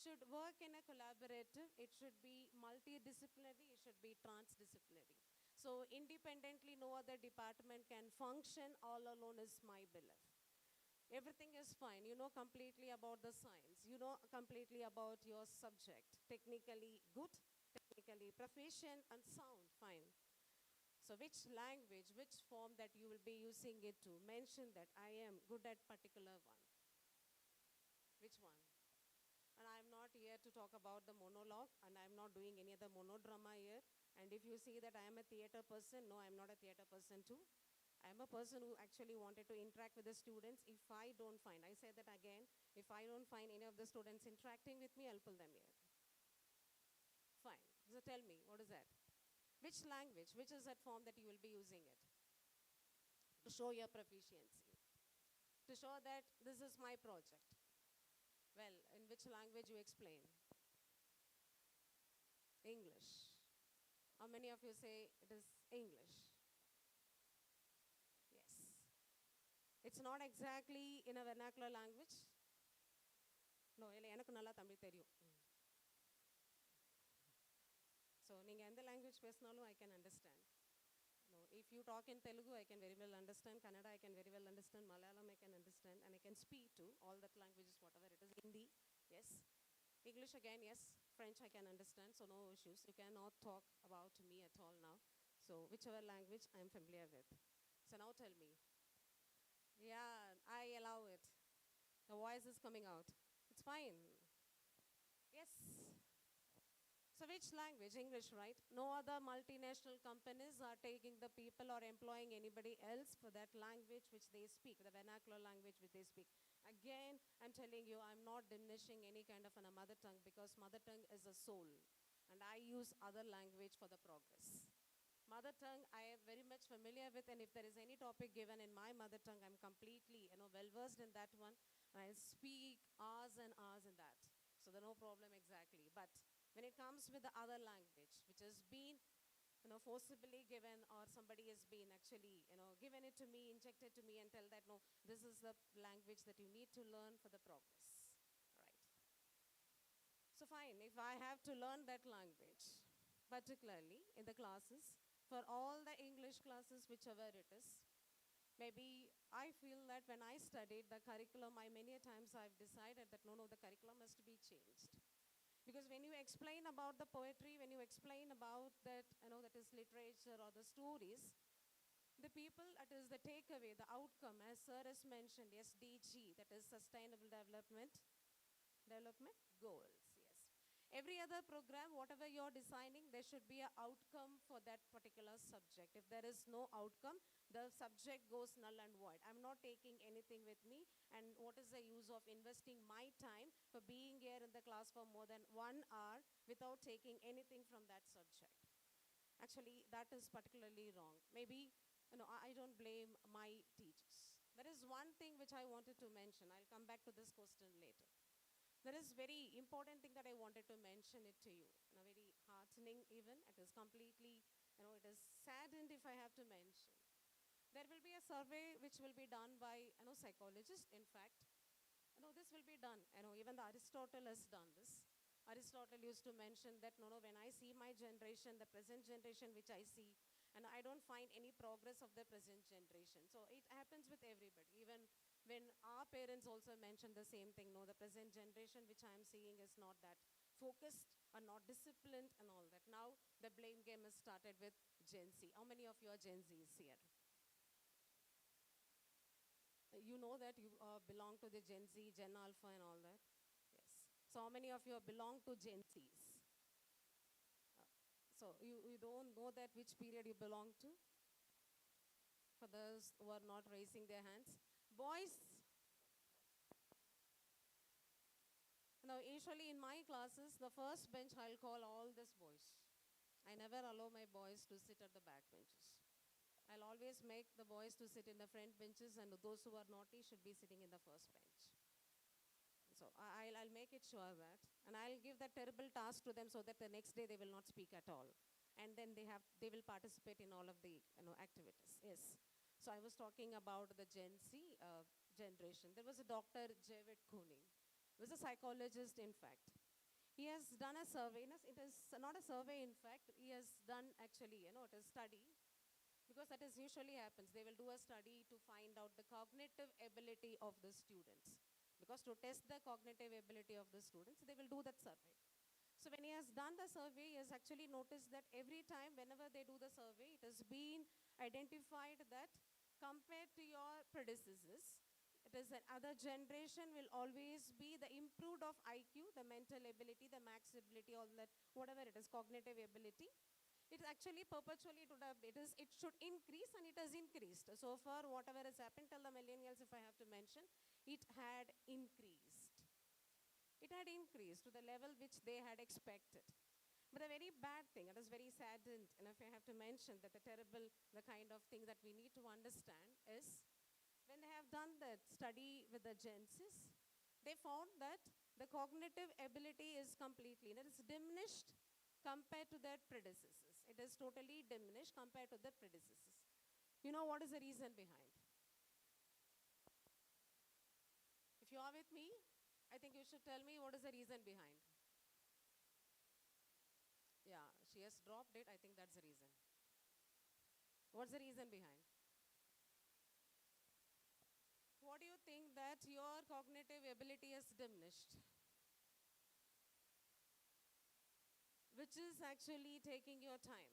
should work in a collaborative, it should be multidisciplinary, it should be transdisciplinary. So independently, no other department can function, all alone is my belief. Everything is fine. You know completely about the science. You know completely about your subject. Technically good, technically proficient and sound, fine. So which language, which form that you will be using it to? Mention that I am good at particular one. Which one? And I'm not here to talk about the monologue, and I'm not doing any other monodrama here. And if you see that I am a theater person, no, I'm not a theater person too. I'm a person who actually wanted to interact with the students. If I don't find, I say that again, if I don't find any of the students interacting with me, I'll pull them here. Fine. So tell me, what is that? Which language, which is that form that you will be using it? To show your proficiency. To show that this is my project. Well, in which language you explain? English. How many of you say it is English? Yes. It's not exactly in a vernacular language. No, எனக்கு நல்லா தமிழ் தெரியும். So, நீங்க எந்த language பேசினாலும் I can understand. No, if you talk in Telugu, I can very well understand. Kannada, I can very well understand. Malayalam, I can understand. And I can speak to all that languages, whatever it is. Hindi, yes. English again, yes. French, I can understand. So no issues. You cannot talk about me at all now. So whichever language I am familiar with. So now tell me. Yeah, I allow it. The voice is coming out. It's fine. Yes. So which language? English, right? No other multinational companies are taking the people or employing anybody else for that language which they speak, the vernacular language which they speak. Again, I'm telling you, I'm not diminishing any kind of a mother tongue because mother tongue is a soul. And I use other language for the progress. Mother tongue, I am very much familiar with, and if there is any topic given in my mother tongue, I'm completely, well-versed in that one. And I speak hours and hours in that. So there's no problem exactly. But when it comes with the other language, which has been, forcibly given, or somebody has been actually, given it to me, injected to me, and tell that, no, this is the language that you need to learn for the progress, right? So fine, if I have to learn that language, particularly in the classes, for all the English classes, whichever it is, maybe I feel that when I studied the curriculum, many times I've decided that, no, the curriculum has to be changed. Because when you explain about the poetry, when you explain about that, that is literature or the stories, the people, that is the takeaway, the outcome, as sir has mentioned, SDG, that is Sustainable Development Goals, yes. Every other program, whatever you're designing, there should be an outcome for that particular subject. If there is no outcome, the subject goes null and void. I'm not taking anything with me, and what is the use of investing my time for being here in the class for more than 1 hour without taking anything from that subject? Actually, that is particularly wrong. Maybe, I don't blame my teachers. There is one thing which I wanted to mention. I'll come back to this question later. There is very important thing that I wanted to mention it to you. Very heartening even. It is completely, it is saddened if I have to mention. There will be a survey which will be done by, psychologists, in fact. This will be done. Even the Aristotle has done this. Aristotle used to mention that, when I see my generation, the present generation which I see, and I don't find any progress of the present generation. So it happens with everybody. Even when our parents also mentioned the same thing, the present generation which I am seeing is not that focused or not disciplined and all that. Now the blame game has started with Gen Z. How many of you are Gen Zs here? You know that you belong to the Gen Z, Gen Alpha and all that? Yes. So how many of you belong to Gen Zs? So you don't know that which period you belong to? For those who are not raising their hands. Boys. Now usually in my classes, the first bench I'll call all these boys. I never allow my boys to sit at the back benches. I'll always make the boys to sit in the front benches, and those who are naughty should be sitting in the first bench. So I'll make it sure that, and I'll give that terrible task to them so that the next day they will not speak at all. And then they will participate in all of the activities. Yes. So I was talking about the Gen Z generation. There was a Dr. Javid Kooning. He was a psychologist, in fact. He has done a survey. It is not a survey, in fact. He has done actually, it is study. Because that is usually happens. They will do a study to find out the cognitive ability of the students. Because to test the cognitive ability of the students, they will do that survey. So when he has done the survey, he has actually noticed that every time, whenever they do the survey, it has been identified that compared to your predecessors, it is that other generation will always be the improved of IQ, the mental ability, the max ability, all that, whatever it is, cognitive ability. It actually perpetually it should increase, and it has increased. So far, whatever has happened till the millennials, if I have to mention, it had increased. It had increased to the level which they had expected. But the very bad thing, it is very saddened, and if I have to mention that the kind of thing that we need to understand is when they have done that study with the Gensis, they found that the cognitive ability is completely, it is diminished compared to their predecessors. It is totally diminished compared to the predecessors. You know what is the reason behind? If you are with me, I think you should tell me what is the reason behind. Yeah, she has dropped it. I think that's the reason. What's the reason behind? What do you think that your cognitive ability has diminished? Which is actually taking your time?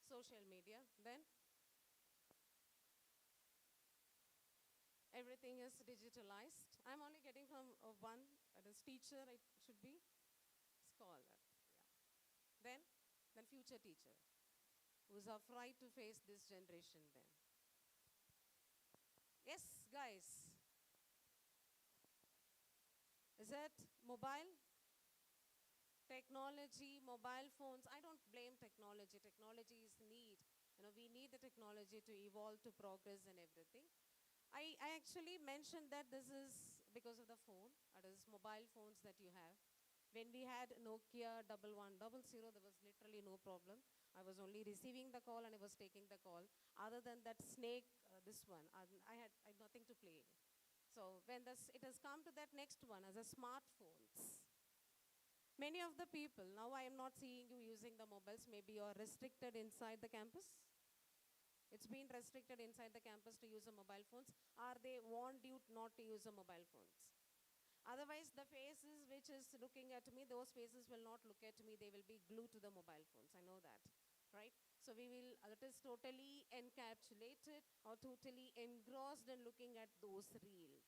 Social media. Then everything is digitalized. I'm only getting from one, that is teacher, it should be scholar. Yeah. Then future teacher, who's afraid to face this generation then. Yes, guys. Is it mobile? Technology, mobile phones. I don't blame technology. Technology is need. We need the technology to evolve, to progress and everything. I actually mentioned that this is because of the phone, that is mobile phones that you have. When we had Nokia 1100, there was literally no problem. I was only receiving the call and I was taking the call. Other than that snake, this one, I had nothing to play. So when it has come to that next one as a smartphones, many of the people, now I am not seeing you using the mobiles, maybe you are restricted inside the campus. It's been restricted inside the campus to use the mobile phones, or they want you not to use the mobile phones. Otherwise, the faces which is looking at me, those faces will not look at me, they will be glued to the mobile phones. I know that, right? So it is totally encapsulated or totally engrossed in looking at those reels.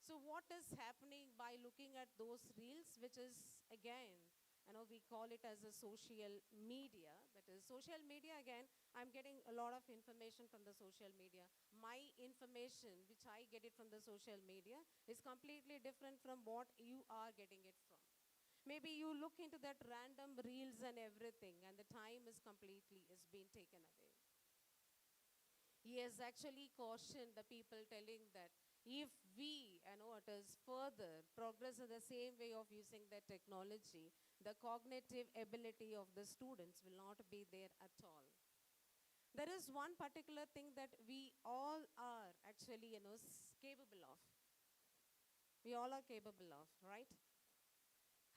So what is happening by looking at those reels, which is again, we call it as a social media. That is social media again. I'm getting a lot of information from the social media. My information, which I get it from the social media, is completely different from what you are getting it from. Maybe you look into that random reels and everything, and the time is being taken away. He has actually cautioned the people, telling that if we, it is further progress in the same way of using the technology, the cognitive ability of the students will not be there at all. There is one particular thing that we all are actually, capable of. We all are capable of, right?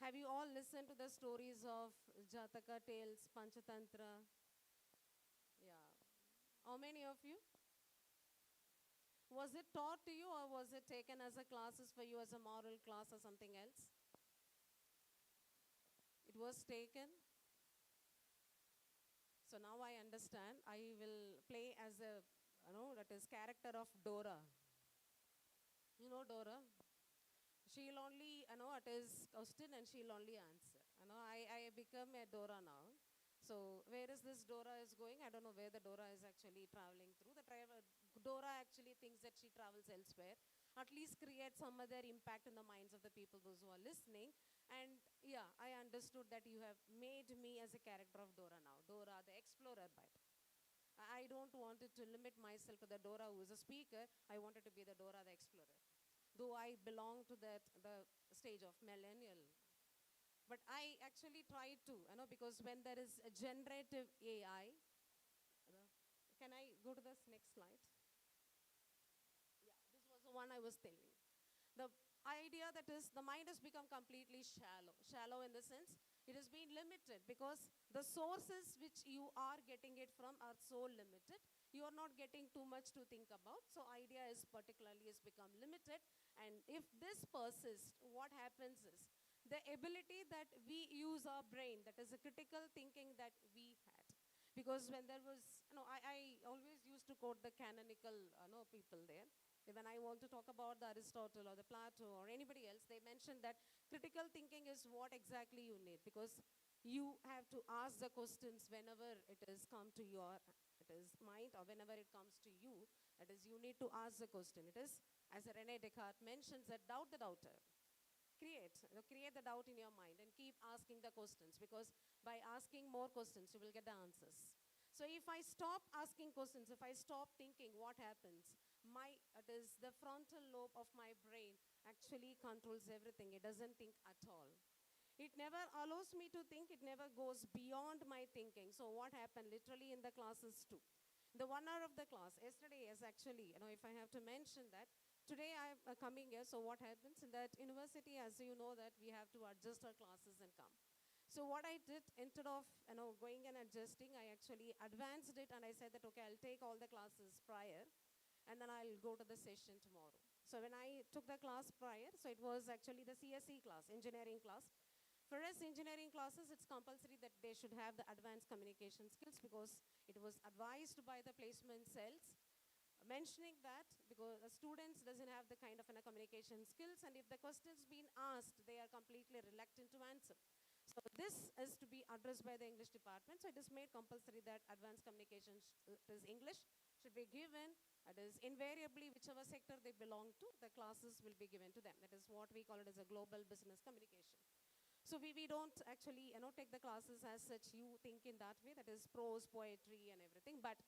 Have you all listened to the stories of Jataka tales, Panchatantra? Yeah. How many of you? Was it taught to you, or was it taken as a classes for you as a moral class or something else? It was taken. So now I understand. I will play as a, that is character of Dora. You know Dora? She'll only, it is question and she'll only answer. I become a Dora now. So where is this Dora is going? I don't know where the Dora is actually traveling through. Dora actually thinks that she travels elsewhere. At least create some other impact in the minds of the people, those who are listening. And yeah, I understood that you have made me as a character of Dora now. Dora, the explorer, but I don't want it to limit myself to the Dora who is a speaker. I wanted to be the Dora, the explorer. Though I belong to the stage of millennial. But I actually try to, because when there is a generative AI, can I go to this next slide? Yeah, this was the one I was telling. idea that is the mind has become completely shallow. Shallow in the sense it has been limited because the sources which you are getting it from are so limited. You are not getting too much to think about. So idea is particularly has become limited. And if this persists, what happens is the ability that we use our brain, that is a critical thinking that we had. Because when there was, I always used to quote the canonical people there. When I want to talk about the Aristotle or the Plato or anybody else, they mention that critical thinking is what exactly you need, because you have to ask the questions whenever it is come to your it is mind, or whenever it comes to you. That is, you need to ask the question. It is, as Rene Descartes mentions, that doubt the doubter. Create the doubt in your mind and keep asking the questions, because by asking more questions, you will get the answers. So if I stop asking questions, if I stop thinking, what happens? It is the frontal lobe of my brain actually controls everything. It doesn't think at all. It never allows me to think. It never goes beyond my thinking. So what happened literally in the classes too? The 1 hour of the class, yesterday is actually, if I have to mention that, today I'm coming here, so what happens in that university, as you know, that we have to adjust our classes and come. So what I did, instead of going and adjusting, I actually advanced it, and I said that, okay, I'll take all the classes prior, and then I'll go to the session tomorrow. So when I took the class prior, so it was actually the CSE class, engineering class. For us engineering classes, it's compulsory that they should have the advanced communication skills, because it was advised by the placement cells mentioning that, because the students doesn't have the kind of communication skills, and if the question's been asked, they are completely reluctant to answer. So this is to be addressed by the English department. So it is made compulsory that advanced communication is English should be given. It is invariably whichever sector they belong to, the classes will be given to them. That is what we call it as a global business communication. So we don't actually take the classes as such. You think in that way, that is prose, poetry and everything. But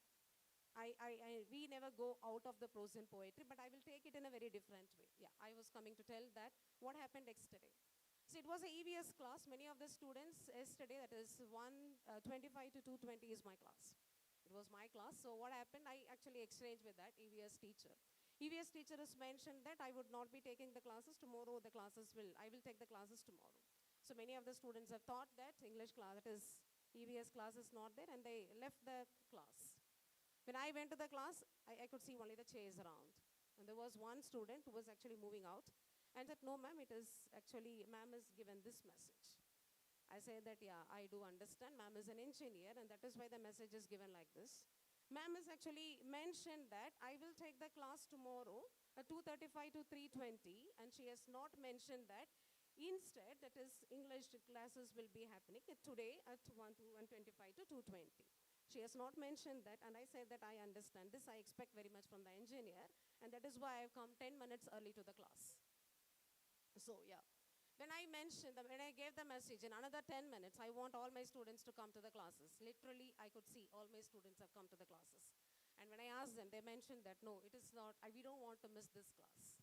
we never go out of the prose and poetry, but I will take it in a very different way. Yeah, I was coming to tell that what happened yesterday. So it was a EVS class. Many of the students yesterday, that is 125 to 220 is my class. It was my class. So what happened, I actually exchanged with that EVS teacher. EVS teacher has mentioned that I would not be taking the classes tomorrow. I will take the classes tomorrow. So many of the students have thought that English class, that is EVS class is not there, and they left the class. When I went to the class, I could see only the chairs around. And there was one student who was actually moving out and said, no, ma'am, ma'am has given this message. I said that, yeah, I do understand. Ma'am is an engineer, and that is why the message is given like this. Ma'am has actually mentioned that I will take the class tomorrow at 2:35 to 3:20, and she has not mentioned that instead, that is, English classes will be happening today at 1:25 to 2:20. She has not mentioned that, and I said that I understand this. I expect very much from the engineer, and that is why I've come 10 minutes early to the class. So, yeah. When I gave the message, in another 10 minutes, I want all my students to come to the classes. Literally, I could see all my students have come to the classes. And when I asked them, they mentioned that, no, it is not, we don't want to miss this class.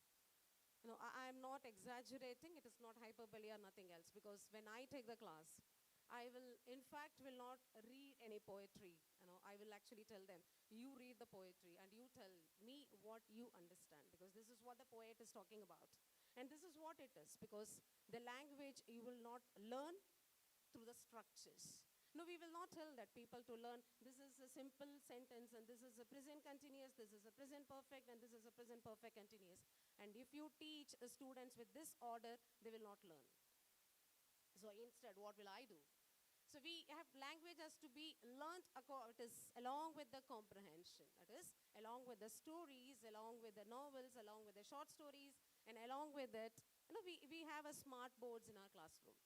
I am not exaggerating. It is not hyperbole or nothing else, because when I take the class, I will, in fact, will not read any poetry. I will actually tell them, you read the poetry and you tell me what you understand, because this is what the poet is talking about. And this is what it is, because the language you will not learn through the structures. No, we will not tell that people to learn, this is a simple sentence, and this is a present continuous, this is a present perfect, and this is a present perfect continuous. And if you teach the students with this order, they will not learn. So instead, what will I do? So we have language has to be learned along with the comprehension. That is, along with the stories, along with the novels, along with the short stories, and along with it, we have a smart boards in our classroom,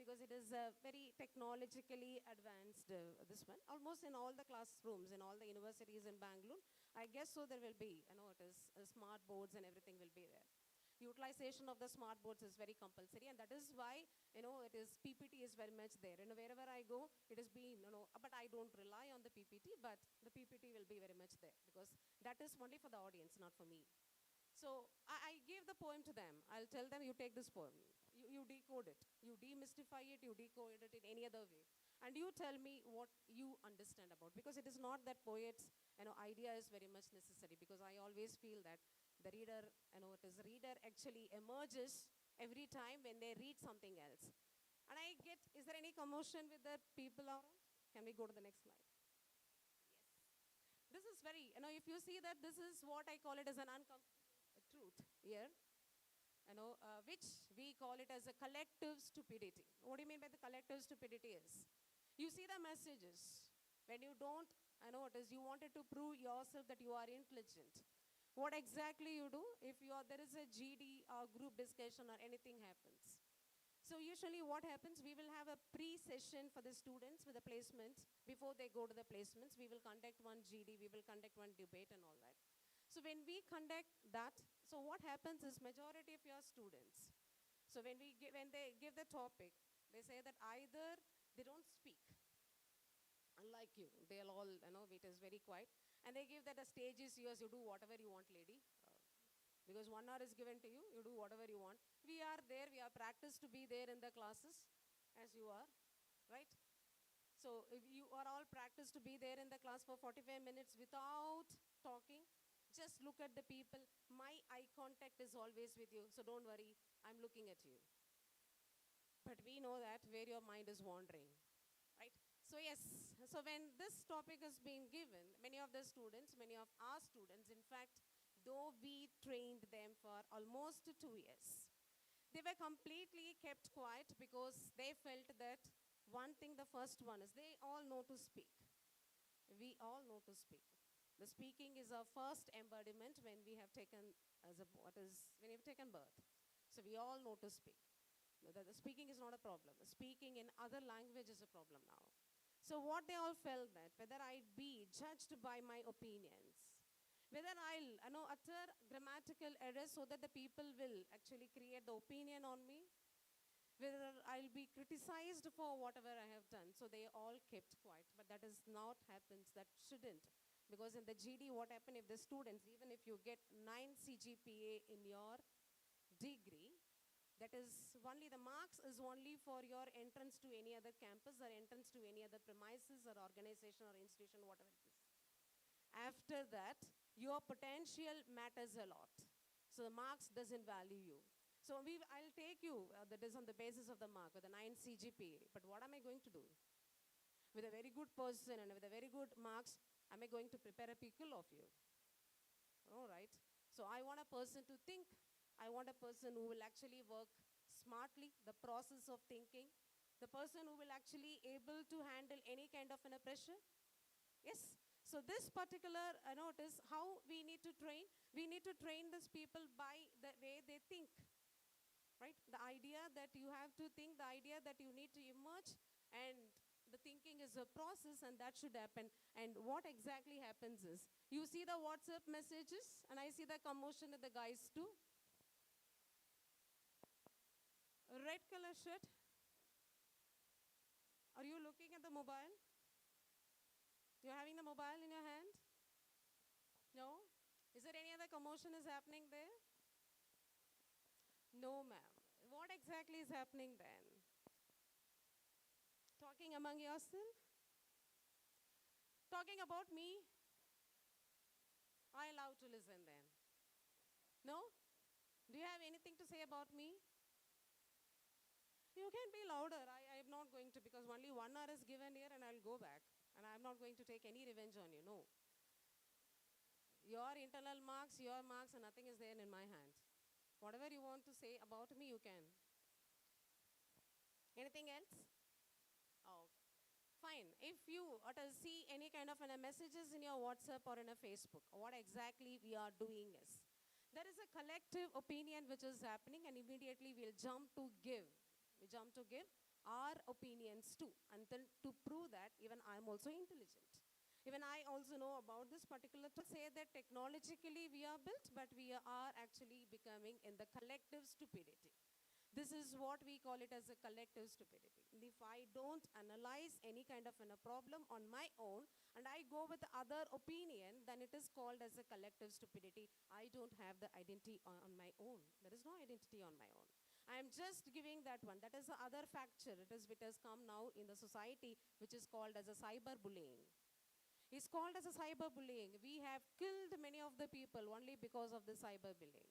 because it is very technologically advanced, this one. Almost in all the classrooms, in all the universities in Bangalore, I guess so there will be, it is smart boards and everything will be there. Utilization of the smart boards is very compulsory, and that is why, it is PPT is very much there. Wherever I go, it has been, but I don't rely on the PPT, but the PPT will be very much there, because that is only for the audience, not for me. So I gave the poem to them. I'll tell them, you take this poem, you decode it, you demystify it, you decode it in any other way, and you tell me what you understand about. Because it is not that poets, idea is very much necessary, because I always feel that The reader, it is reader actually emerges every time when they read something else. And is there any commotion with the people around? Can we go to the next slide? Yes. This is very, if you see that this is what I call it as an uncomfortable truth here, which we call it as a collective stupidity. What do you mean by the collective stupidity is? You see the messages when you don't, you wanted to prove yourself that you are intelligent. What exactly you do if there is a GD or group discussion or anything happens? So usually what happens, we will have a pre-session for the students with the placements. Before they go to the placements, we will conduct one GD, we will conduct one debate and all that. So when we conduct that, so what happens is majority of your students, so when they give the topic, they say that either they don't speak, unlike you, they'll all, it is very quiet, and they give that the stage is yours, you do whatever you want, lady. Because 1 hour is given to you, you do whatever you want. We are there, we are practiced to be there in the classes, as you are, right? So if you are all practiced to be there in the class for 45 minutes without talking, just look at the people. My eye contact is always with you, so don't worry, I'm looking at you. But we know that where your mind is wandering, right? So yes, so when this topic is being given, many of our students, in fact, though we trained them for almost 2 years, they were completely kept quiet because they felt that one thing, the first one is they all know to speak. We all know to speak. The speaking is our first embodiment when we have taken when we have taken birth. So we all know to speak. The speaking is not a problem. Speaking in other language is a problem now. So what they all felt that whether I'd be judged by my opinions, whether I'll utter grammatical errors so that the people will actually create the opinion on me, whether I'll be criticized for whatever I have done. So they all kept quiet. But that is not happens. That shouldn't. Because in the GD, what happens if the students, even if you get 9 CGPA in your degree, that is only, the marks is only for your entrance to any other campus or entrance to any other premises or organization or institution, whatever it is. After that, your potential matters a lot. So the marks doesn't value you. So I'll take you, that is on the basis of the mark, with a 9 CGPA. But what am I going to do? With a very good person and with a very good marks, am I going to prepare a pickle of you? All right. So I want a person to think. I want a person who will actually work smartly, the process of thinking. The person who will actually able to handle any kind of pressure. Yes. So this particular notice how we need to train. We need to train these people by the way they think. Right? The idea that you have to think, the idea that you need to emerge, and the thinking is a process, and that should happen. And what exactly happens is, you see the WhatsApp messages, and I see the commotion of the guys too. A red color shirt. Are you looking at the mobile? You're having the mobile in your hand? No? Is there any other commotion is happening there? No, ma'am. What exactly is happening then? Talking among yourself? Talking about me? I love to listen then. No? Do you have anything to say about me? You can be louder. I am not going to, because only 1 hour is given here and I'll go back. And I'm not going to take any revenge on you. No. Your internal marks, and nothing is there in my hand. Whatever you want to say about me, you can. Anything else? Oh, okay. Fine. If you see any kind of messages in your WhatsApp or in a Facebook, what exactly we are doing is, there is a collective opinion which is happening, and immediately we'll jump to give. We jump to give our opinions too, and then to prove that even I'm also intelligent. Even I also know about this particular to say that technologically we are built, but we are actually becoming in the collective stupidity. This is what we call it as a collective stupidity. If I don't analyze any kind of a problem on my own and I go with the other opinion, then it is called as a collective stupidity. I don't have the identity on my own. There is no identity on my own. I am just giving that one. That is the other factor. It has come now in the society, which is called as a cyberbullying. It's called as a cyberbullying. We have killed many of the people only because of the cyberbullying.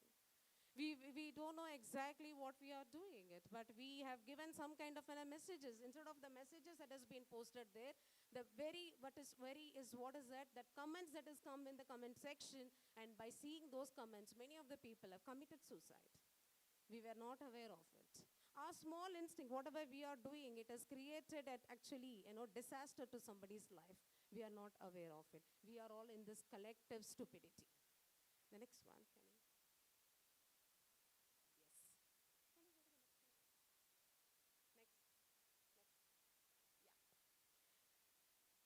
We don't know exactly what we are doing it, but we have given some kind of messages instead of the messages that has been posted there. The very what is that comments that has come in the comment section, and by seeing those comments, many of the people have committed suicide. We were not aware of it. Our small instinct, whatever we are doing, it has created actually disaster to somebody's life. We are not aware of it. We are all in this collective stupidity. The next one, can you?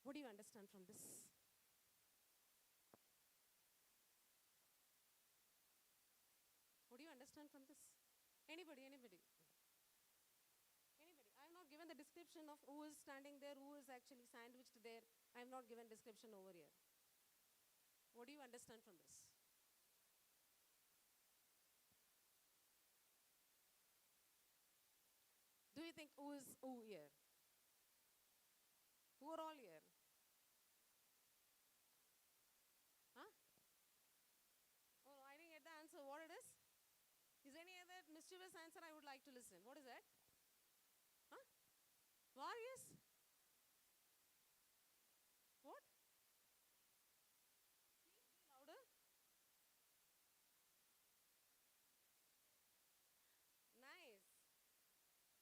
What do you understand from this? What do you understand from this? Anybody, anybody? Anybody? I have not given the description of who is standing there, who is actually sandwiched there. I have not given description over here. What do you understand from this? Do you think who is who here? Who are all here? Huh? Oh, no, I didn't get the answer. What it is? Is any other mischievous answer I would like to listen? What is that? Huh? Warriors? What? Please be louder. Nice.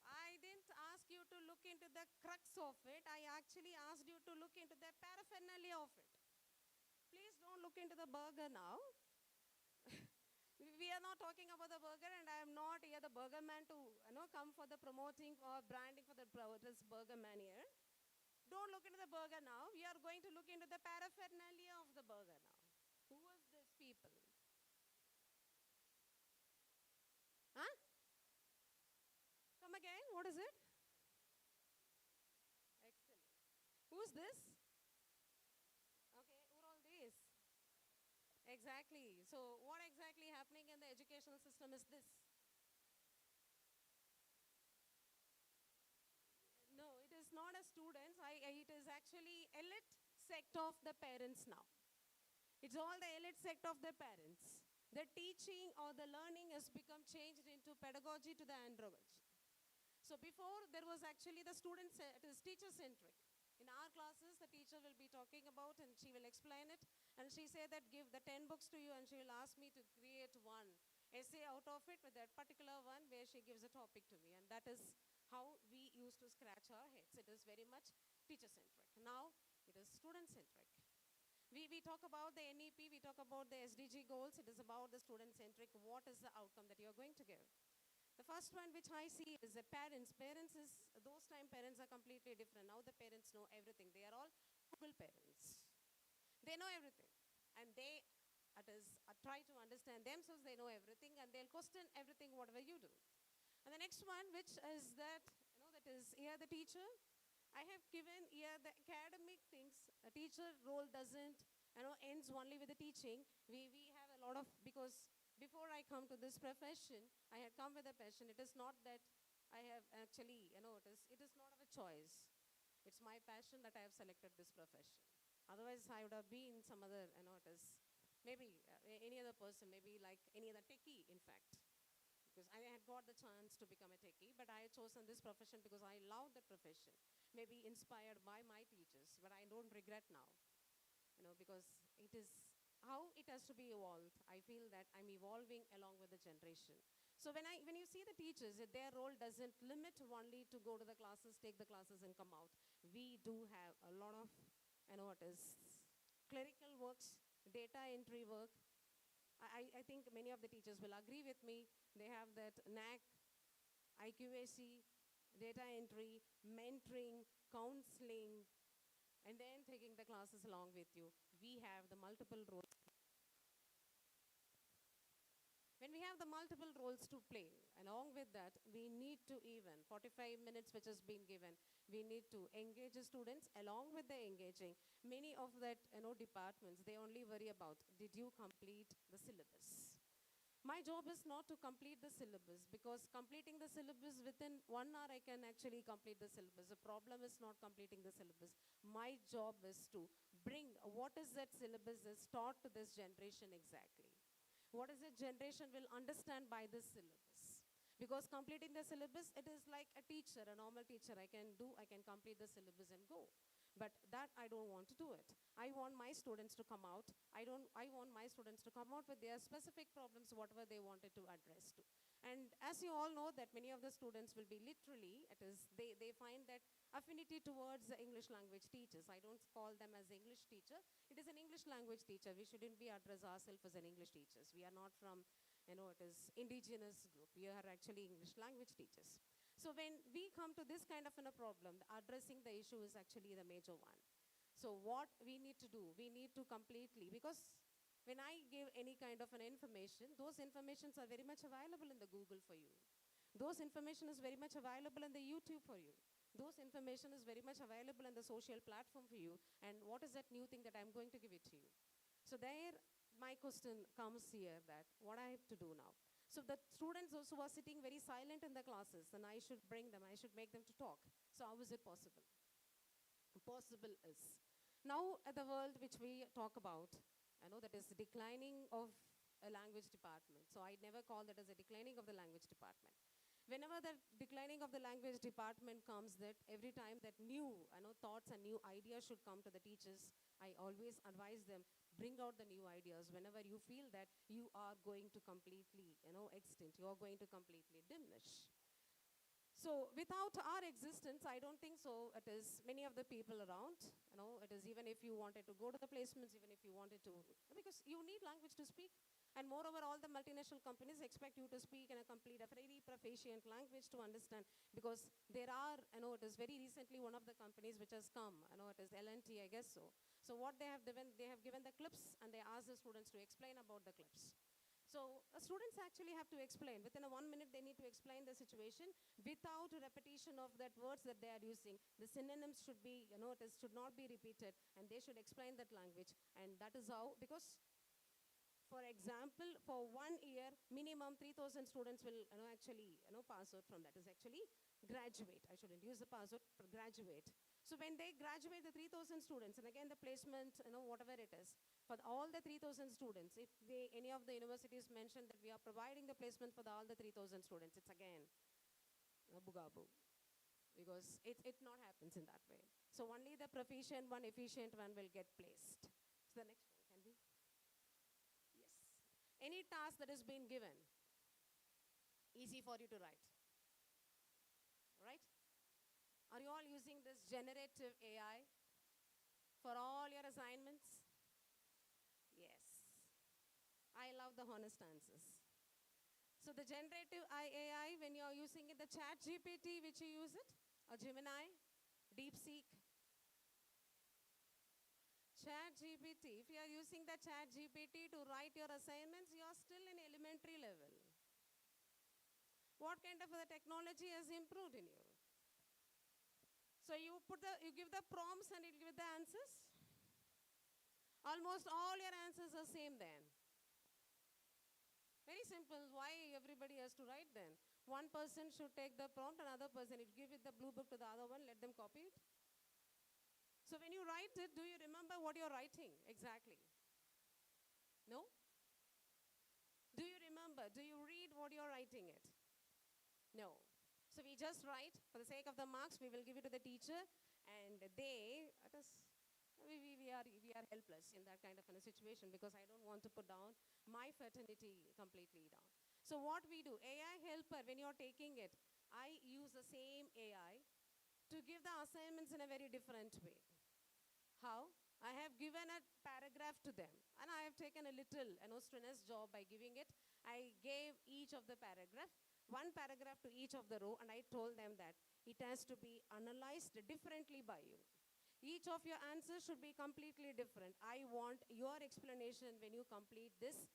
I didn't ask you to look into the crux of it. I actually asked you to look into the paraphernalia of it. Please don't look into the burger now. We are not talking about the burger, and I am not here the burger man to come for the promoting or branding for this burger man here. Don't look into the burger now. We are going to look into the paraphernalia of the burger now. Who was these people? Huh? Come again. What is it? Excellent. Who's this? Okay, who are all these? Exactly. So, what exactly happening in the educational system is this? No, it is not a students. It is actually elite sect of the parents now. It's all the elite sect of the parents. The teaching or the learning has become changed into pedagogy to the andragogy. So before there was actually the student, it is teacher centric. In our classes, the teacher will be talking about and she will explain it. And she said that give the 10 books to you and she will ask me to create one essay out of it with that particular one where she gives a topic to me. And that is how we used to scratch our heads. It is very much teacher centric. Now it is student centric. We talk about the NEP, we talk about the SDG goals. It is about the student centric. What is the outcome that you are going to give? The first one which I see is the parents. Parents is, those time parents are completely different. Now the parents know everything. They are all Google parents. They know everything. And they, try to understand themselves, they know everything and they'll question everything, whatever you do. And the next one, which is that, that is here the teacher. I have given here the academic things. A teacher role doesn't, ends only with the teaching. We have a lot of, because before I come to this profession, I had come with a passion. It is not that I have actually, it is not of a choice. It's my passion that I have selected this profession. Otherwise, I would have been some other, it is maybe any other person, maybe like any other techie, in fact. Because I had got the chance to become a techie, but I had chosen this profession because I love the profession. Maybe inspired by my teachers, but I don't regret now, because it is how it has to be evolved. I feel that I'm evolving along with the generation. So when you see the teachers, their role doesn't limit only to go to the classes, take the classes and come out. We do have a lot of, it is clerical works, data entry work. I think many of the teachers will agree with me. They have that NAC, IQAC, data entry, mentoring, counseling, and then taking the classes along with you. We have the multiple roles. When we have the multiple roles to play, along with that, we need to even, 45 minutes which has been given, we need to engage the students along with the engaging. Many of that, departments, they only worry about, did you complete the syllabus? My job is not to complete the syllabus, because completing the syllabus within 1 hour, I can actually complete the syllabus. The problem is not completing the syllabus. My job is to bring what is that syllabus is taught to this generation exactly. What is it generation will understand by this syllabus? Because completing the syllabus, it is like a teacher, a normal teacher. I can complete the syllabus and go. But that I don't want to do it. I want my students to come out. I want my students to come out with their specific problems, whatever they wanted to address to. And as you all know that many of the students will be literally, they find that affinity towards the English language teachers. I don't call them as English teacher. It is an English language teacher. We shouldn't be address ourselves as an English teachers. We are not from, it is indigenous group. We are actually English language teachers. So when we come to this kind of a problem, addressing the issue is actually the major one. So what we need to do, we need to completely, because when I give any kind of an information, those informations are very much available in the Google for you. Those information is very much available in the YouTube for you. Those information is very much available in the social platform for you. And what is that new thing that I'm going to give it to you? So there, my question comes here that what I have to do now. So the students also were sitting very silent in the classes, and I should bring them, I should make them to talk. So how is it possible? Possible is. Now, at the world which we talk about, I know that is declining of a language department. So I never call that as a declining of the language department. Whenever the declining of the language department comes, that every time that new thoughts and new ideas should come to the teachers, I always advise them, bring out the new ideas whenever you feel that you are going to completely extinct, you are going to completely diminish. So without our existence, I don't think so. It is many of the people around, it is even if you wanted to go to the placements, even if you wanted to, because you need language to speak. And moreover, all the multinational companies expect you to speak in a complete, a very proficient language to understand. Because there are, it is very recently one of the companies which has come, it is L&T, I guess so. So what they have given the clips, and they ask the students to explain about the clips. So students actually have to explain. Within a 1 minute, they need to explain the situation without a repetition of that words that they are using. The synonyms should be, it should not be repeated, and they should explain that language. And that is how, because for example, for 1 year, minimum 3,000 students will actually pass out from that. Is actually graduate. I shouldn't use the pass out, for graduate. So when they graduate, the 3,000 students, and again the placement, whatever it is, for all the 3,000 students, if any of the universities mention that we are providing the placement for all the 3,000 students, it's again bugabu. Because it not happens in that way. So only the proficient one, efficient one will get placed. So the next one, can we? Yes. Any task that has been given, easy for you to write. Right? Are you all using this generative AI for all your assignments? Yes. I love the honest answers. So the generative AI, when you are using it, the ChatGPT, which you use it, or Gemini, DeepSeek. ChatGPT, if you are using the ChatGPT to write your assignments, you are still in elementary level. What kind of the technology has improved in you? So you give the prompts and it gives the answers. Almost all your answers are same then. Very simple. Why everybody has to write then? One person should take the prompt, another person, it give it the blue book to the other one, let them copy it. So when you write it, do you remember what you're writing exactly? No? Do you remember? Do you read what you're writing it? No. So we just write, for the sake of the marks, we will give it to the teacher, and we are helpless in that kind of a situation, because I don't want to put down my fraternity completely down. So what we do, AI helper, when you're taking it, I use the same AI to give the assignments in a very different way. How? I have given a paragraph to them, and I have taken a little strenuous job by giving it. I gave each of the paragraph, one paragraph to each of the row, and I told them that it has to be analyzed differently by you. Each of your answers should be completely different. I want your explanation when you complete this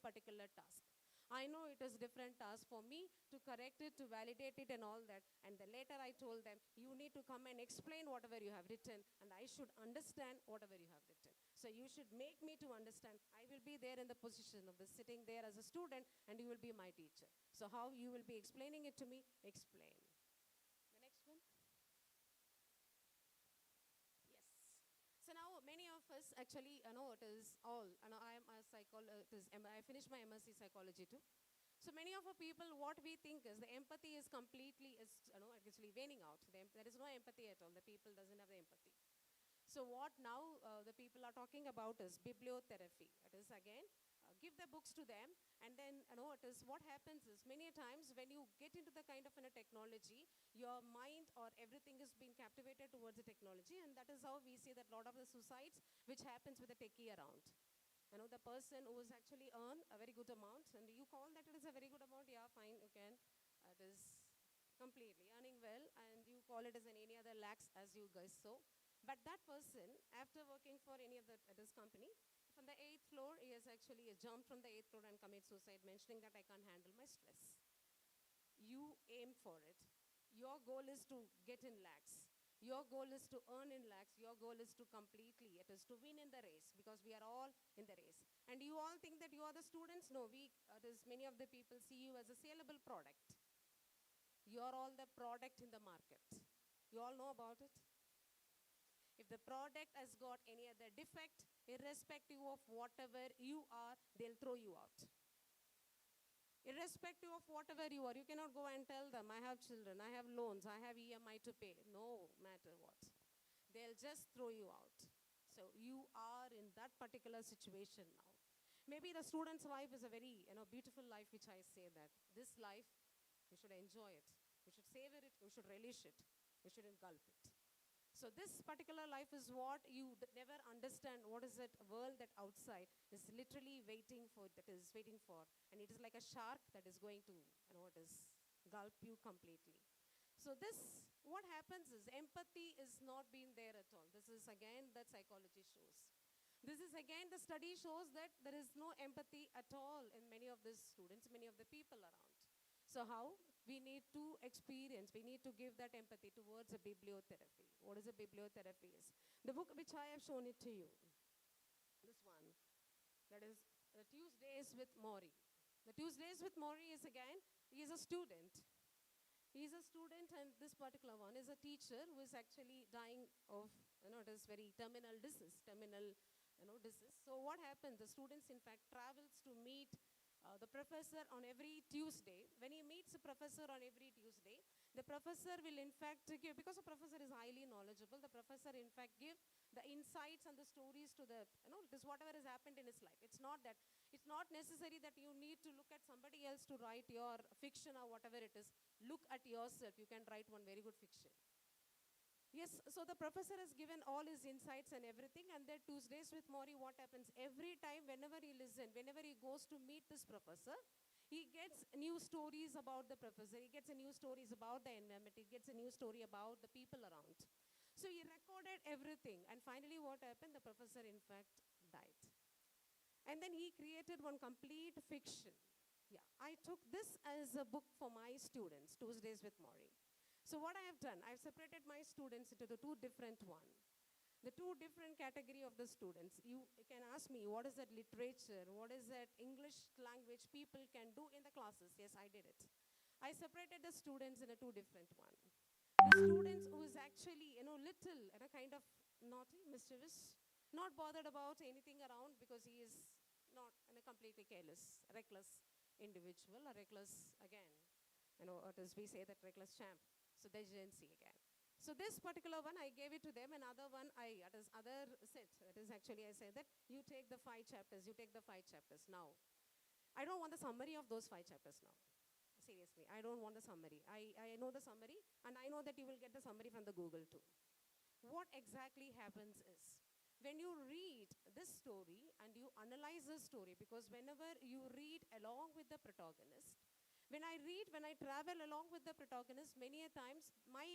particular task. I know it is different task for me to correct it, to validate it and all that. And then later I told them, you need to come and explain whatever you have written, and I should understand whatever you have written. So you should make me to understand. I will be there in the position of the sitting there as a student, and you will be my teacher. So how you will be explaining it to me? Explain. The next one. So now many is actually, it is all, I am a I finished my MSc psychology too. So many of our people, what we think is the empathy is completely, actually waning out. There is no empathy at all. The people doesn't have the empathy. So what now the people are talking about is bibliotherapy. It is again, give the books to them, and then it is what happens is many times when you get into the kind of technology, your mind or everything is being captivated towards the technology, and that is how we see that a lot of the suicides which happens with the techie around. The person who is actually earn a very good amount, and you call that it is a very good amount, yeah, fine, you can. It is completely earning well, and you call it as any other lakhs as you guys so. But that person, after working for any of this company, from the 8th floor, he has actually jumped from the 8th floor and committed suicide, mentioning that I can't handle my stress. You aim for it. Your goal is to get in lakhs. Your goal is to earn in lakhs. Your goal is to completely, it is to win in the race, because we are all in the race. And you all think that you are the students? No, it is many of the people see you as a saleable product. You are all the product in the market. You all know about it? If the product has got any other defect, irrespective of whatever you are, they'll throw you out. Irrespective of whatever you are, you cannot go and tell them, I have children, I have loans, I have EMI to pay. No matter what. They'll just throw you out. So you are in that particular situation now. Maybe the student's life is a very beautiful life, which I say that this life, we should enjoy it. We should savor it. We should relish it. We should engulf it. So this particular life is what you never understand. What is that world that outside is literally waiting for, and it is like a shark that is going to, it is gulp you completely. So this, what happens is empathy is not being there at all. This is again that psychology shows. This is again the study shows that there is no empathy at all in many of the students, many of the people around. So how? We need to experience, we need to give that empathy towards a bibliotherapy. What is a bibliotherapy is? The book which I have shown it to you, this one, that is The Tuesdays with Morrie. The Tuesdays with Morrie is again, he is a student. He is a student, and this particular one is a teacher who is actually dying of, it is very terminal disease. So what happens, the students in fact travels to meet the professor on every Tuesday. When he meets the professor on every Tuesday, the professor will in fact give, because the professor is highly knowledgeable, the professor in fact give the insights and the stories to the, this whatever has happened in his life. It's not necessary that you need to look at somebody else to write your fiction or whatever it is. Look at yourself. You can write one very good fiction. Yes, so the professor has given all his insights and everything, and then Tuesdays with Morrie, what happens? Every time, whenever he goes to meet this professor, he gets new stories about the professor, he gets new stories about the environment, he gets a new story about the people around. So he recorded everything, and finally what happened? The professor in fact died. And then he created one complete fiction. Yeah, I took this as a book for my students, Tuesdays with Morrie. So what I have done, I've separated my students into the two different one. The two different category of the students. You can ask me, what is that literature? What is that English language people can do in the classes? Yes, I did it. I separated the students in a two different one. The students who is actually, little, kind of naughty, mischievous, not bothered about anything around because he is not completely careless, reckless individual, a reckless, again, we say that reckless champ. So there's agency again. So this particular one, I gave it to them. Another one, it is other set. That is actually, I said that you take the 5 chapters. You take the 5 chapters. Now, I don't want the summary of those 5 chapters now. Seriously, I don't want the summary. I know the summary, and I know that you will get the summary from the Google too. What exactly happens is, when you read this story and you analyze the story, because whenever you read along with the protagonist, when I travel along with the protagonist, many a times, my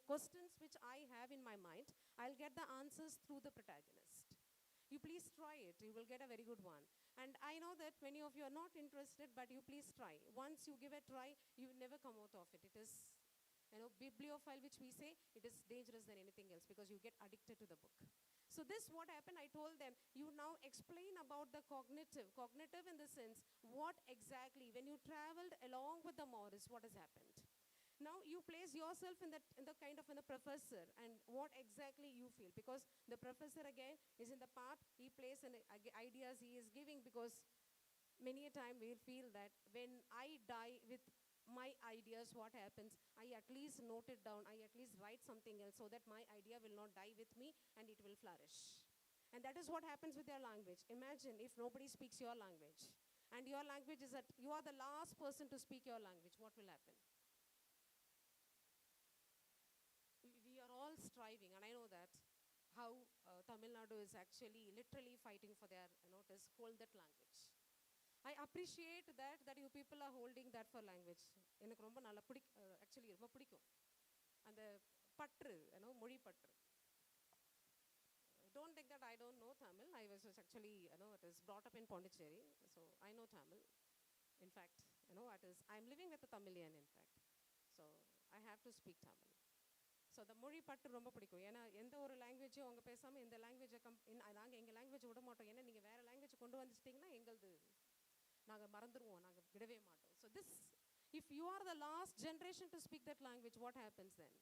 questions which I have in my mind, I'll get the answers through the protagonist. You please try it. You will get a very good one. And I know that many of you are not interested, but you please try. Once you give a try, you will never come out of it. It is, bibliophile, which we say, it is dangerous than anything else because you get addicted to the book. So this, what happened, I told them, you now explain about the cognitive in the sense, what exactly, when you traveled along with the Morris, what has happened? Now you place yourself in the kind of in the professor and what exactly you feel, because the professor again is in the part he plays in ideas he is giving, because many a time we'll feel that when I die with my ideas, what happens, I at least note it down, I at least write something else so that my idea will not die with me and it will flourish. And that is what happens with your language. Imagine if nobody speaks your language and your language is that you are the last person to speak your language, what will happen? We are all striving, and I know that how Tamil Nadu is actually literally fighting for their, to hold that language. I appreciate that you people are holding that for language. எனக்கு ரொம்ப நல்லா actually ரொம்ப பிடிக்கும் அந்த பற்று, மொழி பற்று. Don't think that I don't know Tamil. I was just actually, it is brought up in Pondicherry, so I know Tamil. In fact, I'm living with a Tamilian, in fact. So I have to speak Tamil. So அந்த மொழி பட்டு ரொம்ப பிடிக்கும். ஏன்னா எந்த ஒரு லாங்குவேஜும் அவங்க பேசாமல் இந்த லாங்குவேஜை நாங்கள் எங்கள் லாங்குவேஜ் விட மாட்டோம். ஏன்னா நீங்கள் வேறு லாங்குவேஜ் கொண்டு வந்துச்சிட்டிங்கன்னா எங்களது நாங்கள் மறந்துடுவோம், நாங்கள் விடவே மாட்டோம். So this, if you are the last generation to speak that language, what happens then?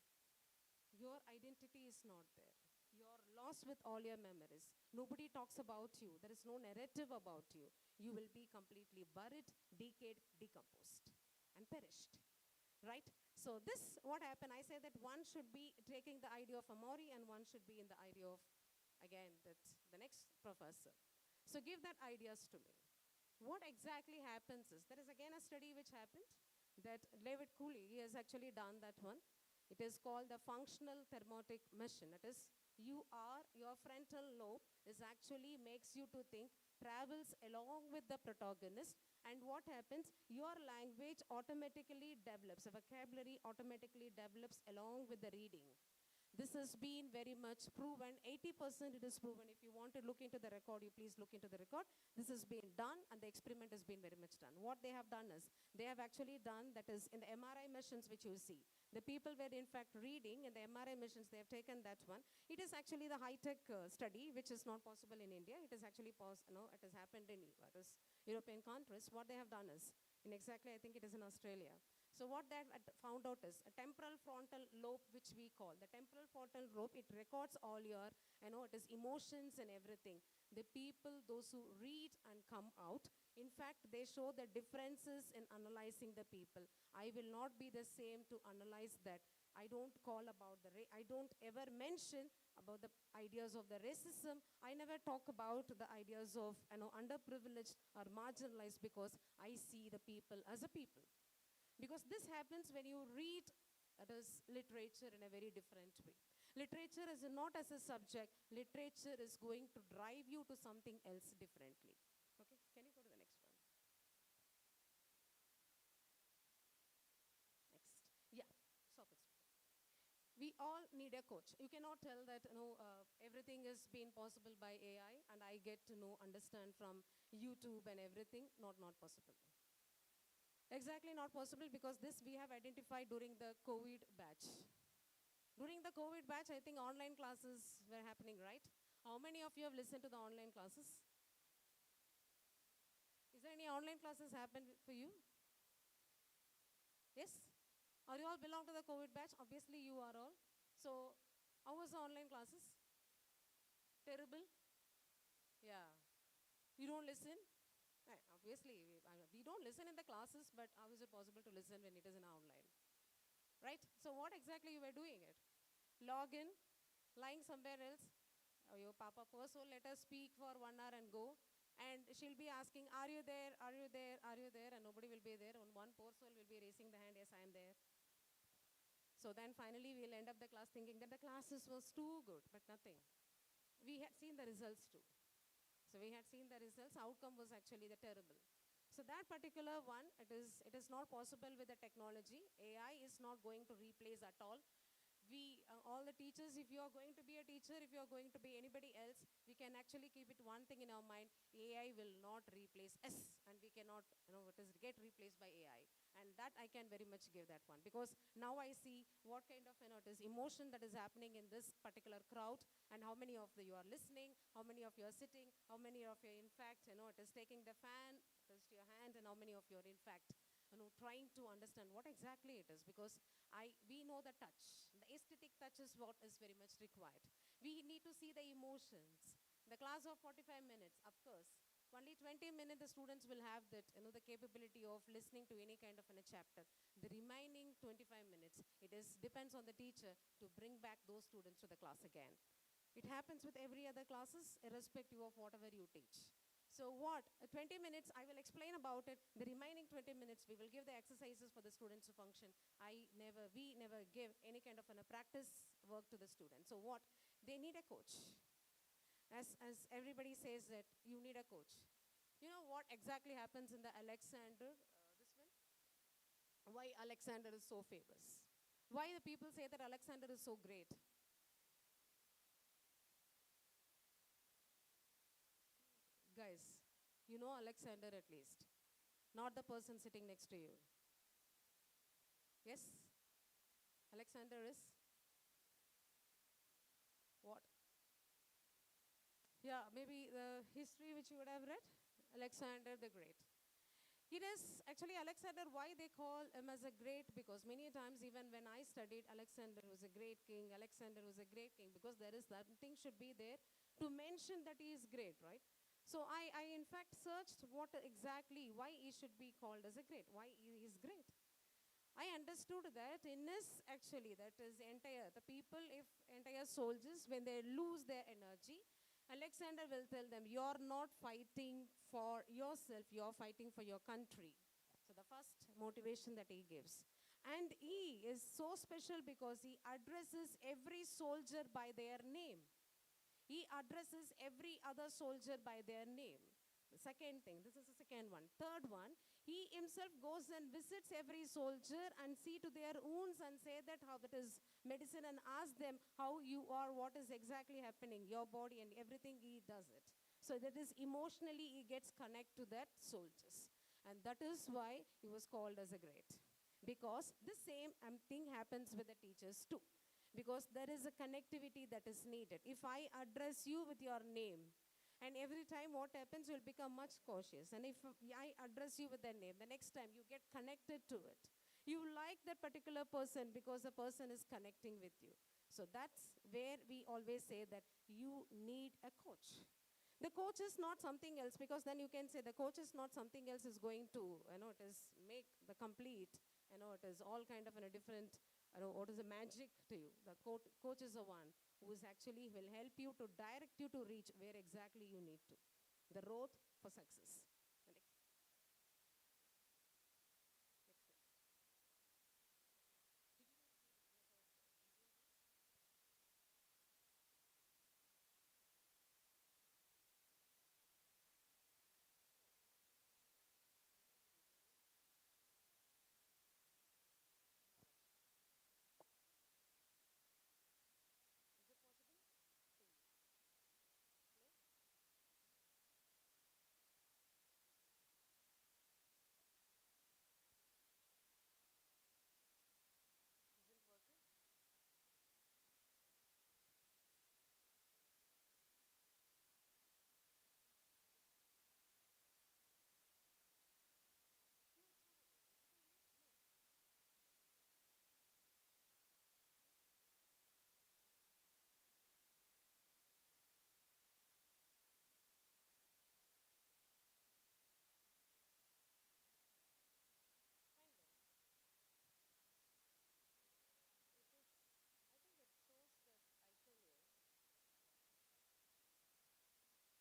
Your identity is not there. You're lost with all your memories. Nobody talks about you. There is no narrative about you. You will be completely buried, decayed, decomposed, and perished. Right? So this, what happened, I say that one should be taking the idea of Amori and one should be in the idea of, again, that the next professor. So give that ideas to me. What exactly happens is, there is again a study which happened, that David Cooley, he has actually done that one. It is called the functional thermotic mission. It is, your frontal lobe is actually makes you to think, travels along with the protagonist, and what happens, your language automatically develops, the vocabulary automatically develops along with the reading. This has been very much proven. 80% it is proven. If you want to look into the record, you please look into the record. This has been done and the experiment has been very much done. What they have done is, they have actually done, that is in the MRI machines which you see, the people were in fact reading in the MRI machines, they have taken that one. It is actually the high-tech study which is not possible in India. It is actually, it has happened in European countries. What they have done is, in exactly, I think it is in Australia. So what they have found out is a temporal frontal lobe, which we call the temporal frontal lobe. It records all your, it is emotions and everything. The people, those who read and come out, in fact, they show the differences in analyzing the people. I will not be the same to analyze that. I don't call about I don't ever mention about the ideas of the racism. I never talk about the ideas of, underprivileged or marginalized, because I see the people as a people. Because this happens when you read literature in a very different way. Literature is not as a subject. Literature is going to drive you to something else differently. Okay, can you go to the next one? Next. Yeah, stop it. We all need a coach. You cannot tell that everything is being possible by AI and I get to understand from YouTube and everything. Not possible. Exactly not possible, because this we have identified during the COVID batch. During the COVID batch, I think online classes were happening, right? How many of you have listened to the online classes? Is there any online classes happened for you? Yes? Are you all belong to the COVID batch? Obviously you are all. So how was the online classes? Terrible? Yeah. You don't listen? Obviously, we don't listen in the classes, but how is it possible to listen when it is in online? Right? So what exactly you were doing it? Log in, lying somewhere else. Oh, your papa first, so let us speak for 1 hour and go. And she'll be asking, are you there? Are you there? Are you there? And nobody will be there. And one poor soul will be raising the hand, yes, I am there. So then finally we'll end up the class thinking that the classes was too good, but nothing. We had seen the results too. So we had seen the results. Outcome was actually the terrible. So that particular one, it is not possible with the technology. AI is not going to replace at all. We, all the teachers, if you are going to be a teacher, if you are going to be anybody else, we can actually keep it one thing in our mind: AI will not replace us, and we cannot, get replaced by AI. And that I can very much give that one, because now I see what kind of, emotion that is happening in this particular crowd, and how many of you are listening, how many of you are sitting, how many of you, in fact, it is taking the fan, it is to your hand, and how many of you are, in fact, trying to understand what exactly it is, because we know the touch. The aesthetic touch is what is very much required. We need to see the emotions. The class of 45 minutes, of course, only 20 minutes the students will have that, the capability of listening to any kind of a chapter. The remaining 25 minutes, it is depends on the teacher to bring back those students to the class again. It happens with every other classes, irrespective of whatever you teach. So what? 20 minutes, I will explain about it. The remaining 20 minutes, we will give the exercises for the students to function. We never give any kind of a practice work to the students. So what? They need a coach. As everybody says that you need a coach. You know what exactly happens in the Alexander, this one? Why Alexander is so famous? Why the people say that Alexander is so great? Guys, you know Alexander at least. Not the person sitting next to you. Yes? Alexander is what? Yeah, maybe the history which you would have read. Alexander the Great. It is actually Alexander, why they call him as a great, because many times even when I studied, Alexander was a great king, Alexander was a great king, because there is something should be there to mention that he is great, right? So I in fact searched what exactly, why he should be called as a great, why he is great. I understood that in this actually, that is entire, the people, if entire soldiers, when they lose their energy, Alexander will tell them, you're not fighting for yourself, you're fighting for your country. So the first motivation that he gives. And he is so special because he addresses every soldier by their name. He addresses every other soldier by their name. The second thing, this is the second one. Third one, he himself goes and visits every soldier and see to their wounds and say that how that is medicine, and ask them how you are, what is exactly happening, your body and everything, he does it. So that is emotionally he gets connect to that soldiers. And that is why he was called as a great. Because the same thing happens with the teachers too, because there is a connectivity that is needed. If I address you with your name, and every time what happens, you'll become much cautious. And if I address you with their name, the next time you get connected to it. You like that particular person because the person is connecting with you. So that's where we always say that you need a coach. The coach is not something else, because then you can say the coach is not something else is going to, it is make the complete, it is all kind of in a different, what is the magic to you. The coach is the one who is actually will help you to direct you to reach where exactly you need to. The road for success. The next slide. Is it possible to play? Isn't working? No, it's not on. Is it on mute? No.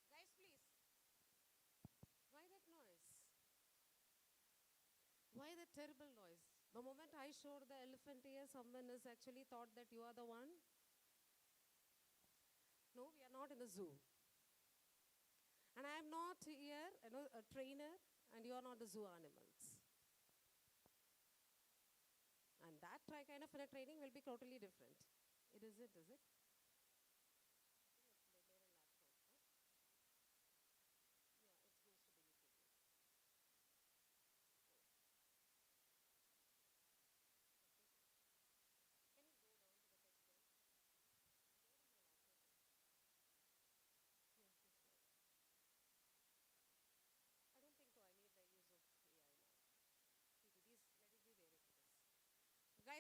Fine then. It is, I think it shows that icon here. Guys, please. Why that noise? Why that terrible noise? The moment I showed the elephant here, someone has actually thought that you are the one. No, we are not in the zoo. And I am not here, a trainer, and you are not the zoo animals. And that kind of a training will be totally different. It is it, is it? I think it's there in laptop, huh? Yeah, it goes to the YouTube link. Oh, okay. Can you go down to the text one? There in my laptop only. Yeah, this slide. I don't think so. I need the use of AI now.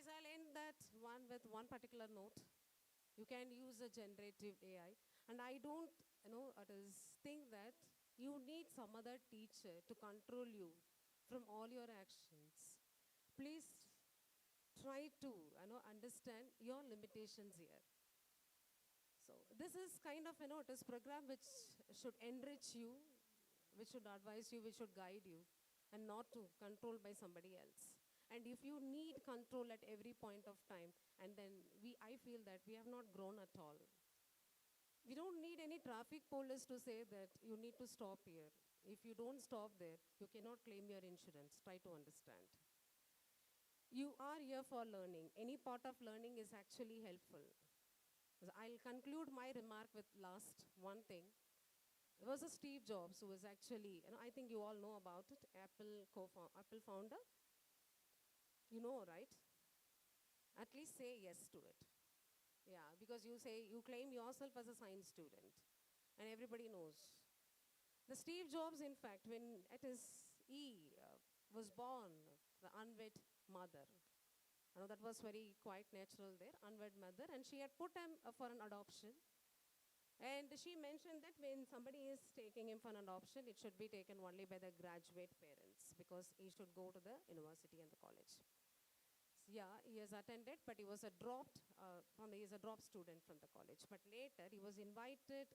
Yes, I'll end that one with one particular note. You can use a generative AI, and I don't, it is think that you need some other teacher to control you from all your actions. Please try to, understand your limitations here. So this is kind of, it is program which should enrich you, which should advise you, which should guide you, and not to control by somebody else. And if you need control at every point of time, and then I feel that we have not grown at all. We don't need any traffic police to say that you need to stop here. If you don't stop there, you cannot claim your insurance. Try to understand. You are here for learning. Any part of learning is actually helpful. So I'll conclude my remark with last one thing. There was a Steve Jobs who was actually, I think you all know about it, Apple founder. You know, right? At least say yes to it. Yeah, because you claim yourself as a science student, and everybody knows. The Steve Jobs, in fact, when he was born, the unwed mother. That was very quite natural there, unwed mother, and she had put him for an adoption. And she mentioned that when somebody is taking him for an adoption, it should be taken only by the graduate parents because he should go to the university and the college. Yeah, he has attended, but he was a drop student from the college. But later, he was invited,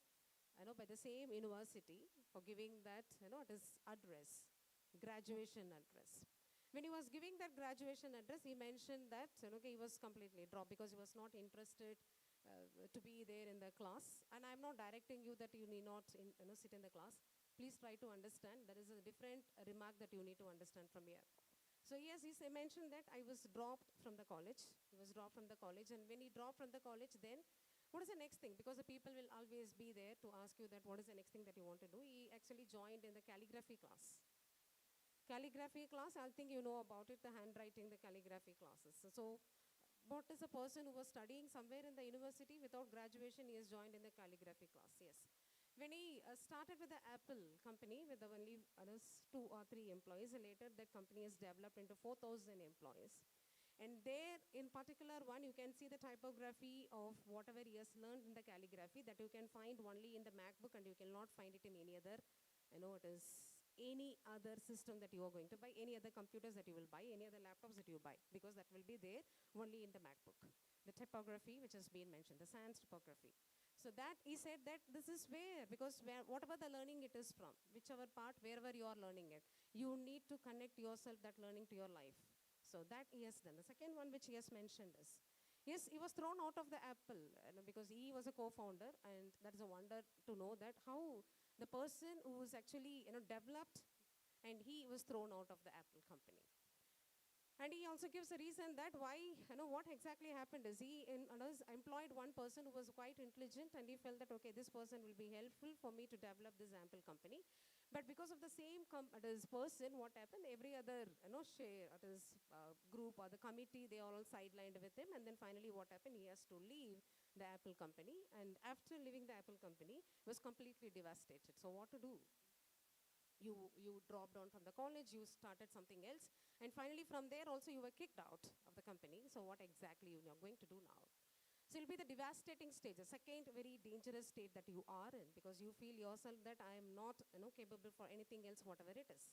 by the same university for giving that, his address, graduation address. When he was giving that graduation address, he mentioned that, he was completely dropped because he was not interested to be there in the class. And I'm not directing you that you need not sit in the class. Please try to understand. There is a different remark that you need to understand from here. So yes, he mentioned that I was dropped from the college. He was dropped from the college. And when he dropped from the college, then what is the next thing? Because the people will always be there to ask you that what is the next thing that you want to do. He actually joined in the calligraphy class. Calligraphy class, I think you know about it, the handwriting, the calligraphy classes. So what is a person who was studying somewhere in the university without graduation, he has joined in the calligraphy class, yes. When he started with the Apple company with only 2 or 3 employees, later that company has developed into 4,000 employees. And there, in particular one, you can see the typography of whatever he has learned in the calligraphy that you can find only in the MacBook and you cannot find it in any other, it is any other system that you are going to buy, any other computers that you will buy, any other laptops that you buy, because that will be there only in the MacBook. The typography which has been mentioned, the sans typography. So that he said that this is because whatever the learning it is from, whichever part, wherever you are learning it, you need to connect yourself, that learning, to your life. So that he has done. The second one which he has mentioned is, yes, he was thrown out of the Apple because he was a co-founder, and that is a wonder to know that how the person who was actually developed, and he was thrown out of the Apple company. And he also gives a reason that why, what exactly happened is he employed one person who was quite intelligent, and he felt that, okay, this person will be helpful for me to develop this Apple company. But because of the same person, what happened, every other, group or the committee, they all sidelined with him. And then finally what happened, he has to leave the Apple company. And after leaving the Apple company, was completely devastated. So what to do? You dropped down from the college, you started something else, and finally from there also you were kicked out of the company. So what exactly you are going to do now? So it'll be the devastating stage, the second very dangerous state that you are in, because you feel yourself that I am not capable for anything else, whatever it is.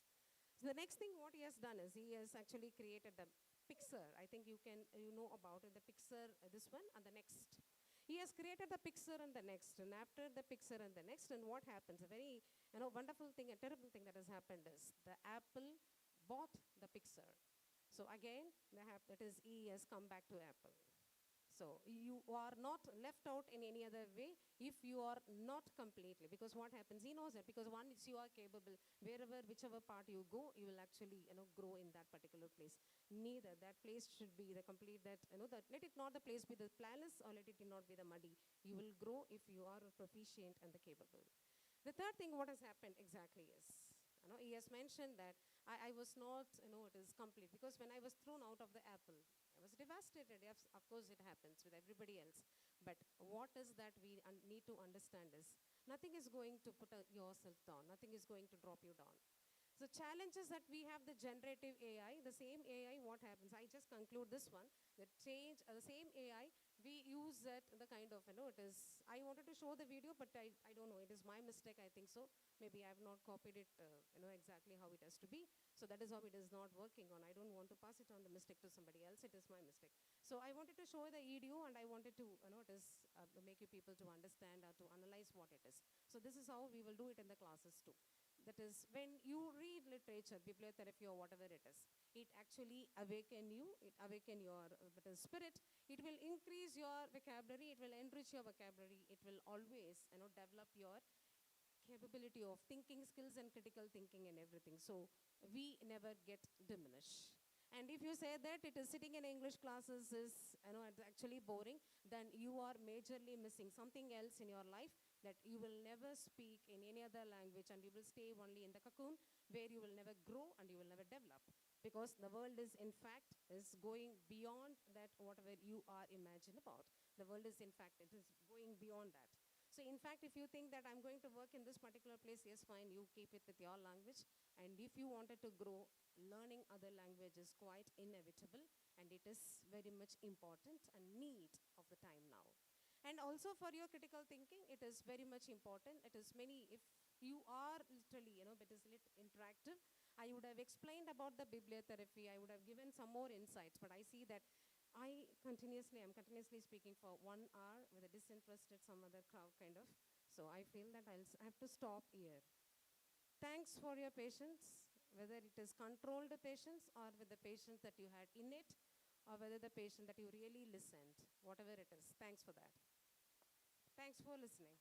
So the next thing what he has done is he has actually created the Pixar. I think you know about it, the Pixar, this one and the next. He has created the Pixar and the next, and after the Pixar and the next, and what happens, a very wonderful thing, a terrible thing that has happened is the Apple bought the Pixar. So again, that is, he has come back to Apple. So you are not left out in any other way if you are not completely, because what happens, he knows that, because once you are capable, whichever part you go, you will actually grow in that particular place. Neither that place should be the complete, that let it not the place be the planless, or let it not be the muddy. You will grow if you are proficient and the capable. The third thing what has happened exactly is, he has mentioned that I was not, it is complete, because when I was thrown out of the Apple, I was devastated. Yes, of course it happens with everybody else. But what is that we need to understand is, nothing is going to put yourself down. Nothing is going to drop you down. The challenge is that we have the generative AI, the same AI, what happens? I just conclude this one, the change, the same AI, we use it, the kind of, it is, I wanted to show the video, but I don't know, it is my mistake, I think so. Maybe I have not copied it, exactly how it has to be. So that is how it is not working on. I don't want to pass it on the mistake to somebody else, it is my mistake. So I wanted to show the EDU and I wanted to, it is, make you people to understand or to analyze what it is. So this is how we will do it in the classes too. That is, when you read literature, bibliotherapy or whatever it is, it actually awaken you, it awaken your spirit, it will increase your vocabulary, it will enrich your vocabulary, it will always, develop your capability of thinking skills and critical thinking and everything. So we never get diminished. And if you say that it is sitting in English classes is, it's actually boring, then you are majorly missing something else in your life, that you will never speak in any other language and you will stay only in the cocoon where you will never grow and you will never develop. Because the world is, in fact, is going beyond that whatever you are imagine about. The world is, in fact, it is going beyond that. So in fact, if you think that I'm going to work in this particular place, yes, fine, you keep it with your language. And if you wanted to grow, learning other language is quite inevitable, and it is very much important and need of the time now. And also for your critical thinking, it is very much important. It is many, if you are literally, it is interactive, I would have explained about the bibliotherapy, I would have given some more insights, but I see that I'm continuously speaking for 1 hour with a disinterested some other crowd kind of. So I feel that I have to stop here. Thanks for your patience, whether it is controlled patience or with the patience that you had in it, or whether the patience that you really listened, whatever it is. Thanks for that. Thanks for listening.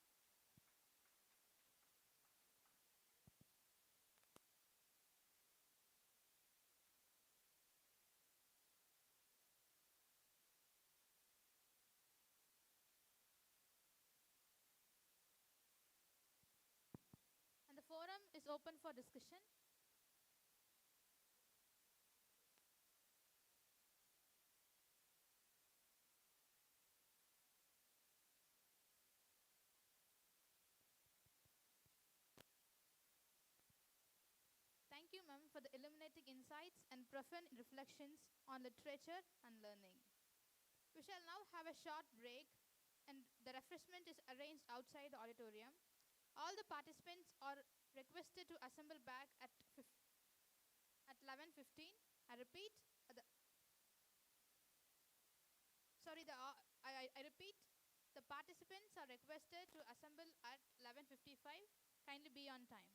And the forum is open for discussion. Thank you, ma'am, for the illuminating insights and profound reflections on literature and learning. We shall now have a short break, and the refreshment is arranged outside the auditorium. All the participants are requested to assemble back at 11:15. I repeat, I repeat, the participants are requested to assemble at 11:55. Kindly be on time.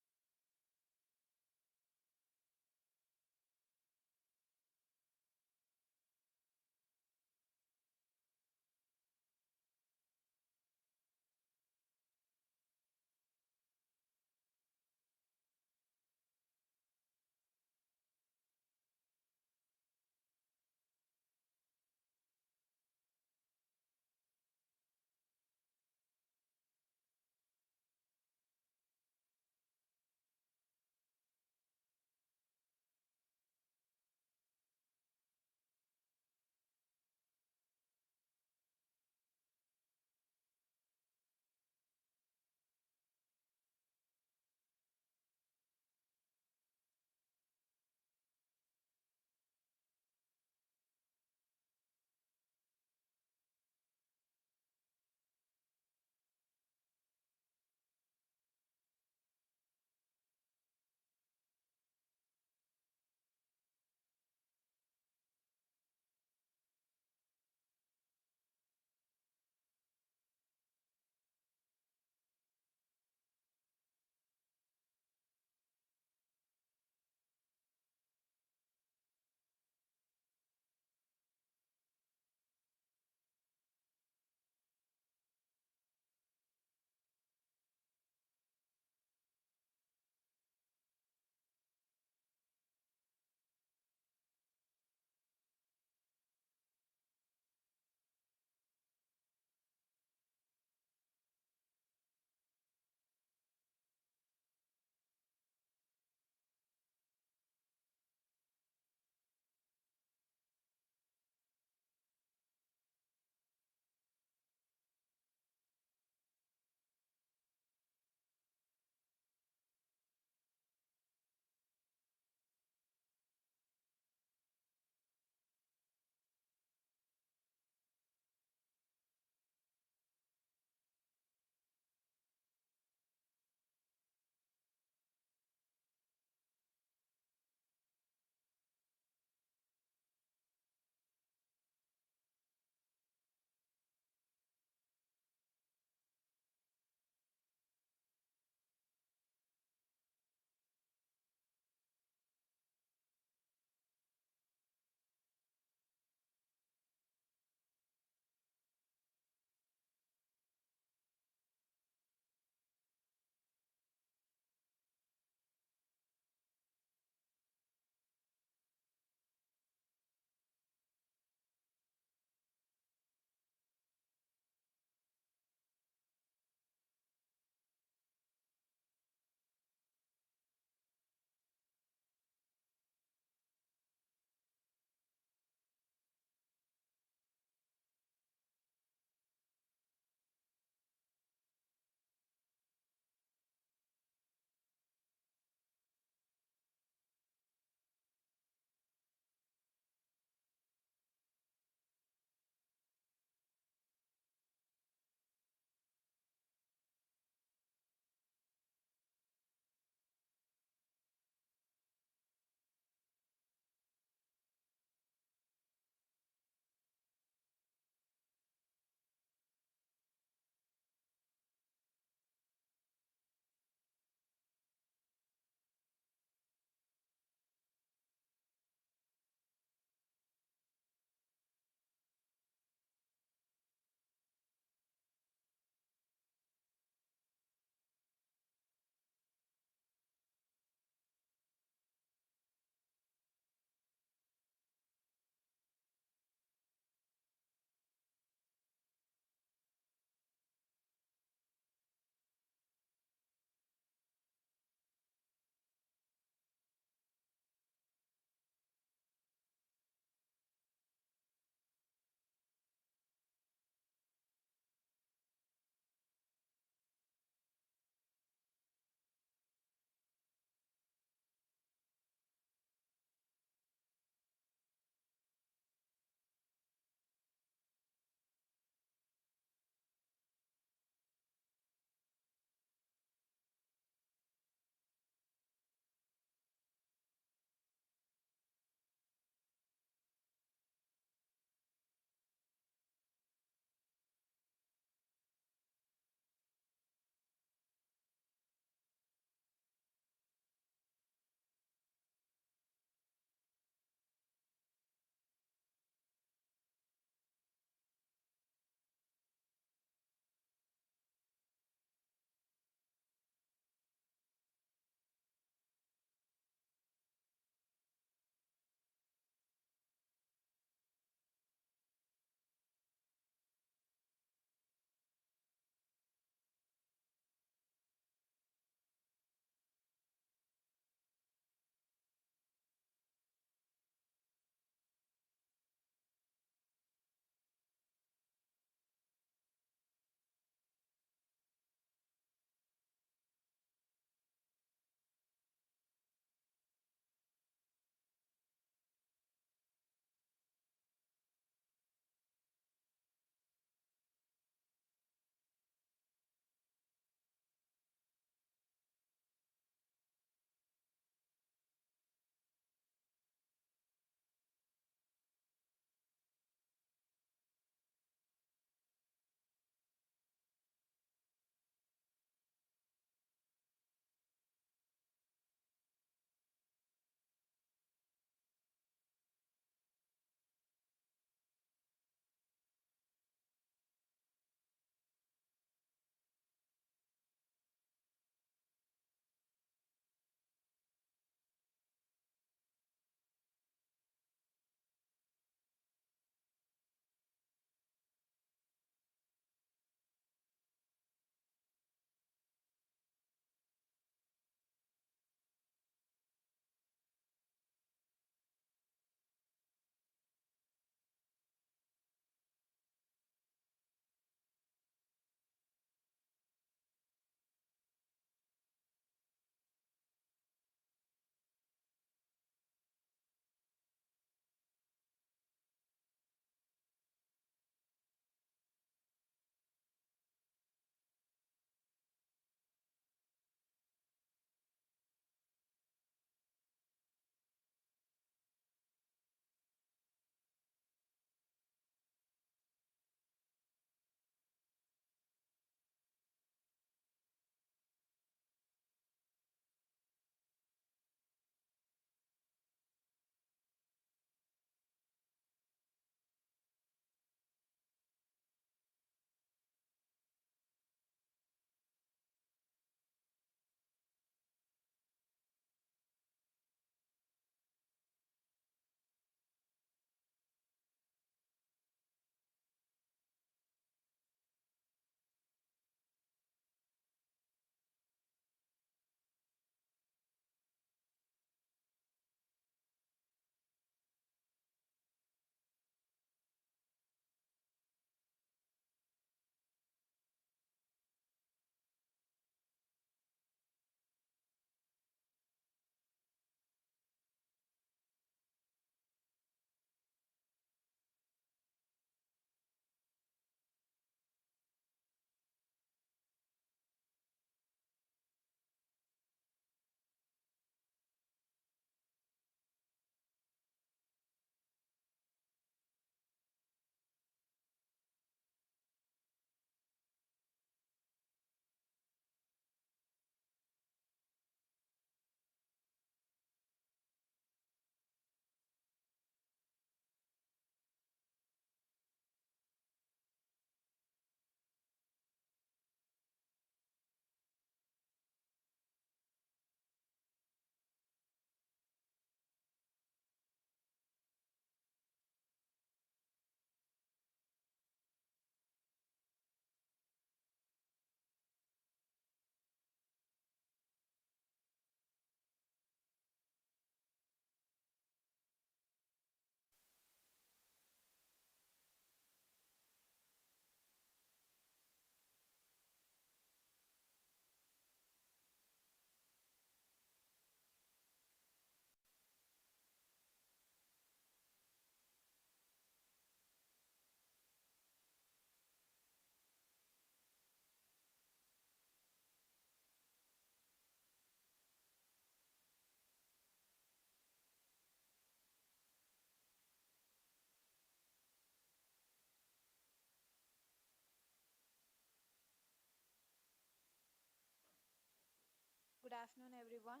afternoon, everyone.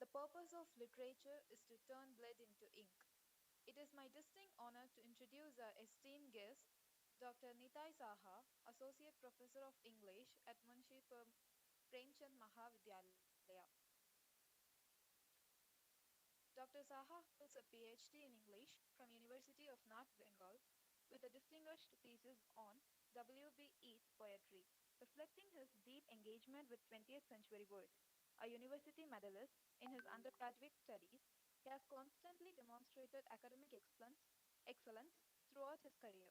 The purpose of literature is to turn blood into ink. It is my distinct honor to introduce our esteemed guest, Dr. Nitai Saha, Associate Professor of English at Munshi Premchand Mahavidyalaya. Dr. Saha holds a PhD in English from University of North Bengal with a distinguished thesis on W.B. Yeats poetry, reflecting his deep engagement with 20th century verse. A university medalist in his undergraduate studies, he has constantly demonstrated academic excellence throughout his career.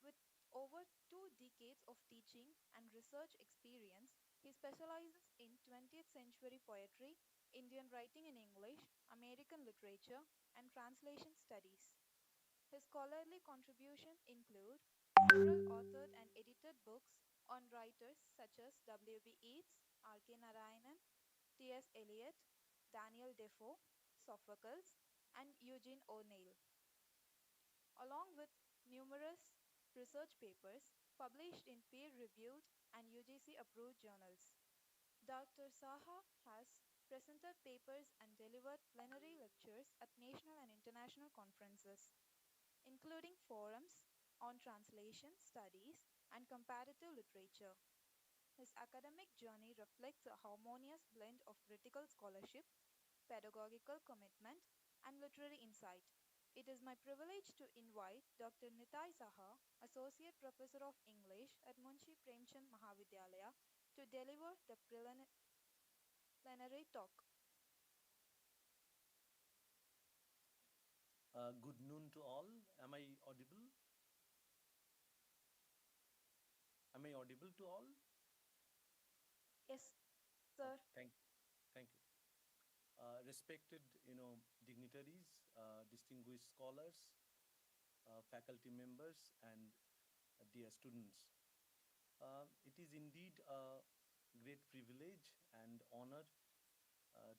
With over 2 decades of teaching and research experience, he specializes in 20th century poetry, Indian writing in English, American literature, and translation studies. His scholarly contributions include several authored and edited books on writers such as W.B. Yeats, R.K. Narayanan, T.S. Eliot, Daniel Defoe, Sophocles, and Eugene O'Neill, along with numerous research papers published in peer reviewed and UGC approved journals. Dr. Saha has presented papers and delivered plenary lectures at national and international conferences, including forums on translation, studies, and comparative literature. His academic journey reflects a harmonious blend of critical scholarship, pedagogical commitment, and literary insight. It is my privilege to invite Dr. Nitai Saha, Associate Professor of English at Munshi Premchand Mahavidyalaya, to deliver the plenary talk. Good noon to all. Am I audible? Am I audible to all? Yes, sir. Thank you. Respected, dignitaries, distinguished scholars, faculty members, and dear students. It is indeed a great privilege and honor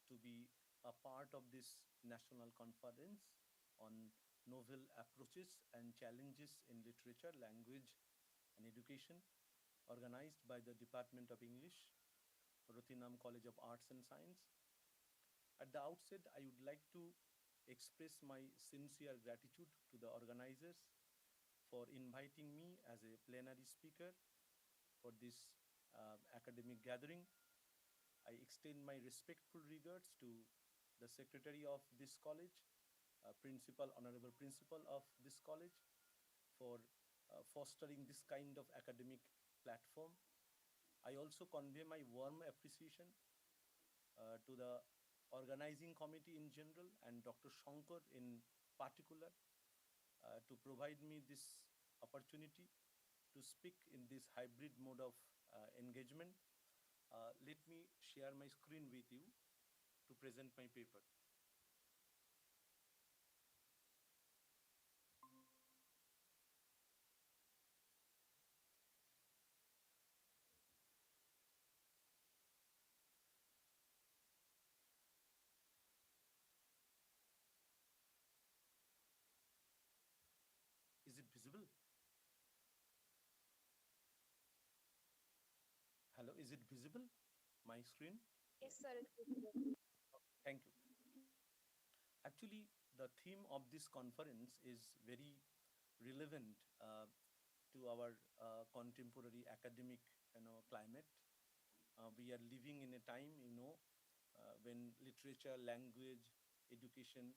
to be a part of this national conference on novel approaches and challenges in literature, language, and education, organized by the Department of English, Rothinam College of Arts and Science. At the outset, I would like to express my sincere gratitude to the organizers for inviting me as a plenary speaker for this academic gathering. I extend my respectful regards to the secretary of this college, honorable principal of this college, for fostering this kind of academic platform. I also convey my warm appreciation to the organizing committee in general and Dr. Shankar in particular to provide me this opportunity to speak in this hybrid mode of engagement. Let me share my screen with you to present my paper. Is it visible? Hello, is it visible? My screen? Yes, sir. It's visible. Thank you. Actually, the theme of this conference is very relevant to our contemporary academic, climate. We are living in a time, when literature, language, education,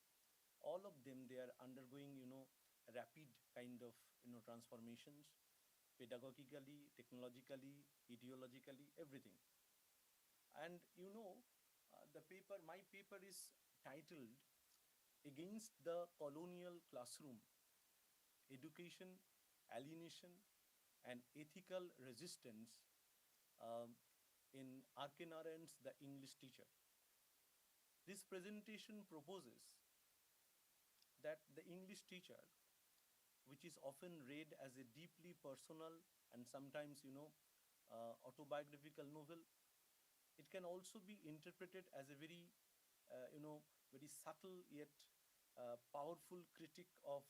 all of them, they are undergoing, rapid kind of, transformations, pedagogically, technologically, ideologically, everything. And my paper is titled Against the Colonial Classroom: Education, Alienation, and Ethical Resistance um, in R.K. Narayan's The English Teacher. This presentation proposes that the English teacher, which is often read as a deeply personal and sometimes, autobiographical novel, it can also be interpreted as a very subtle yet powerful critique of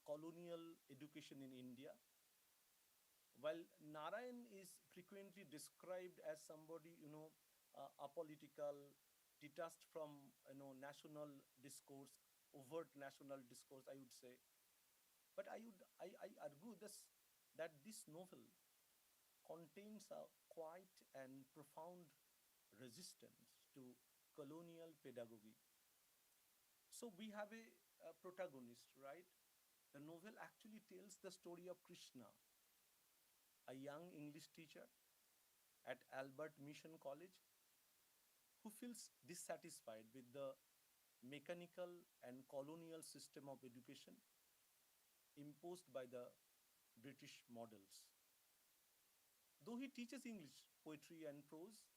colonial education in India, while Narayan is frequently described as somebody, apolitical, detached from, national discourse, overt national discourse, I would say. But I argue that this novel contains a quiet and profound resistance to colonial pedagogy. So we have a protagonist, right? The novel actually tells the story of Krishna, a young English teacher at Albert Mission College who feels dissatisfied with the mechanical and colonial system of education imposed by the British models. Though he teaches English, poetry, and prose,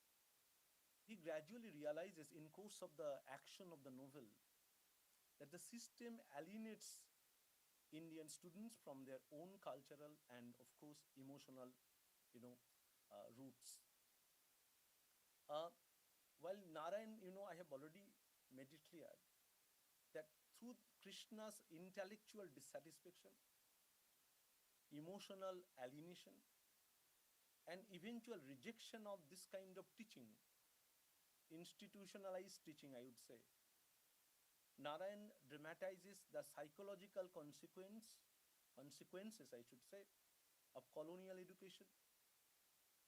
he gradually realizes in course of the action of the novel that the system alienates Indian students from their own cultural and, of course, emotional, roots. Uh, while Narayan, I have already made it clear that through Krishna's intellectual dissatisfaction, emotional alienation, and eventual rejection of this kind of teaching, institutionalized teaching, I would say, Narayan dramatizes the psychological consequences, I should say, of colonial education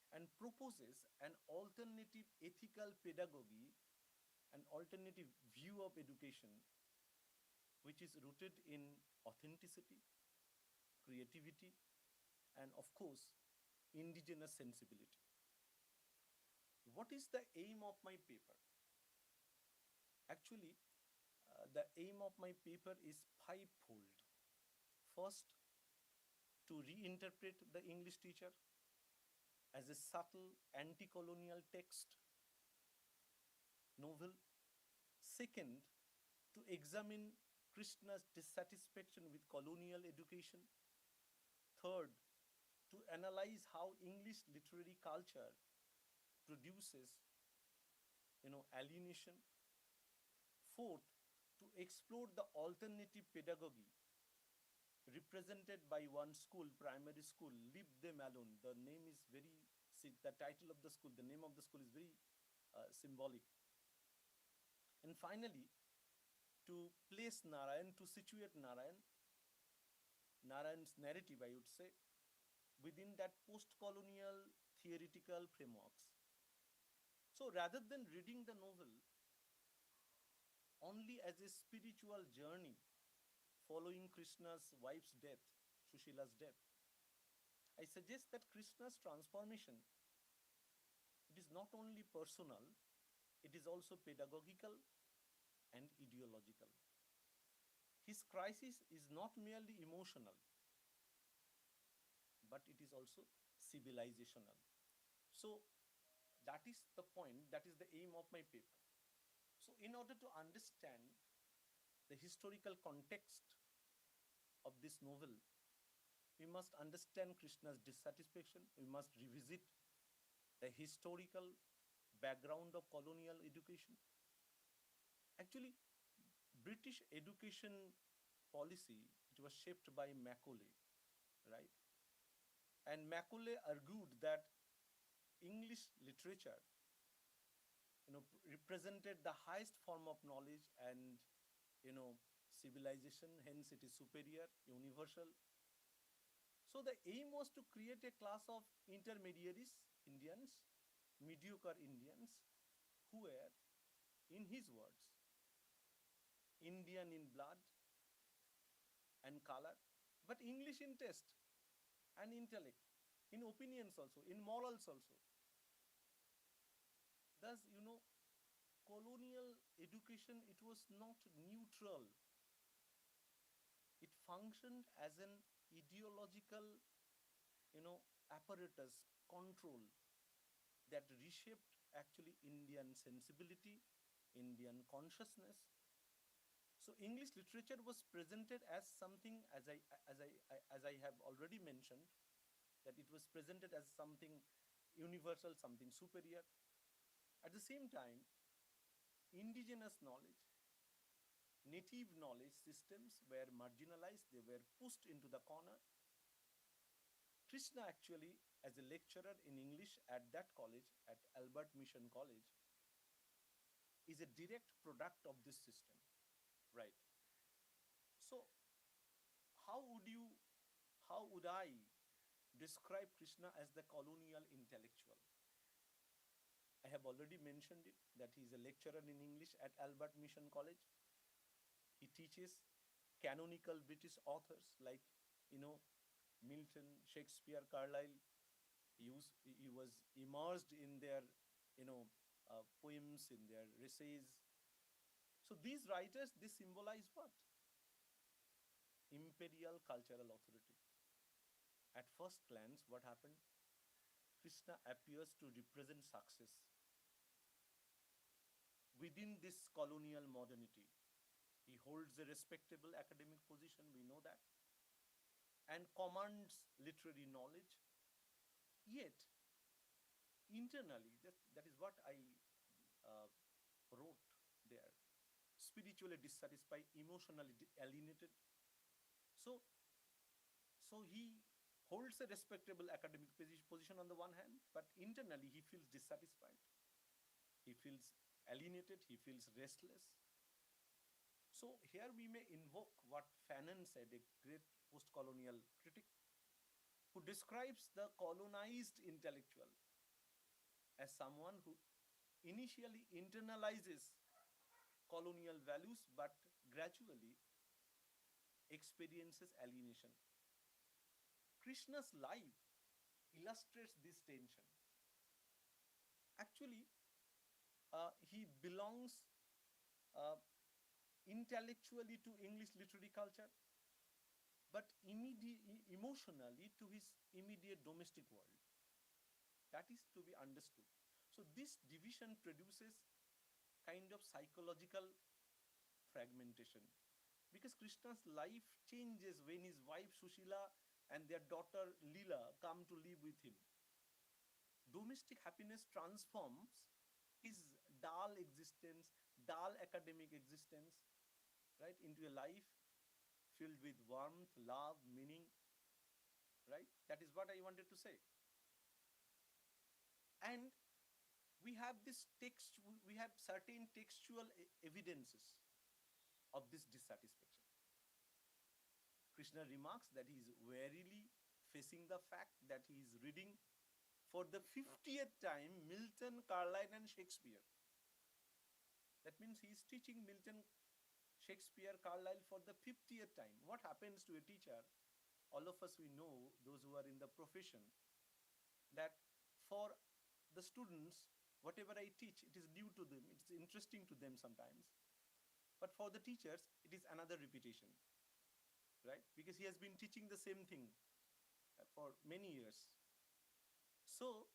and proposes an alternative ethical pedagogy, an alternative view of education, which is rooted in authenticity, creativity, and of course, indigenous sensibility. What is the aim of my paper? Actually, the aim of my paper is fivefold. First, to reinterpret the English teacher as a subtle anti colonial text novel. Second, to examine Krishna's dissatisfaction with colonial education. Third, to analyze how English literary culture produces, alienation. Fourth, to explore the alternative pedagogy represented by one school, primary school, Leave Them Alone. The name is very, the title of the school, the name of the school is very symbolic. And finally, to place Narayan, to situate Narayan's narrative, I would say, within that post-colonial theoretical frameworks. So rather than reading the novel only as a spiritual journey following Krishna's wife's death, Sushila's death, I suggest that Krishna's transformation, it is not only personal, it is also pedagogical and ideological. His crisis is not merely emotional, but it is also civilizational. So that is the point, that is the aim of my paper. So in order to understand the historical context of this novel, we must understand Krishna's dissatisfaction, we must revisit the historical background of colonial education. Actually, British education policy, it was shaped by Macaulay, right? And Macaulay argued that English literature, represented the highest form of knowledge and, civilization, hence it is superior, universal. So the aim was to create a class of intermediaries, Indians, mediocre Indians, who were, in his words, Indian in blood and color, but English in taste and intellect, in opinions also, in morals also. Thus, colonial education, it was not neutral. It functioned as an ideological, apparatus, control that reshaped actually Indian sensibility, Indian consciousness. So English literature was presented as something, as I have already mentioned, that it was presented as something universal, something superior. At the same time, indigenous knowledge, native knowledge systems were marginalized, they were pushed into the corner. Krishna actually, as a lecturer in English at that college, at Albert Mission College, is a direct product of this system, right? So, how would you, how would I describe Krishna as the colonial intellectual? I have already mentioned it that he is a lecturer in English at Albert Mission College. He teaches canonical British authors like, you know, Milton, Shakespeare, Carlyle. He was immersed in their, poems, in their essays. So these writers, they symbolize what? Imperial cultural authority. At first glance, what happened? Krishna appears to represent success within this colonial modernity. He holds a respectable academic position, we know that, and commands literary knowledge. Yet, internally, that is what I uh, wrote there, spiritually dissatisfied, emotionally alienated. So, so he holds a respectable academic position on the one hand, but internally he feels dissatisfied. He feels alienated, he feels restless. So here we may invoke what Fanon said, a great post-colonial critic, who describes the colonized intellectual as someone who initially internalizes colonial values but gradually experiences alienation. Krishna's life illustrates this tension. Actually, he belongs uh, intellectually to English literary culture, but emotionally to his immediate domestic world. That is to be understood. So this division produces kind of psychological fragmentation, because Krishna's life changes when his wife Sushila and their daughter Leela come to live with him. Domestic happiness transforms his dull existence, dull academic existence, right, into a life filled with warmth, love, meaning, right? That is what I wanted to say. And we have we have certain textual evidences of this dissatisfaction. Krishna remarks that he is warily facing the fact that he is reading for the 50th time Milton, Carlyle, and Shakespeare. That means he is teaching Milton, Shakespeare, Carlyle for the 50th time. What happens to a teacher? All of us, we know, those who are in the profession, that for the students, whatever I teach, it is new to them, it's interesting to them sometimes. But for the teachers, it is another repetition, right? Because he has been teaching the same thing for many years. So,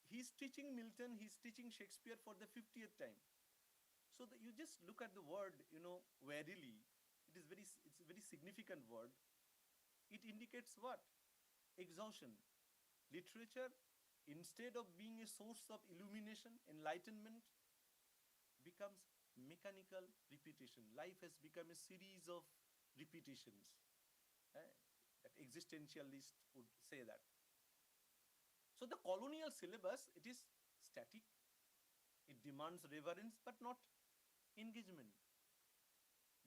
he's teaching Milton, he's teaching Shakespeare for the 50th time. So you just look at the word, warily. It's a very significant word. It indicates what? Exhaustion. Literature, instead of being a source of illumination, enlightenment, becomes mechanical repetition. Life has become a series of repetitions. That existentialist would say that. So the colonial syllabus, it is static. It demands reverence but not engagement.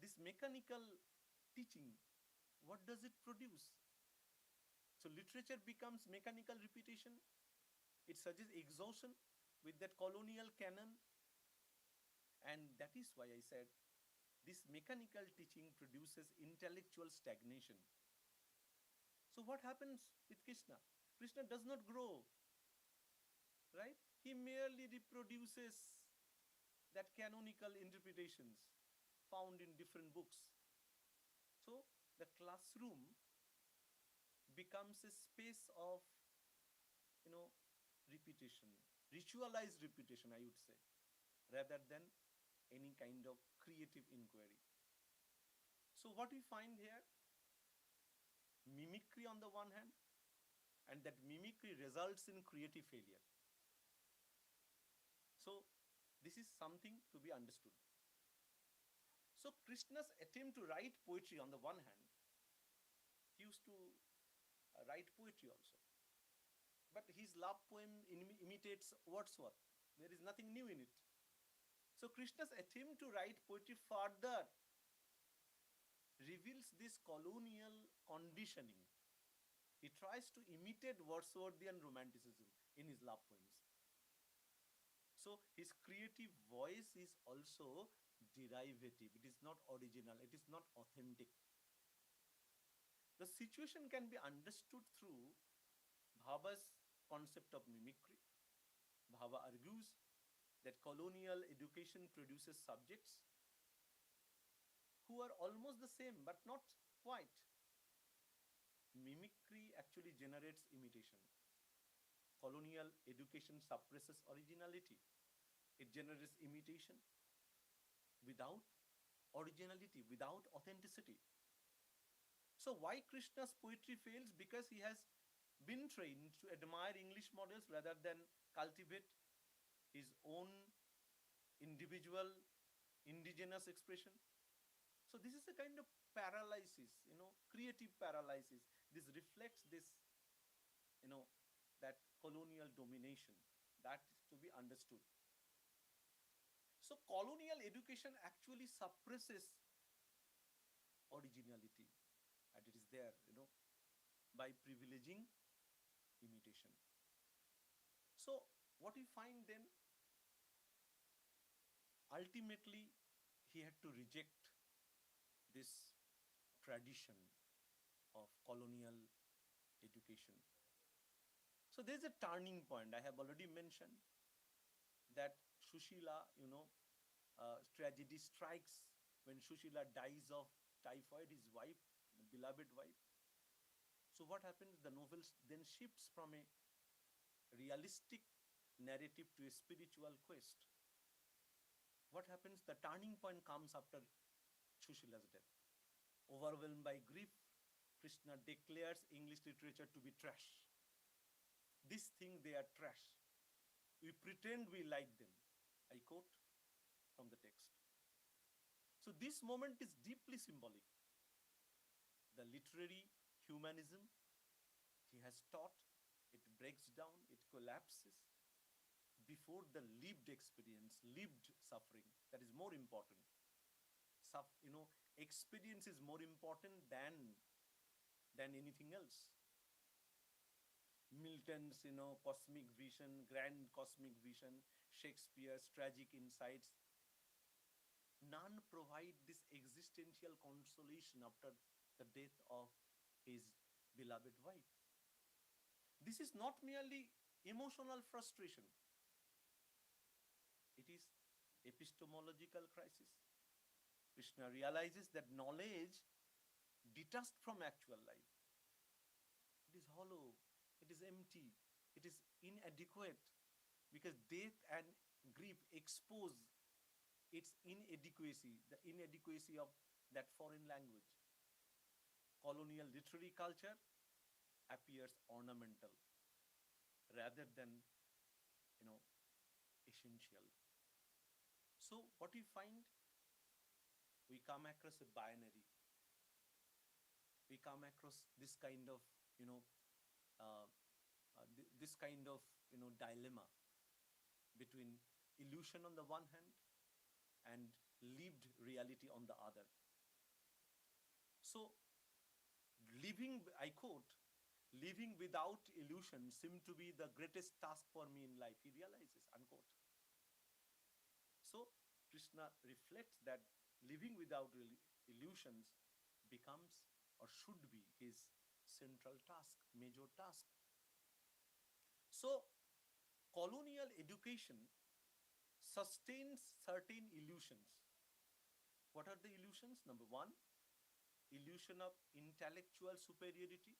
This mechanical teaching, what does it produce? So literature becomes mechanical repetition. It suggests exhaustion with that colonial canon. And that is why I said this mechanical teaching produces intellectual stagnation. So what happens with Krishna? Krishna does not grow, right? He merely reproduces that canonical interpretations found in different books. So the classroom becomes a space of, repetition, ritualized repetition, I would say, rather than any kind of creative inquiry. So what we find here, mimicry on the one hand, and that mimicry results in creative failure. So this is something to be understood. So Krishna's attempt to write poetry on the one hand, he used to write poetry also. But his love poem imitates Wordsworth. There is nothing new in it. So Krishna's attempt to write poetry further reveals this colonial conditioning. He tries to imitate Wordsworthian romanticism in his love poems. So his creative voice is also derivative. It is not original. It is not authentic. The situation can be understood through Bhabha's concept of mimicry. Bhabha argues that colonial education produces subjects who are almost the same but not quite. Mimicry actually generates imitation. Colonial education suppresses originality. It generates imitation without originality, without authenticity. So why Krishna's poetry fails? Because he has been trained to admire English models rather than cultivate his own individual, indigenous expression. So this is a kind of paralysis, creative paralysis. This reflects this, that colonial domination that is to be understood. So colonial education actually suppresses originality, and it is there, by privileging imitation. So what we find then, ultimately he had to reject this tradition of colonial education. So there's a turning point. I have already mentioned that Shushila, tragedy strikes when Shushila dies of typhoid, his wife, beloved wife. So what happens? The novel then shifts from a realistic narrative to a spiritual quest. What happens? The turning point comes after Shushila's death. Overwhelmed by grief, Krishna declares English literature to be trash. This thing, they are trash. We pretend we like them. I quote from the text. So this moment is deeply symbolic. The literary humanism he has taught, it breaks down, it collapses before the lived experience, lived suffering. That is more important. Experience is more important than anything else. Milton's, cosmic vision, grand cosmic vision, Shakespeare's tragic insights, none provide this existential consolation after the death of his beloved wife. This is not merely emotional frustration. It is epistemological crisis. Krishna realizes that knowledge detached from actual life, it is hollow, it is empty, it is inadequate, because death and grief expose its inadequacy, the inadequacy of that foreign language. Colonial literary culture appears ornamental rather than, essential. So what we find, we come across a binary. We come across this kind of, this kind of, dilemma between illusion on the one hand and lived reality on the other. So I quote, living without illusion seemed to be the greatest task for me in life, he realizes, unquote. So Krishna reflects that living without illusions becomes or should be his central task, major task. So colonial education sustains certain illusions. What are the illusions? Number one, illusion of intellectual superiority,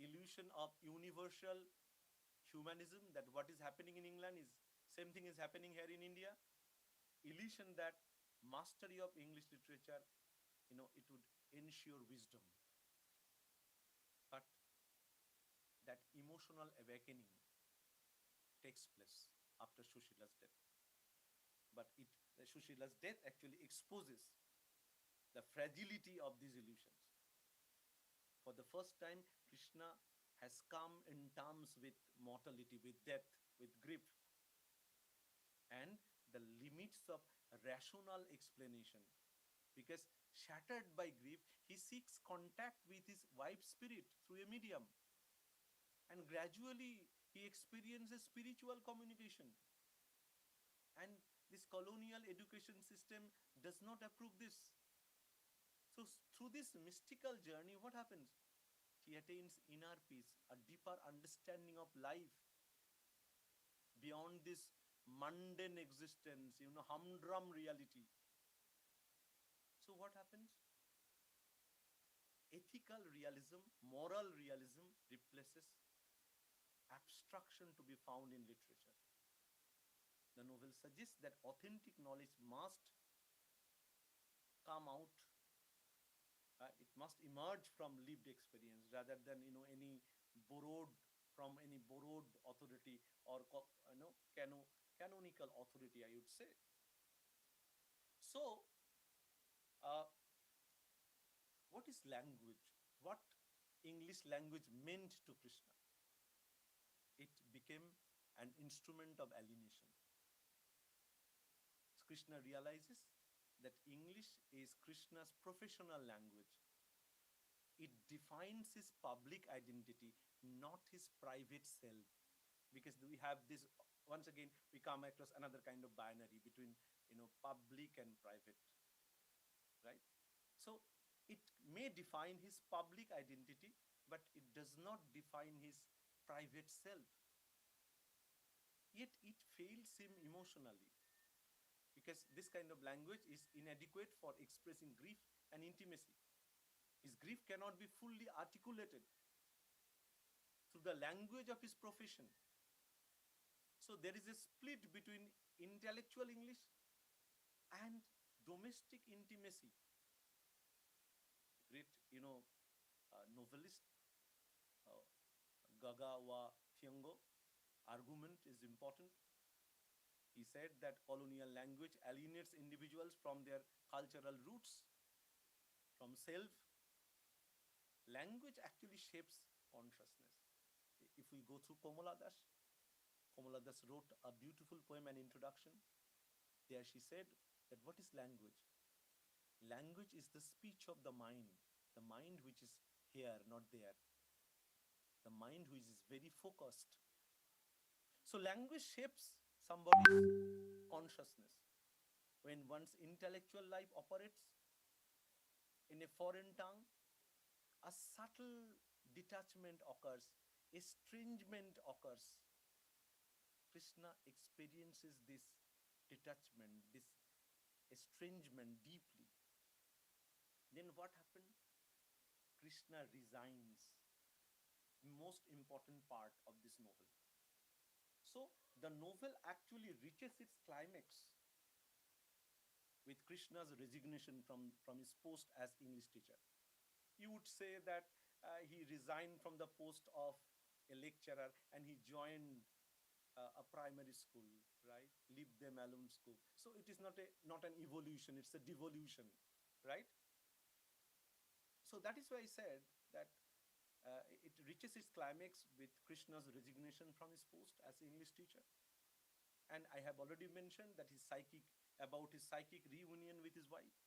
illusion of universal humanism, that what is happening in England is same thing is happening here in India. Illusion that mastery of English literature, it would ensure wisdom. But that emotional awakening takes place after Shushila's death. But Shushila's death actually exposes the fragility of these illusions. For the first time, Krishna has come in terms with mortality, with death, with grief, and the limits of rational explanation. Because shattered by grief, he seeks contact with his wife's spirit through a medium. And gradually, he experiences spiritual communication. And this colonial education system does not approve this. So, through this mystical journey, what happens? He attains inner peace, a deeper understanding of life beyond this mundane existence, humdrum reality. So, what happens? Ethical realism, moral realism replaces abstraction to be found in literature. The novel suggests that authentic knowledge must come out, it must emerge from lived experience rather than any borrowed from any borrowed authority or canonical authority, I would say. So, uh, what is language? What English language meant to Krishna? It became an instrument of alienation. Krishna realizes that English is Krishna's professional language. It defines his public identity, not his private self. Because we have this, once again, we come across another kind of binary between, public and private, right? So it may define his public identity, but it does not define his private self. Yet it fails him emotionally, because this kind of language is inadequate for expressing grief and intimacy. His grief cannot be fully articulated through the language of his profession. So there is a split between intellectual English and domestic intimacy. Great, novelist Gaga wa Thiong'o argument is important. He said that colonial language alienates individuals from their cultural roots, from self. Language actually shapes consciousness. If we go through Komala Das wrote a beautiful poem and introduction. There she said that what is language? Language is the speech of the mind which is here, not there. The mind which is very focused. So language shapes somebody's consciousness. When one's intellectual life operates in a foreign tongue, a subtle detachment occurs, estrangement occurs. Krishna experiences this detachment, this estrangement deeply. Then what happened? Krishna resigns. Most important part of this novel. So the novel actually reaches its climax with Krishna's resignation from his post as English teacher. You would say that he resigned from the post of a lecturer and he joined a primary school, right? Leave them alone school. So it is not an evolution, it's a devolution, right? So that is why I said that it reaches its climax with Krishna's resignation from his post as English teacher. And I have already mentioned that his psychic reunion with his wife.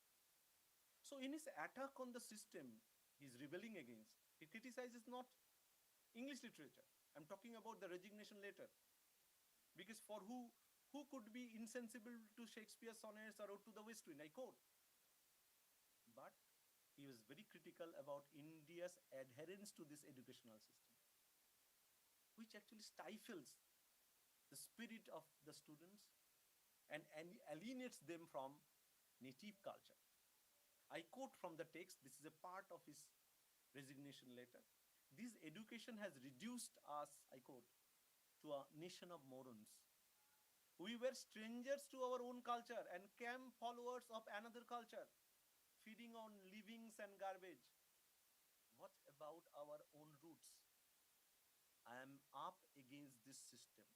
So in his attack on the system he's rebelling against, he criticizes not English literature. I'm talking about the resignation letter. Because for who could be insensible to Shakespeare's sonnets or Ode to the West Wind? I quote. But he was very critical about India's adherence to this educational system, which actually stifles the spirit of the students and alienates them from native culture. I quote from the text, this is a part of his resignation letter. This education has reduced us, I quote, to a nation of morons. We were strangers to our own culture and camp followers of another culture, feeding on leavings and garbage. What about our own roots? I am up against this system.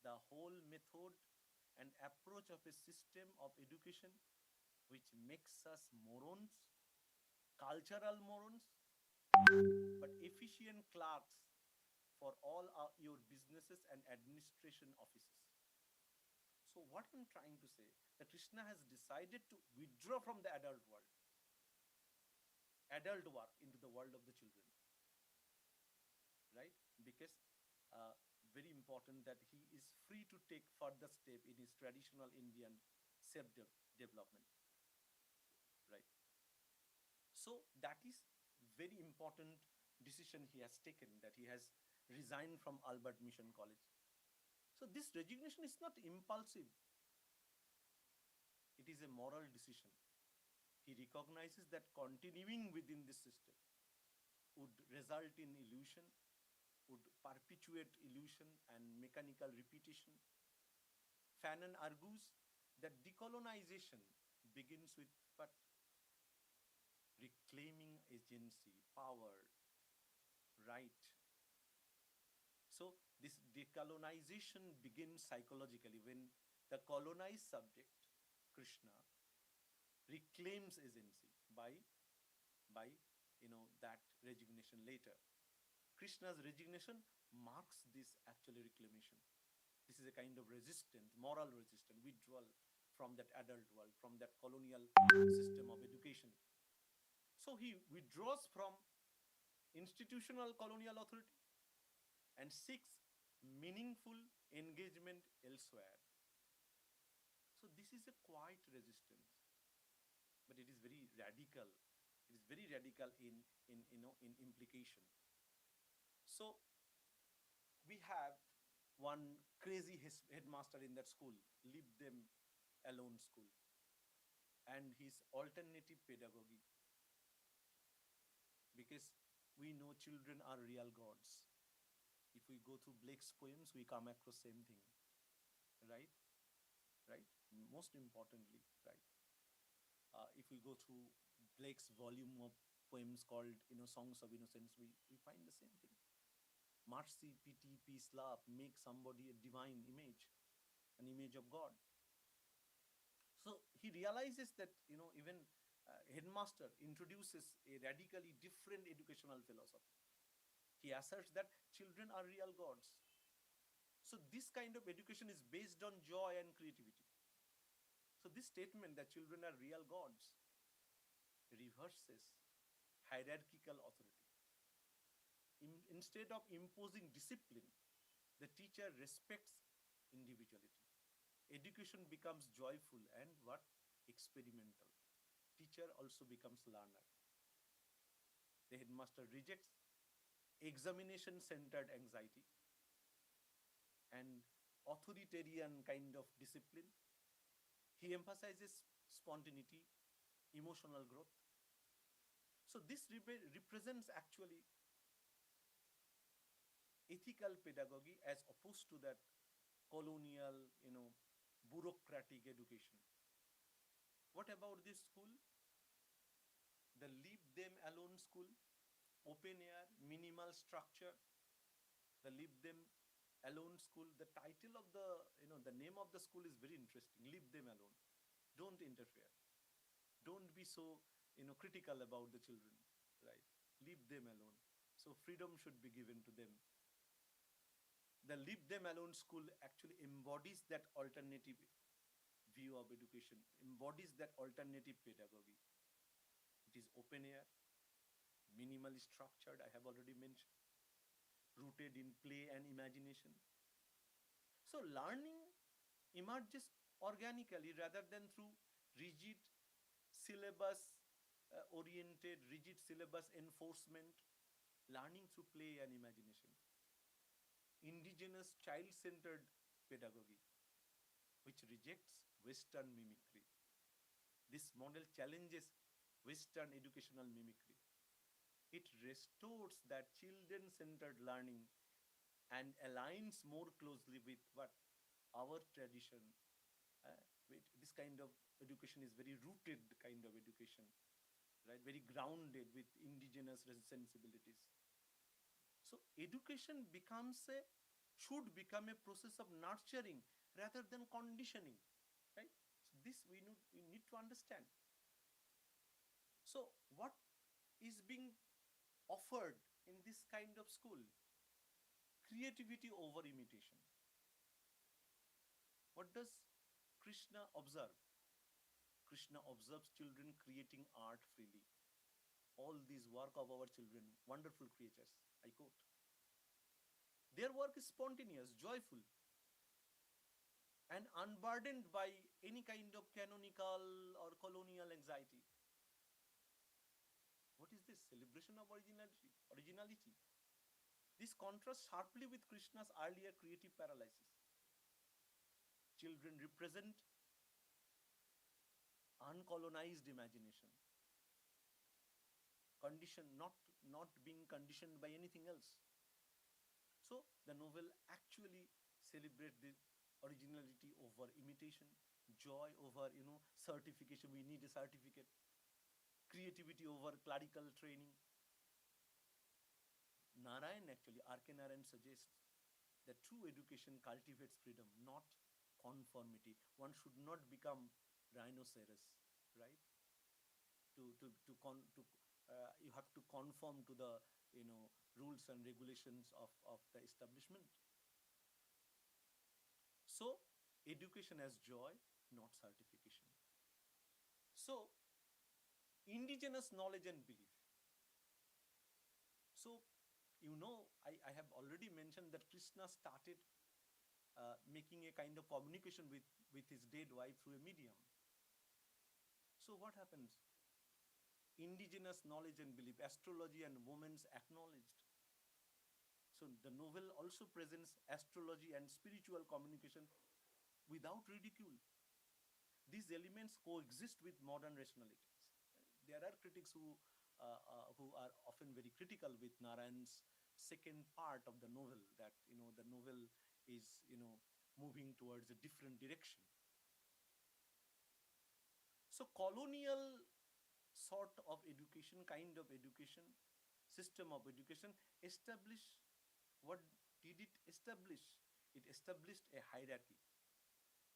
The whole method and approach of a system of education which makes us morons, cultural morons, but efficient clerks for all your businesses and administration offices. So what I'm trying to say, that Krishna has decided to withdraw from the adult world, adult work, into the world of the children, right? Because uh, very important that he is free to take further step in his traditional Indian self development, right? So that is very important decision he has taken, that he has resigned from Albert Mission College. So this resignation is not impulsive, it is a moral decision. He recognizes that continuing within this system would result in illusion, would perpetuate illusion and mechanical repetition. Fanon argues that decolonization begins with what? Reclaiming agency, power, right. So this decolonization begins psychologically when the colonized subject, Krishna, reclaims agency by that resignation later. Krishna's resignation marks this actually reclamation. This is a kind of resistance, moral resistance, withdrawal from that adult world, from that colonial system of education. So he withdraws from institutional colonial authority and seeks meaningful engagement elsewhere. So this is a quiet resistance, but it is very radical. It is very radical in implication. So we have one crazy headmaster in that school, leave them alone school, and his alternative pedagogy, because we know children are real gods. If we go through Blake's poems, we come across same thing, right? Right? Most importantly, right? If we go through Blake's volume of poems called, Songs of Innocence, we find the same thing. Mercy, pity, peace, love make somebody a divine image, an image of God. So he realizes that, even headmaster introduces a radically different educational philosophy. He asserts that children are real gods. So this kind of education is based on joy and creativity. So this statement that children are real gods reverses hierarchical authority. Instead of imposing discipline, the teacher respects individuality. Education becomes joyful and what? Experimental. Teacher also becomes learner. The headmaster rejects examination-centered anxiety and authoritarian kind of discipline. He emphasizes spontaneity, emotional growth. So this represents actually ethical pedagogy as opposed to that colonial, bureaucratic education. What about this school? The leave them alone school, open air, minimal structure. The leave them alone school. The title of the name of the school is very interesting. Leave them alone. Don't interfere. Don't be so, critical about the children, right? Leave them alone. So freedom should be given to them. The leave them alone school actually embodies that alternative view of education, embodies that alternative pedagogy. It is open air, minimally structured, I have already mentioned, rooted in play and imagination. So learning emerges organically rather than through rigid syllabus oriented, rigid syllabus enforcement. Learning through play and imagination. Indigenous child-centered pedagogy, which rejects Western mimicry. This model challenges Western educational mimicry. It restores that children-centered learning and aligns more closely with what? Our tradition. This kind of education is very rooted kind of education, right? Very grounded with indigenous sensibilities. So education should become a process of nurturing rather than conditioning, right? So this we need to understand. So what is being offered in this kind of school? Creativity over imitation. What does Krishna observe? Krishna observes children creating art freely. All these work of our children, wonderful creatures, I quote. Their work is spontaneous, joyful, and unburdened by any kind of canonical or colonial anxiety. What is this? Celebration of originality. Originality. This contrasts sharply with Krishna's earlier creative paralysis. Children represent uncolonized imagination, not being conditioned by anything else. So the novel actually celebrates the originality over imitation, joy over certification. We need a certificate. Creativity over clerical training. Narayan actually, R.K. Narayan suggests that true education cultivates freedom, not conformity. One should not become rhinoceros, right? You have to conform to the rules and regulations of the establishment. So education as joy, not certification. So indigenous knowledge and belief. So I have already mentioned that Krishna started making a kind of communication with his dead wife through a medium. So what happens? Indigenous knowledge and belief, astrology and women's acknowledged. So the novel also presents astrology and spiritual communication without ridicule. These elements coexist with modern rationalities. There are critics who are often very critical with Narayan's second part of the novel, that the novel is moving towards a different direction. So colonial sort of education, kind of education, system of education established, what did it establish? It established a hierarchy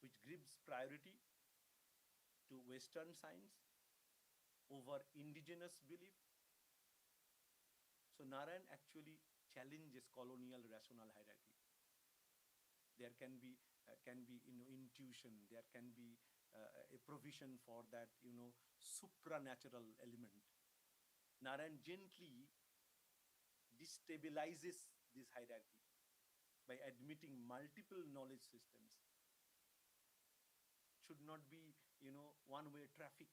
which gives priority to Western science over indigenous belief. So Narayan actually challenges colonial rational hierarchy. There can be intuition. There can be a provision for that supranatural element. Narayan gently destabilizes this hierarchy by admitting multiple knowledge systems should not be one-way traffic.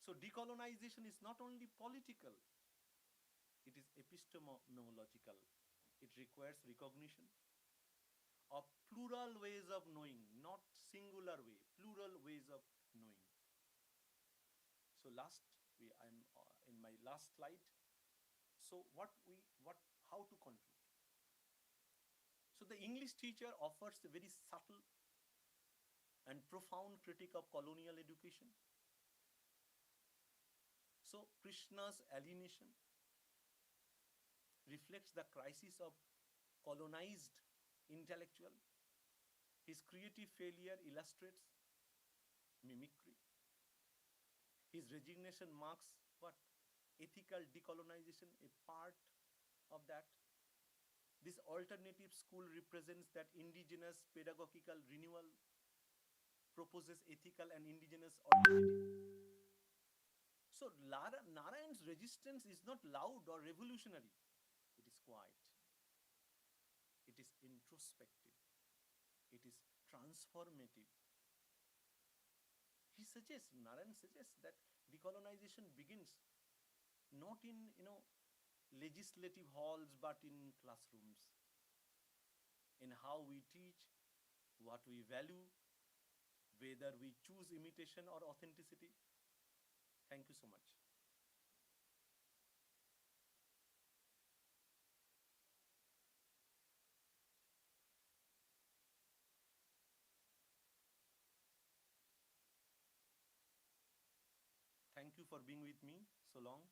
So decolonization is not only political, it is epistemological. It requires recognition of plural ways of knowing, not singular way, plural ways of knowing. So I'm in my last slide. So how to conclude? So the English teacher offers a very subtle and profound critique of colonial education. So Krishna's alienation reflects the crisis of colonized intellectual. His creative failure illustrates mimicry. His resignation marks what? Ethical decolonization, a part of that. This alternative school represents that indigenous pedagogical renewal, proposes ethical and indigenous alternative. So Narayan's resistance is not loud or revolutionary. It is quiet. It is introspective. It is transformative. Narayan suggests that decolonization begins not in legislative halls but in classrooms, in how we teach, what we value, whether we choose imitation or authenticity. Thank you so much. Thank you for being with me so long.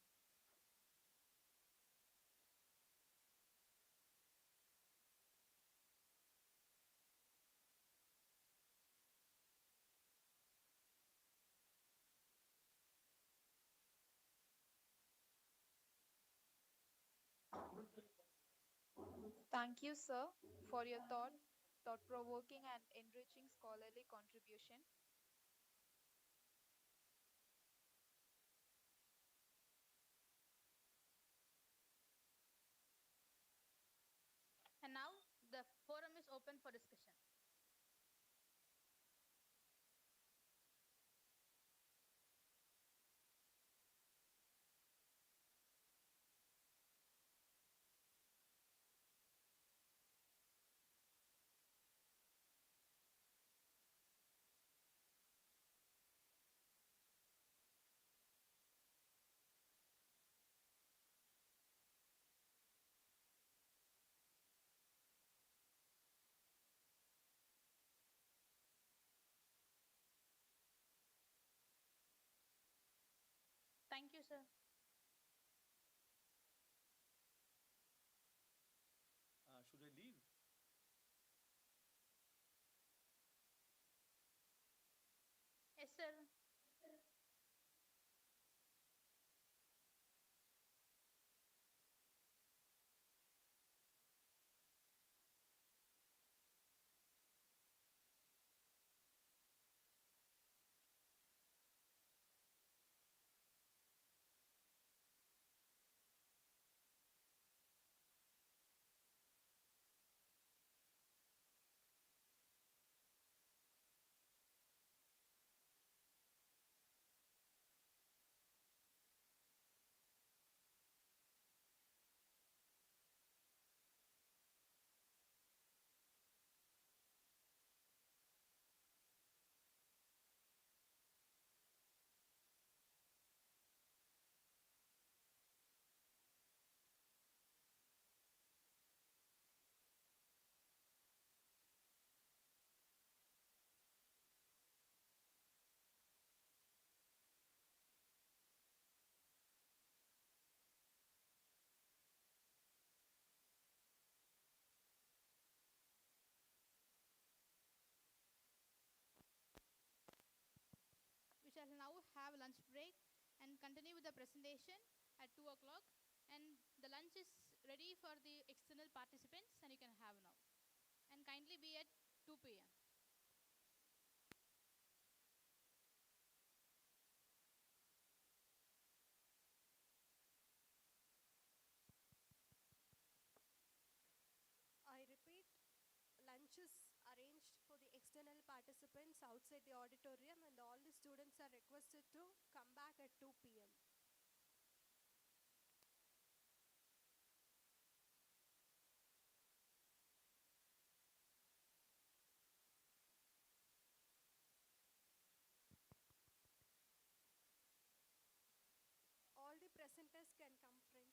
Thank you, sir, for your thought-provoking and enriching scholarly contribution. And now the forum is open for discussion. Thank you, sir. Should I leave? Yes, sir. We shall now have lunch break and continue with the presentation at 2 o'clock. And the lunch is ready for the external participants, and you can have now. And kindly be at 2 p.m. I repeat, lunch is arranged for the external participants outside the auditorium, and all the students are requested to come back at 2 p.m. All the presenters can come front.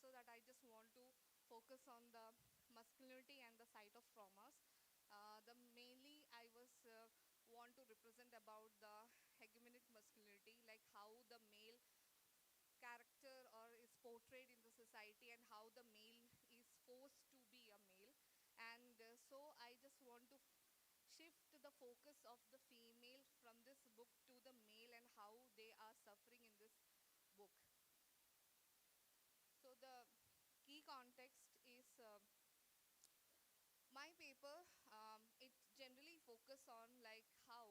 also that I just want to focus on the masculinity and the site of traumas. The mainly I was want to represent about the hegemonic masculinity, like how the male character or is portrayed in the society and how the male is forced to be a male. And so I just want to shift the focus of the female from this book to the male and how they are suffering in this book. So the key context is my paper. It generally focus on like how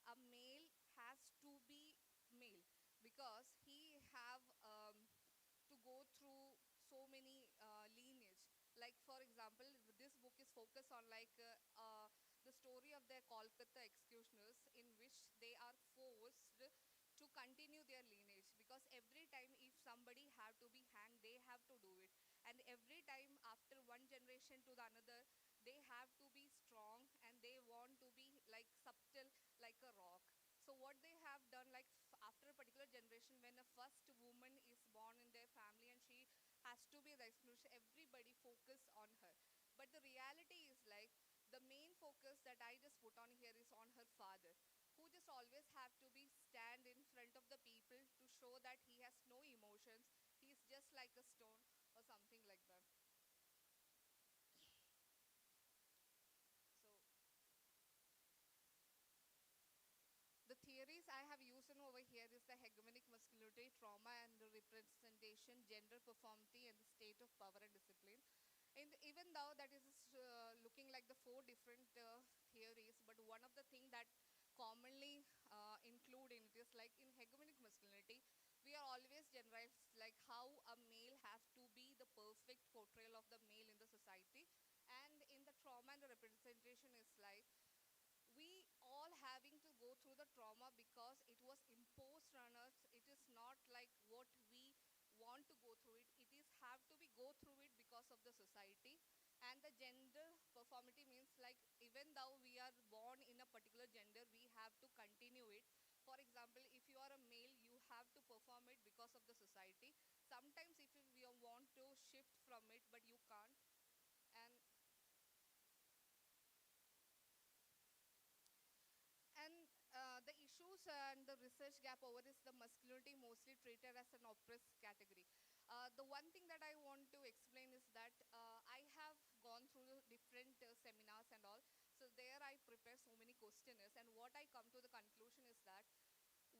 a male has to be male because he have to go through so many lineage. Like for example, this book is focused on like the story of the Kolkata executioners, in which they are forced to continue their lineage, because every time if somebody have to be hanged, they have to do it, and every time after one generation to the another, they have to be strong and they want to be like subtle like a rock. So what they have done, like after a particular generation, when a first woman is born in their family and she has to be the exclusion, everybody focus on her. But the reality is like the main focus that I just put on here is on her father, who just always have to be stand in front of the people to show that he has no emotions, he's just like a stone or something like that. So the theories I have used in over here is the hegemonic masculinity, trauma and the representation, gender performity, and the state of power and discipline. And even though that is looking like the four different theories, but one of the thing that commonly include in it is like in hegemonic masculinity, we are always generalized like how a male have to be the perfect portrayal of the male in the society. And in the trauma and the representation is like we all having to go through the trauma because it was imposed on us. It is not like what we want to go through it, it is have to be go through it because of the society. And the gender performity means like even though we are born in a particular gender, we have to continue it. For example, if you are a male, you have to perform it because of the society. Sometimes if you want to shift from it, but you can't. And the issues and the research gap over is the masculinity mostly treated as an oppressed category. The one thing that I want to explain is that I have gone through different seminars and all. So there I prepare so many questionnaires, and what I come to the conclusion is that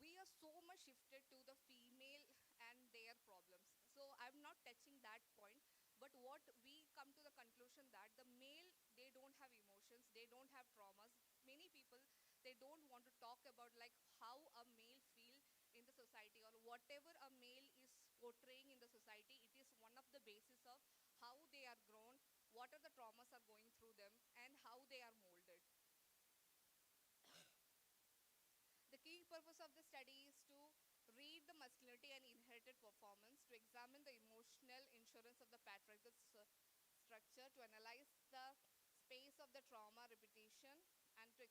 we are so much shifted to the female and their problems. So I'm not touching that point, but what we come to the conclusion that the male, they don't have emotions, they don't have traumas. Many people, they don't want to talk about like how a male feel in the society, or whatever a male is portraying in the society, it is one of the basis of how they are grown, what are the traumas are going through them, and how they are molded. The key purpose of the study is to read the masculinity and inherited performance, to examine the emotional insurance of the patriarchal structure, to analyze the space of the trauma repetition, and to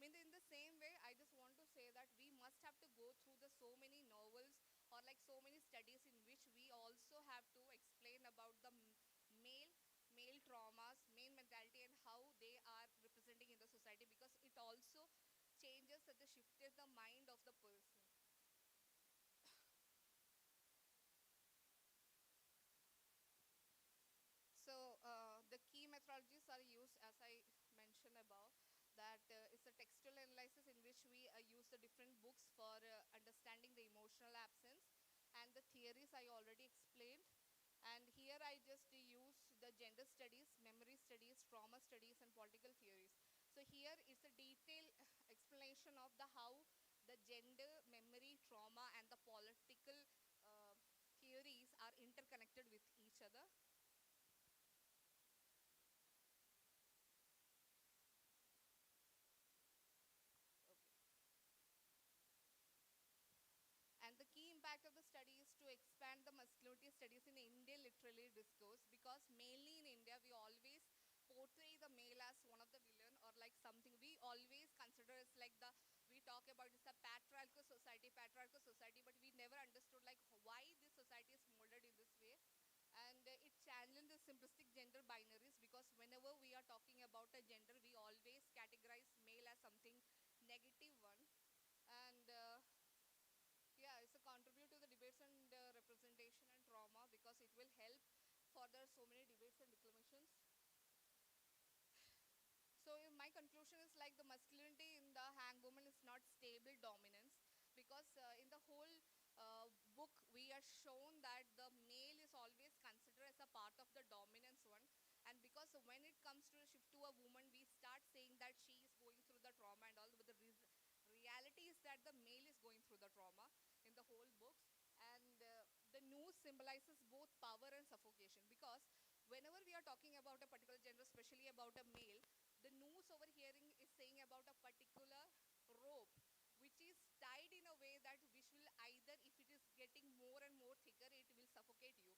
I mean, in the same way, I just want to say that we must have to go through the so many novels or like so many studies in which we also have to explain about the male male traumas, male mentality, and how they are representing in the society, because it also changes and the shifted the mind of the person. So the key methodologies are used as I mentioned above, that is a textual analysis in which we use the different books for understanding the emotional absence, and the theories I already explained. And here I just use the gender studies, memory studies, trauma studies, and political theories. So here is a detailed explanation of the how the gender, memory, trauma, and the political uh, theories are interconnected with each other. Okay. And the key impact of the study is to expand the masculinity studies in Indian literary discourse, because mainly in India we always portray the male as one of the villain or like something. We always consider as like the, we talk about it's a patriarchal society, but we never understood like why this society is molded in this way. And simplistic gender binaries, because whenever we are talking about a gender, we always categorize male as something negative one. And yeah, it's a contribute to the debates and representation and trauma, because it will help further so many debates and declamations. So my conclusion is like the masculinity in the hang woman is not stable dominance, because in the whole book we are shown that the male is always considered as a part of the dominance one. And because when it comes to a shift to a woman, we start saying that she is going through the trauma and all, but the reality is that the male is going through the trauma in the whole books. And the noose symbolizes both power and suffocation, because whenever we are talking about a particular gender, especially about a male, the noose over here is saying about a particular rope which is tied in a way that which will either, if it is getting more and more thicker, it will suffocate you.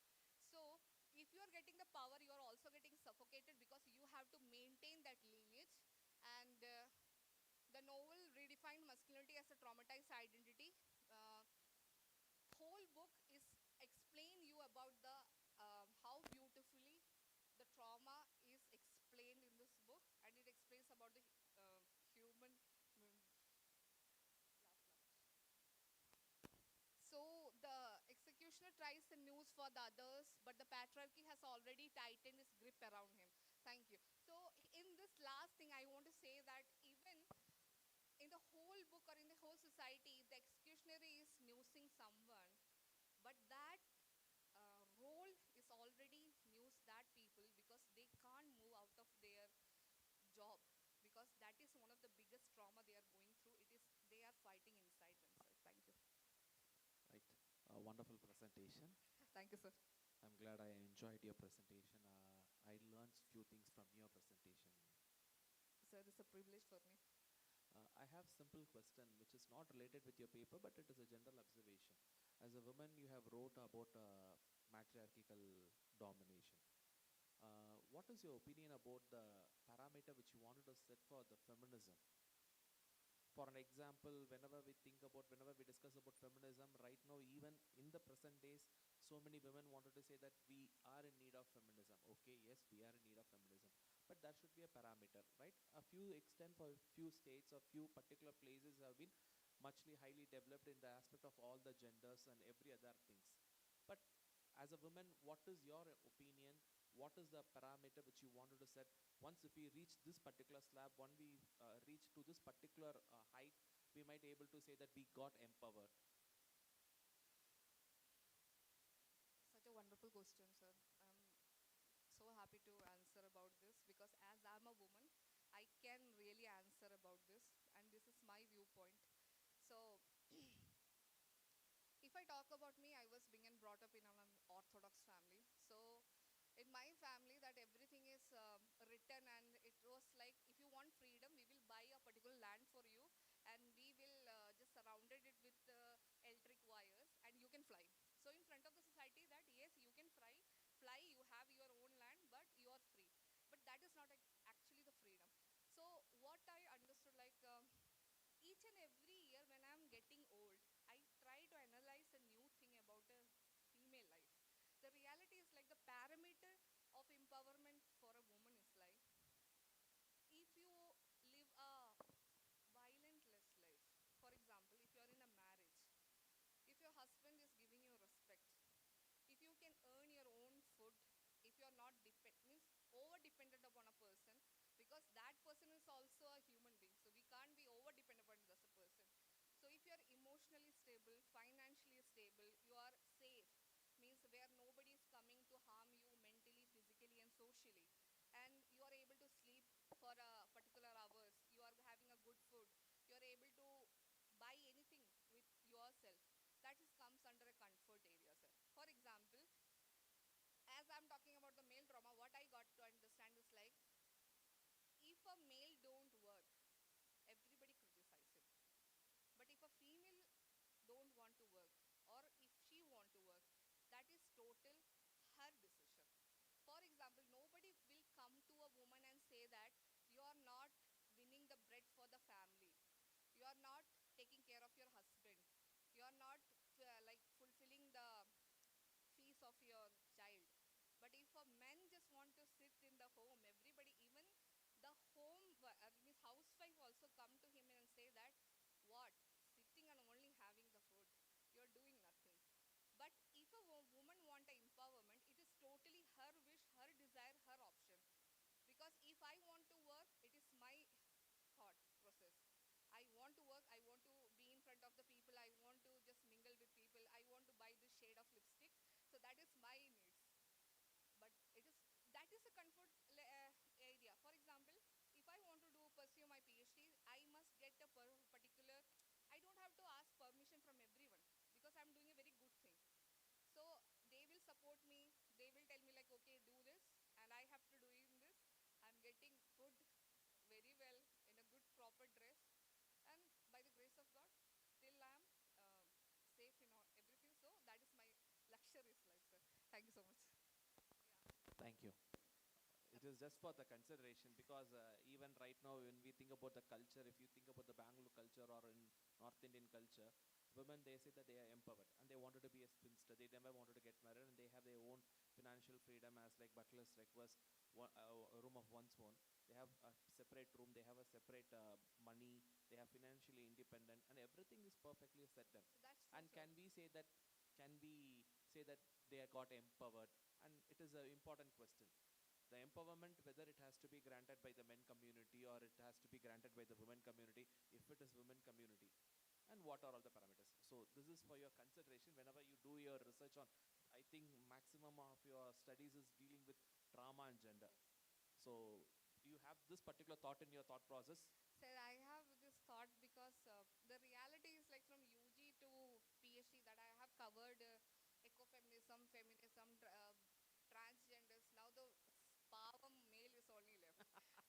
So if you are getting the power, you are also getting suffocated, because you have to maintain that lineage. And the novel redefined masculinity as a traumatized identity. Whole book is explain you about the how beautifully the trauma is explained in this book, and it explains about the human. So the executioner tries the news for the others, but the patriarchy has already tightened its grip around him. Thank you. So in this last thing, I want to say that even in the whole book or in the whole society, the executioner is newsing someone, but that role is already news that people, because they can't move out of their job, because that is one of the biggest trauma they are going through. It is they are fighting inside themselves. Thank you. Right. A wonderful presentation. Thank you, sir. I'm glad I enjoyed your presentation. I learned few things from your presentation. Sir, it's a privilege for me. I have simple question which is not related with your paper, but it is a general observation. As a woman, you have wrote about matriarchal domination. What is your opinion about the parameter which you wanted to set for the feminism? For an example, whenever we discuss about feminism, right now, even in the present days, so many women wanted to say that we are in need of feminism. Okay, yes, we are in need of feminism, but there should be a parameter, right? A few extent for few states or few particular places have been muchly highly developed in the aspect of all the genders and every other things. But as a woman, what is your opinion? What is the parameter which you wanted to set? Once if we reach this particular slab, when we reach to this particular height, we might able to say that we got empowered. Such a wonderful question, sir. I'm so happy to answer about this, because as I'm a woman, I can really answer about this, and this is my viewpoint. So, if I talk about me, I was being and brought up in an Orthodox family. So, in my family, that everything is written, and it was like, if you want freedom, we will buy a particular land for you, and we will just surrounded it with electric wires, and you can fly. So, in front of the society, that yes, you can fly, you have your own land, but you are free. But that is not actually the freedom. So, what I understood, like. Each and every year when I'm getting old, I try to analyze a new thing about a female life. The reality is like the parameter of empowerment for a woman is like, if you live a violentless life, for example, if you are in a marriage, if your husband is giving you respect, if you can earn your own food, if you are not means over dependent upon a person, because that person is also a human being, so we can't be over dependent upon this person. So if you are emotionally stable, financially stable, you are safe, means where nobody is coming to harm you mentally, physically and socially, and you are able to sleep for a particular hours, you are having a good food, you are able to buy anything with yourself, that is comes under a comfort area, sir. For example, as I'm talking about the male trauma, what I got to understand is like, if a male don't work, everybody criticize him. But if a female don't want to work, or if she want to work, that is total her decision. For example, nobody will come to a woman and say that you are not winning the bread for the family, you are not taking care of your husband, you are not like fulfilling the fees of your child. But if a man just a particular, I don't have to ask permission from everyone because I'm doing a very good thing. So they will support me. They will tell me like, okay, do this, and I have to doing this. I'm getting food very well in a good proper dress, and by the grace of God, still I'm uh, safe in all, everything. So that is my luxurious life, sir. Thank you so much. Thank you. It is just for the consideration because even right now, when we think about the culture, if you think about the Bangalore culture or in North Indian culture, women they say that they are empowered and they wanted to be a spinster. They never wanted to get married and they have their own financial freedom as like butlers request a room of one's own. They have a separate room. They have a separate money. They are financially independent and everything is perfectly set them. So that's true, And sir. can we say that? Can we say that they are got empowered? And it is an important question, the empowerment, whether it has to be granted by the men community or it has to be granted by the women community, if it is women community, and what are all the parameters. So this is for your consideration whenever you do your research on, I think maximum of your studies is dealing with trauma and gender. Yes. So do you have this particular thought in your thought process? Sir, I have this thought because the reality is like from UG to PhD that I have covered ecofeminism, feminism, transgenders. Now the power male is only left.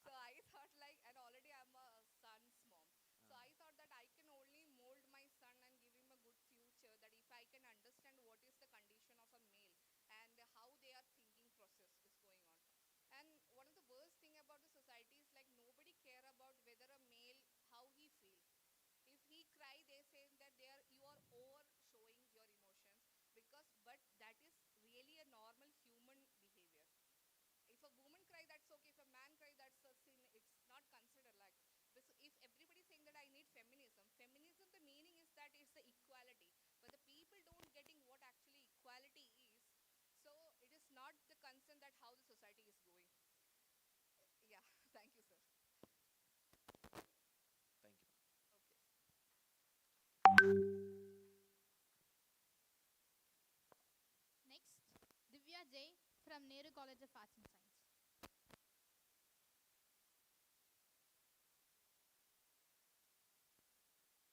So I thought like, and already I'm a son's mom. So I thought that I can only mold my son and give him a good future. That if I can understand what is the condition of a male and how their thinking process is going on. And one of the worst thing about the society is like nobody care about whether a male how he feel. If he cry, they say that they are you are over showing your emotions because but that is really a normal human behavior. If a woman cry, that's okay. If a man cry, that's a sin. It's not considered like. If everybody saying that I need feminism, feminism the meaning is that it's the equality. But the people don't getting what actually equality is. So it is not the concern that how the society is going. Yeah, thank you, sir. Thank you. Okay. Next, Divya J from Nehru College of Arts and Science.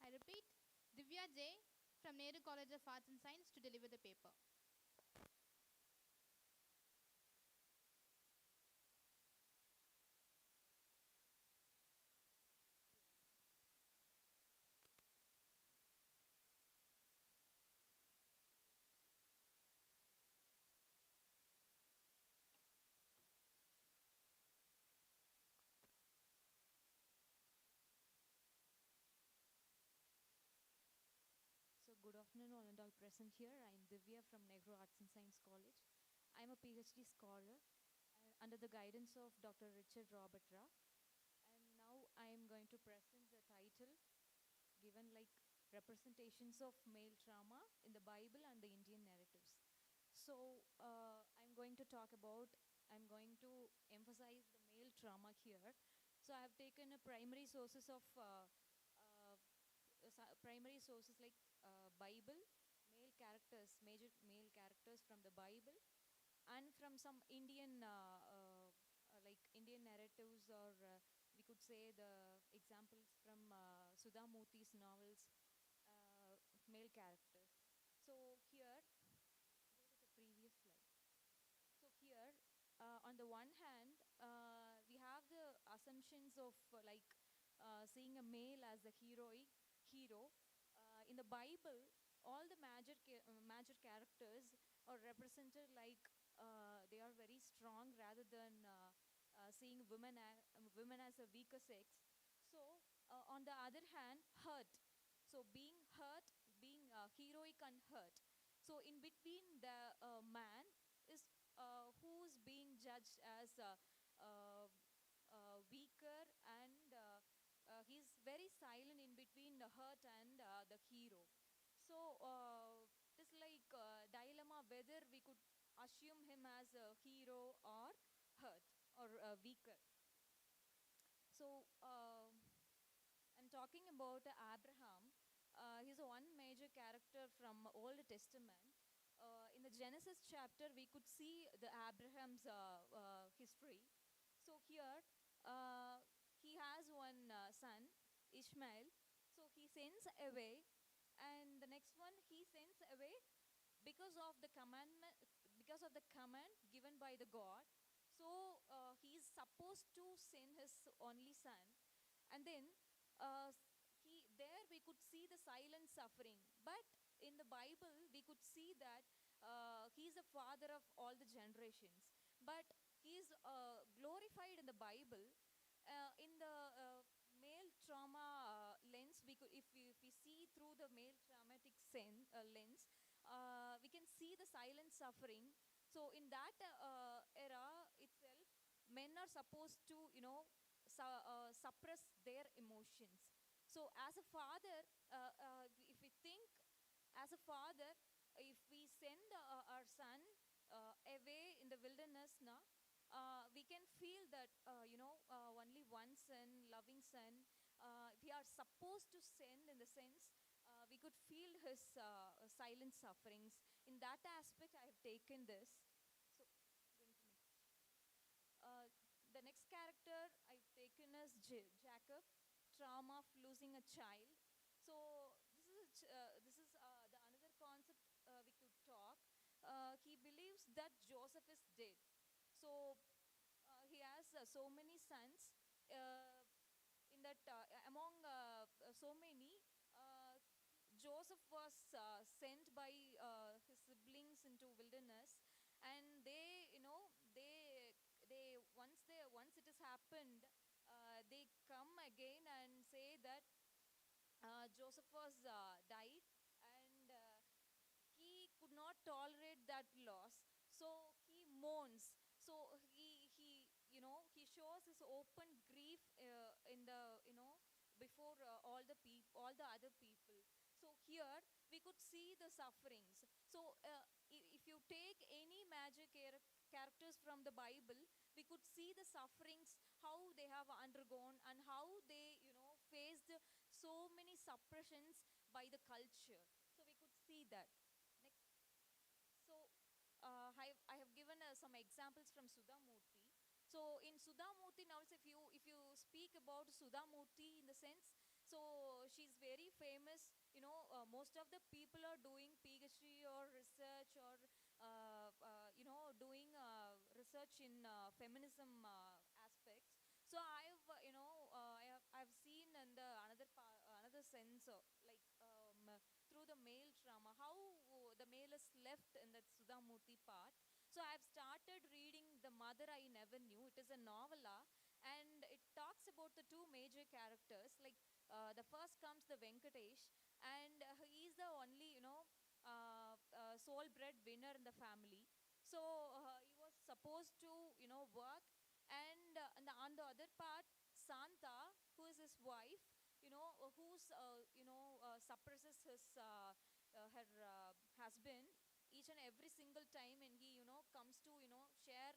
I repeat, Divya J from Nehru College of Arts and Science to deliver the paper. So good afternoon all and all present here. I am Divya from Nehru Arts and Science College. I am a PhD scholar under the guidance of Dr. Richard Robert Ra. And now I am going to present the title given like representations of male trauma in the Bible and the Indian narratives. So I'm going to emphasize the male trauma here. So I have taken a primary sources of primary sources like Bible, male characters, major male characters from the Bible, and from some Indian, like Indian narratives, or we could say the examples from Sudha Murthy's novels, male characters. So here, go to the previous slide. So here, on the one hand, we have the assumptions of seeing a male as the hero. In the Bible, all the major characters are represented like they are very strong rather than seeing women as a weaker sex. So on the other hand, hurt. So being hurt, being heroic and hurt. So in between the man is who's being judged as weaker, and he's very silent in between the hurt and the hero. So it is like a dilemma whether we could assume him as a hero or hurt or weaker. So I'm talking about Abraham. He's one major character from Old Testament. In the Genesis chapter, we could see the Abraham's history. So here, he has one son. Ishmael. So he sends away, and the next one he sends away because of the commandment, because of the command given by the God. So he is supposed to send his only son, and then uh, he there we could see the silent suffering. But in the Bible we could see that he is the father of all the generations. But he is glorified in the Bible in the male trauma lens. We could, if we see through the male traumatic lens, we can see the silent suffering. So in that era itself, men are supposed to, suppress their emotions. So as a father, if we think as a father, if we send our son away in the wilderness now, we can feel that only one son, loving son, we are supposed to send, in the sense we could feel his silent sufferings. In that aspect I have taken this. So going to next. uh, the next character I've taken is Jacob, trauma of losing a child. So this is the another concept we could talk. He believes that Joseph is dead. So he has so many sons. In that among so many, Joseph was sent by his siblings into wilderness, and once it has happened, they come again and say that Joseph was died, and he could not tolerate that loss. So he mourns. So he shows his open grief in the before all the other people. So here we could see the sufferings. So if you take any major characters from the Bible, we could see the sufferings, how they have undergone, and how they faced so many suppressions by the culture. So we could see that. Next. So I have given some examples from Sudhamurti. So in Sudhamurti now, if you speak about Sudhamurti in the sense, so she's very famous. Most of the people are doing PhD or research, or doing research in feminism aspects. So I've seen in the another sense, through the male trauma, how the male is left in that Sudhamurti part. So I've started reading The Mother I Never Knew. It is a novella, and it talks about the two major characters. Like the first comes the Venkatesh, and he is the only sole breadwinner in the family. So he was supposed to work, and on the other part, Santa, who is his wife, suppresses her husband each and every single time, and he comes to share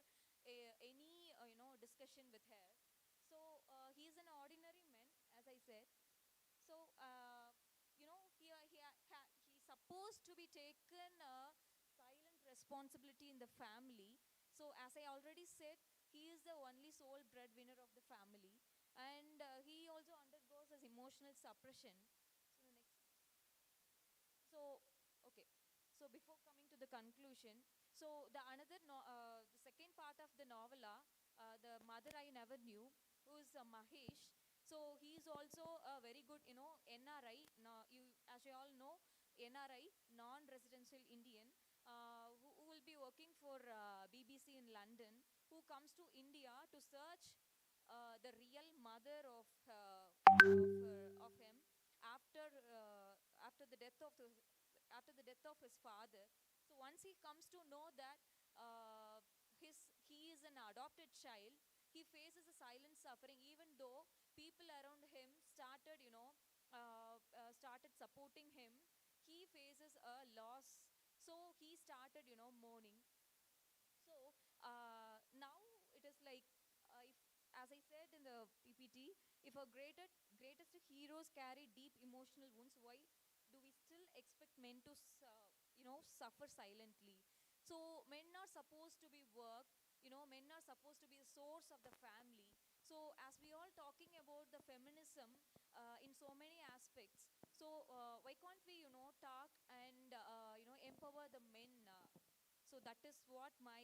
any discussion with her. So he is an ordinary man, as I said. So he supposed to be taken a silent responsibility in the family. So as I already said, he is the only sole breadwinner of the family, and he also undergoes as emotional suppression. So the next. So okay. So before coming to the conclusion, so the second part of the novella, The Mother I Never Knew, who is Mahesh. So he is also a very good, NRI. No, as you all know, NRI, non-residential Indian, who will be working for BBC in London, who comes to India to search the real mother of him after the death of his father. So once he comes to know that he is an adopted child, he faces a silent suffering. Even though people around him started supporting him, he faces a loss. So he started mourning. So now it is like, if, as I said in the PPT, if our greatest heroes carry deep emotional wounds, why do we still expect men to suffer silently? So men are supposed to be work. Men are supposed to be the source of the family. So as we all talking about the feminism in so many aspects, so why can't we, talk and empower the men? So that is what my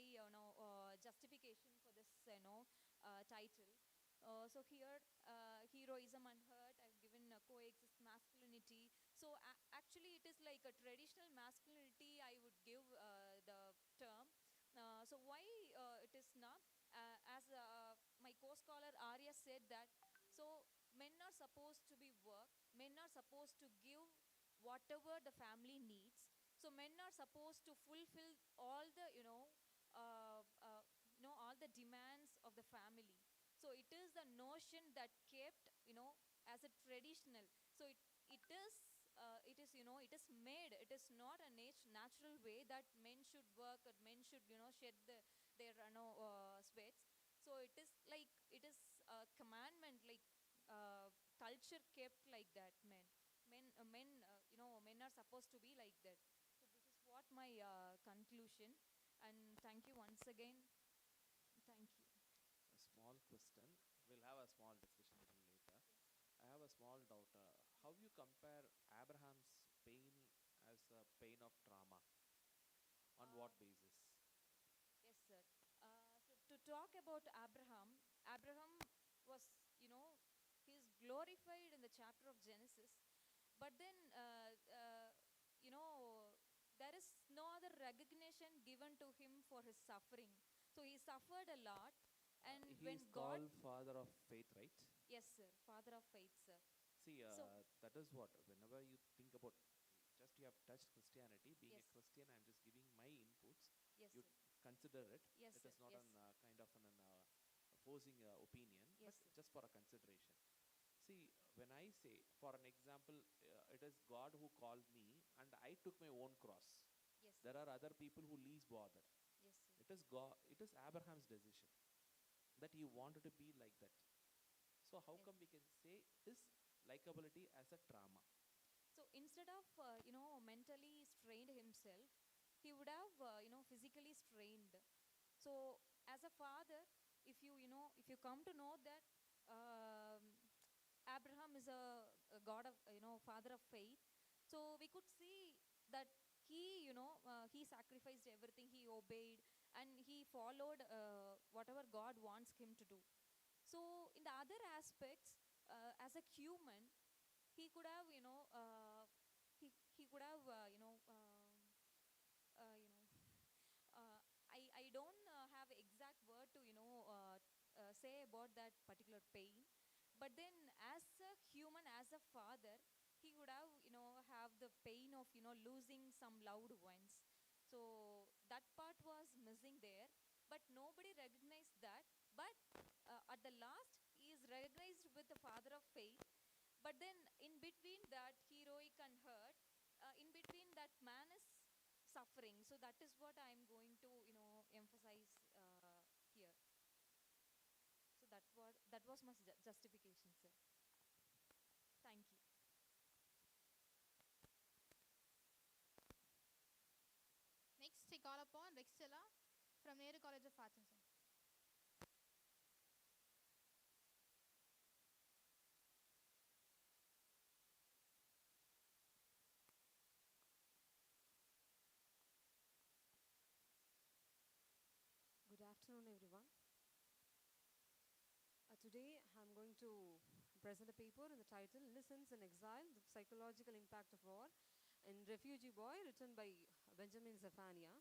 justification for this title. So here, heroism unhurt. I've given coexist masculinity. So actually, it is like a traditional masculinity. I would give the term. So why it is not? As my co-scholar Arya said that. So men are supposed to be work. Men are supposed to give whatever the family needs. So men are supposed to fulfill all the all the demands of the family. So it is the notion that kept as a traditional. So it is made. It is not a natural way that men should work or men should shed their sweats. So it is like it is a commandment, like culture kept like that. Men are supposed to be like that. So this is what my conclusion. And thank you once again. Thank you. A small question. We'll have a small discussion a little later. I have a small doubt. How you compare Abraham's pain as a pain of trauma? On what basis? Yes, sir. So to talk about Abraham, Abraham was, he's glorified in the chapter of Genesis, but then, you know, there is no other recognition given to him for his suffering. So he suffered a lot, and He when is God, called father of faith, right? yes, sir, father of faith, sir. See, So, that is what, whenever you think about, just you have touched Christianity, being yes, a Christian, I'm just giving my inputs. yes, You sir. consider it. Yes, It sir. is not Yes. an kind of an forcing opinion, Yes, but sir. just for a consideration. See, when I say, for an example, it is God who called me, and I took my own cross. Yes, sir. There are other people who least bother. Yes, sir. It is God. It is Abraham's decision that he wanted to be like that. So how Yes. come we can say his likability as a trauma? So instead of mentally strained himself, he would have physically strained. So as a father, if you come to know that Abraham is a god of father of faith, so we could see that he sacrificed everything, he obeyed, and he followed whatever God wants him to do. So in the other aspects, as a human, he could have he could have I don't have exact word to say about that particular pain, but then as a human, as a father, he would have the pain of losing some loved ones. So that part was missing there, but nobody recognized that. But at the last, he is recognized with the father of faith. But then in between that heroic and hurt, in between that man is suffering. So that is what I am going to emphasize here. So that was my justification, sir. Thank you. Next, I call upon Rexella from Nehru College of Arts and Science. Good afternoon, everyone. Today, I'm going to present a paper in the title Innocence in Exile, the Psychological Impact of War in Refugee Boy, written by Benjamin Zephania.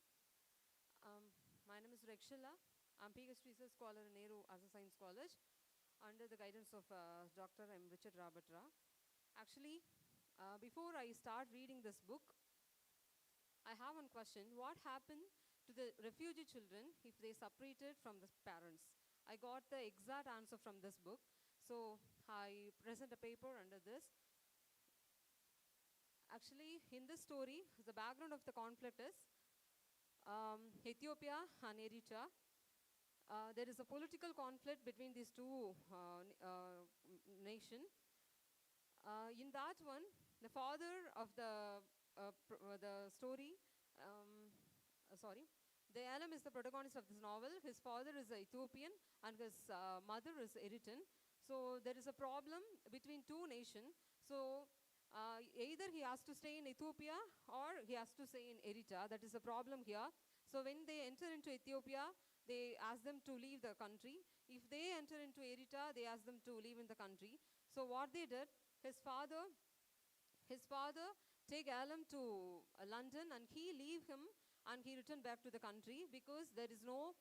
My name is Rekshila. I'm PhD Research Scholar in Nehru Arts and Science College under the guidance of Dr. M. Richard Rabatra. Actually, before I start reading this book, I have one question. What happened to the refugee children if they separated from the parents? I got the exact answer from this book. So I present a paper under this. Actually, in this story, the background of the conflict is Ethiopia and Eritrea. There is a political conflict between these two nations. In that one, the father of the story, sorry, the Elam is the protagonist of this novel. His father is Ethiopian and his mother is Eritrean. So there is a problem between two nations. So either he has to stay in Ethiopia or he has to stay in Eritrea. That is a problem here. So when they enter into Ethiopia, they ask them to leave the country. If they enter into Eritrea, they ask them to leave in the country. So what they did, his father take Alam to London and he leave him and he returned back to the country because there is no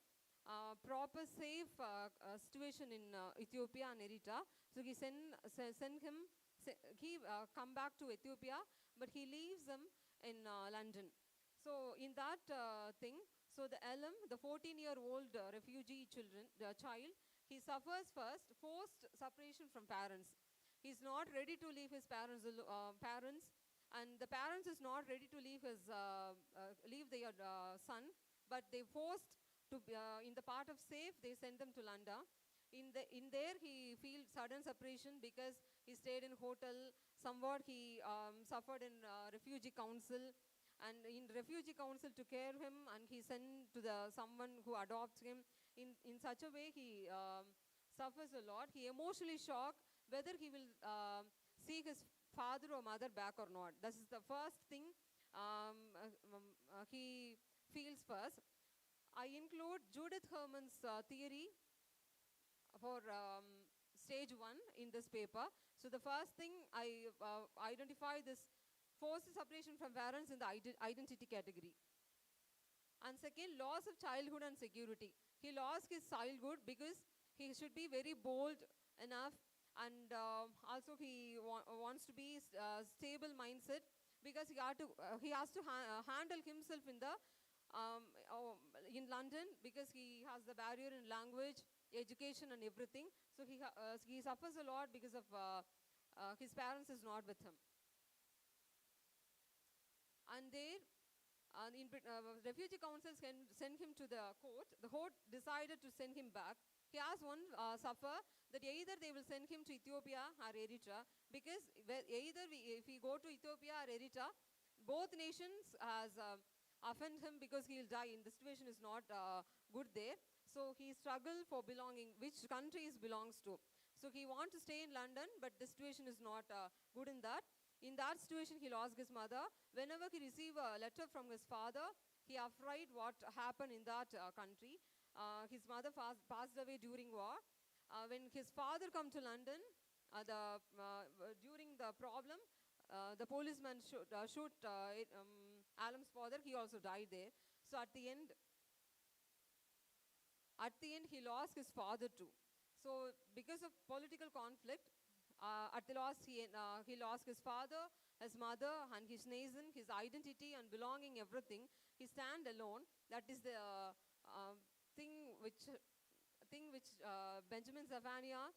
proper safe situation in Ethiopia and Eritrea. So he send him, he come back to Ethiopia, but he leaves them in London. So in that thing, so the Elam, the 14-year-old refugee child, he suffers first forced separation from parents. He's not ready to leave his parents, and the parents is not ready to leave leave their son, but they forced to in the part of safe they send them to London. In there he feels sudden separation because he stayed in hotel. Somewhat he suffered in refugee council, and in refugee council took care of him, and he sent to the someone who adopts him. In such a way he suffers a lot. He emotionally shocked whether he will see his father or mother back or not. This is the first thing he feels first. I include Judith Herman's theory for stage 1 in this paper. So the first thing I identify this forced separation from parents in the identity category. And second, loss of childhood and security. He lost his childhood because he should be very bold enough, and also he wants to be stable mindset because he has to handle himself in the in London because he has the barrier in language, education, and everything. So he suffers a lot because of his parents is not with him. And there, refugee councils can send him to the court. The court decided to send him back. He has one suffer that either they will send him to Ethiopia or Eritrea, because if we go to Ethiopia or Eritrea, both nations has offend him because he will die. And the situation is not good there. So he struggle for belonging, which country he belongs to. So he want to stay in London, but the situation is not good in that. In that situation, he lost his mother. Whenever he received a letter from his father, he afraid what happened in that country. His mother passed away during war. When his father come to London, during the problem, the policeman shoot Alam's father. He also died there. So at the end, he lost his father too. So because of political conflict, at the last he lost his father, his mother, and his nation, his identity and belonging, everything. He stand alone. That is the thing which Benjamin Zephaniah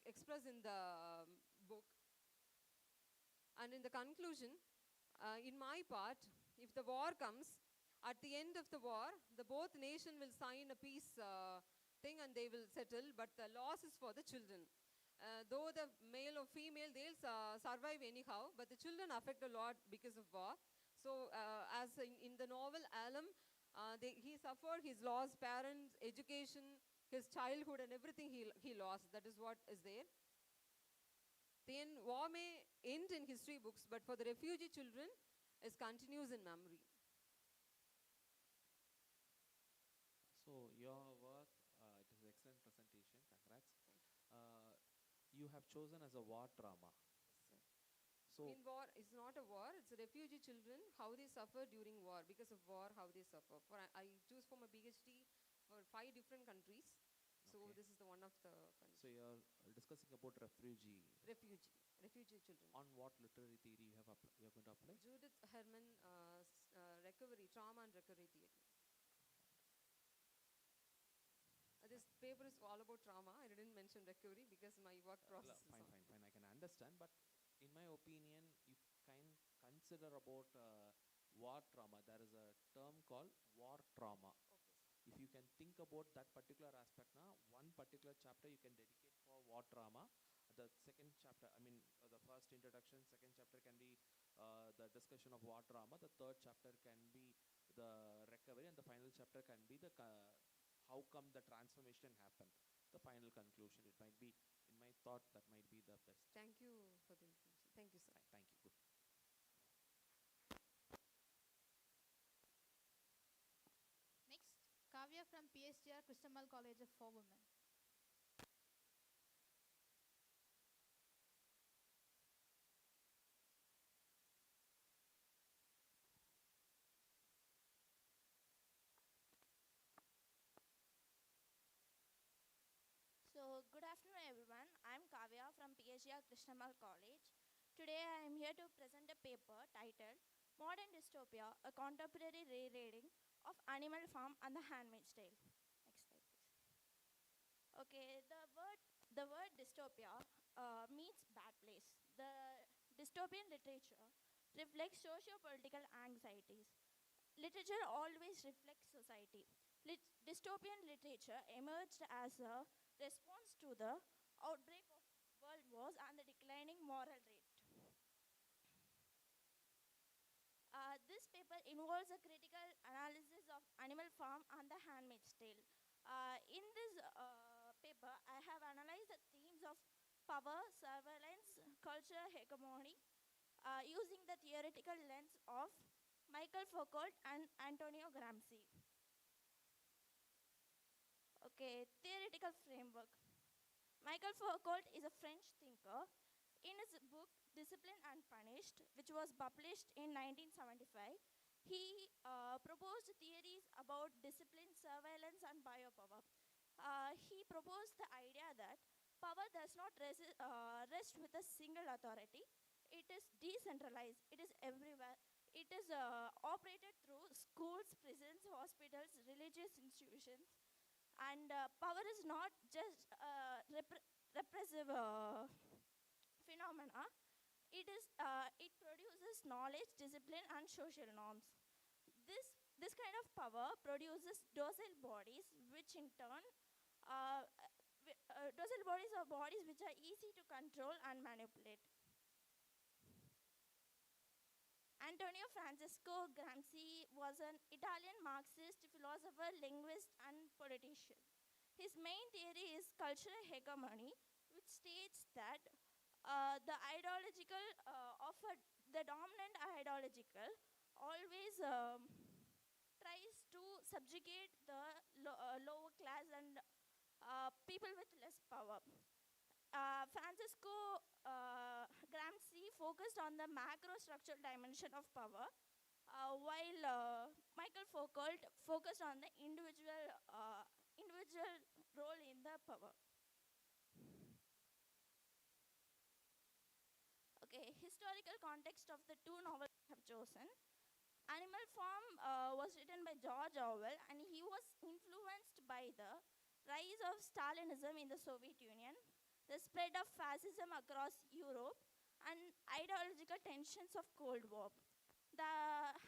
expressed in the book. And in the conclusion, in my part, if the war comes, at the end of the war, both nation will sign a peace thing and they will settle, but the loss is for the children. Though the male or female, they'll survive anyhow, but the children affect a lot because of war. So as in the novel, Alam, he suffered, he's lost parents, education, his childhood, and everything he lost. That is what is there. Then war may end in history books, but for the refugee children, it continues in memory. So your work, it is an excellent presentation. Congrats. You have chosen as a war drama. So in war, it's not a war, it's refugee children, how they suffer during war, because of war, how they suffer. I choose for my PhD for 5 different countries. So okay. This is the one of the countries. So you're discussing about refugee children. On what literary theory you're going to apply? Judith Herman, recovery, trauma and recovery theory. This paper is all about trauma. I didn't mention recovery because my work process is fine. I can understand, but in my opinion, you can consider about war trauma. There is a term called war trauma. Okay. If you can think about that particular aspect, one particular chapter you can dedicate for war trauma. The second chapter, the first introduction, second chapter can be the discussion of war trauma. The third chapter can be the and the final chapter can be the how come the transformation happened. The final conclusion. It might be, in my thought, that might be the best. Thank you for the information. Thank you, sir. Thank you. Good. Next, Kavya from PSGR Christamal College for Women. So, good afternoon, everyone. I'm Kavya from PHR Krishnamal College. Today, I am here to present a paper titled Modern Dystopia, a Contemporary Rereading of Animal Farm and the Handmaid's Tale. Next slide, please. Okay, the word dystopia means bad place. The dystopian literature reflects socio-political anxieties. Literature always reflects society. Dystopian literature emerged as a response to the outbreak of world wars and the declining moral rate. This paper involves a critical analysis of Animal Farm and The Handmaid's Tale. In this paper, I have analyzed the themes of power, surveillance, cultural hegemony, using the theoretical lens of Michael Foucault and Antonio Gramsci. Okay, theoretical framework. Michael Foucault is a French thinker. In his book Discipline and Punished, which was published in 1975, he proposed theories about discipline, surveillance, and biopower. He proposed the idea that power does not rest with a single authority. It is decentralized. It is everywhere. It is operated through schools, prisons, hospitals, religious institutions. And power is not just repressive phenomena. It produces knowledge, discipline, and social norms. This kind of power produces docile bodies, which in turn, docile bodies are bodies which are easy to control and manipulate. Antonio Francesco Gramsci was an Italian Marxist philosopher, linguist, and politician. His main theory is cultural hegemony, which states that the dominant ideological always tries to subjugate the lower class and people with less power. Francisco Gramsci focused on the macro structural dimension of power, while Michael Foucault focused on the individual role in the power. Okay, historical context of the two novels I have chosen. Animal Farm was written by George Orwell, and he was influenced by the rise of Stalinism in the Soviet Union, the spread of fascism across Europe, and ideological tensions of Cold War. The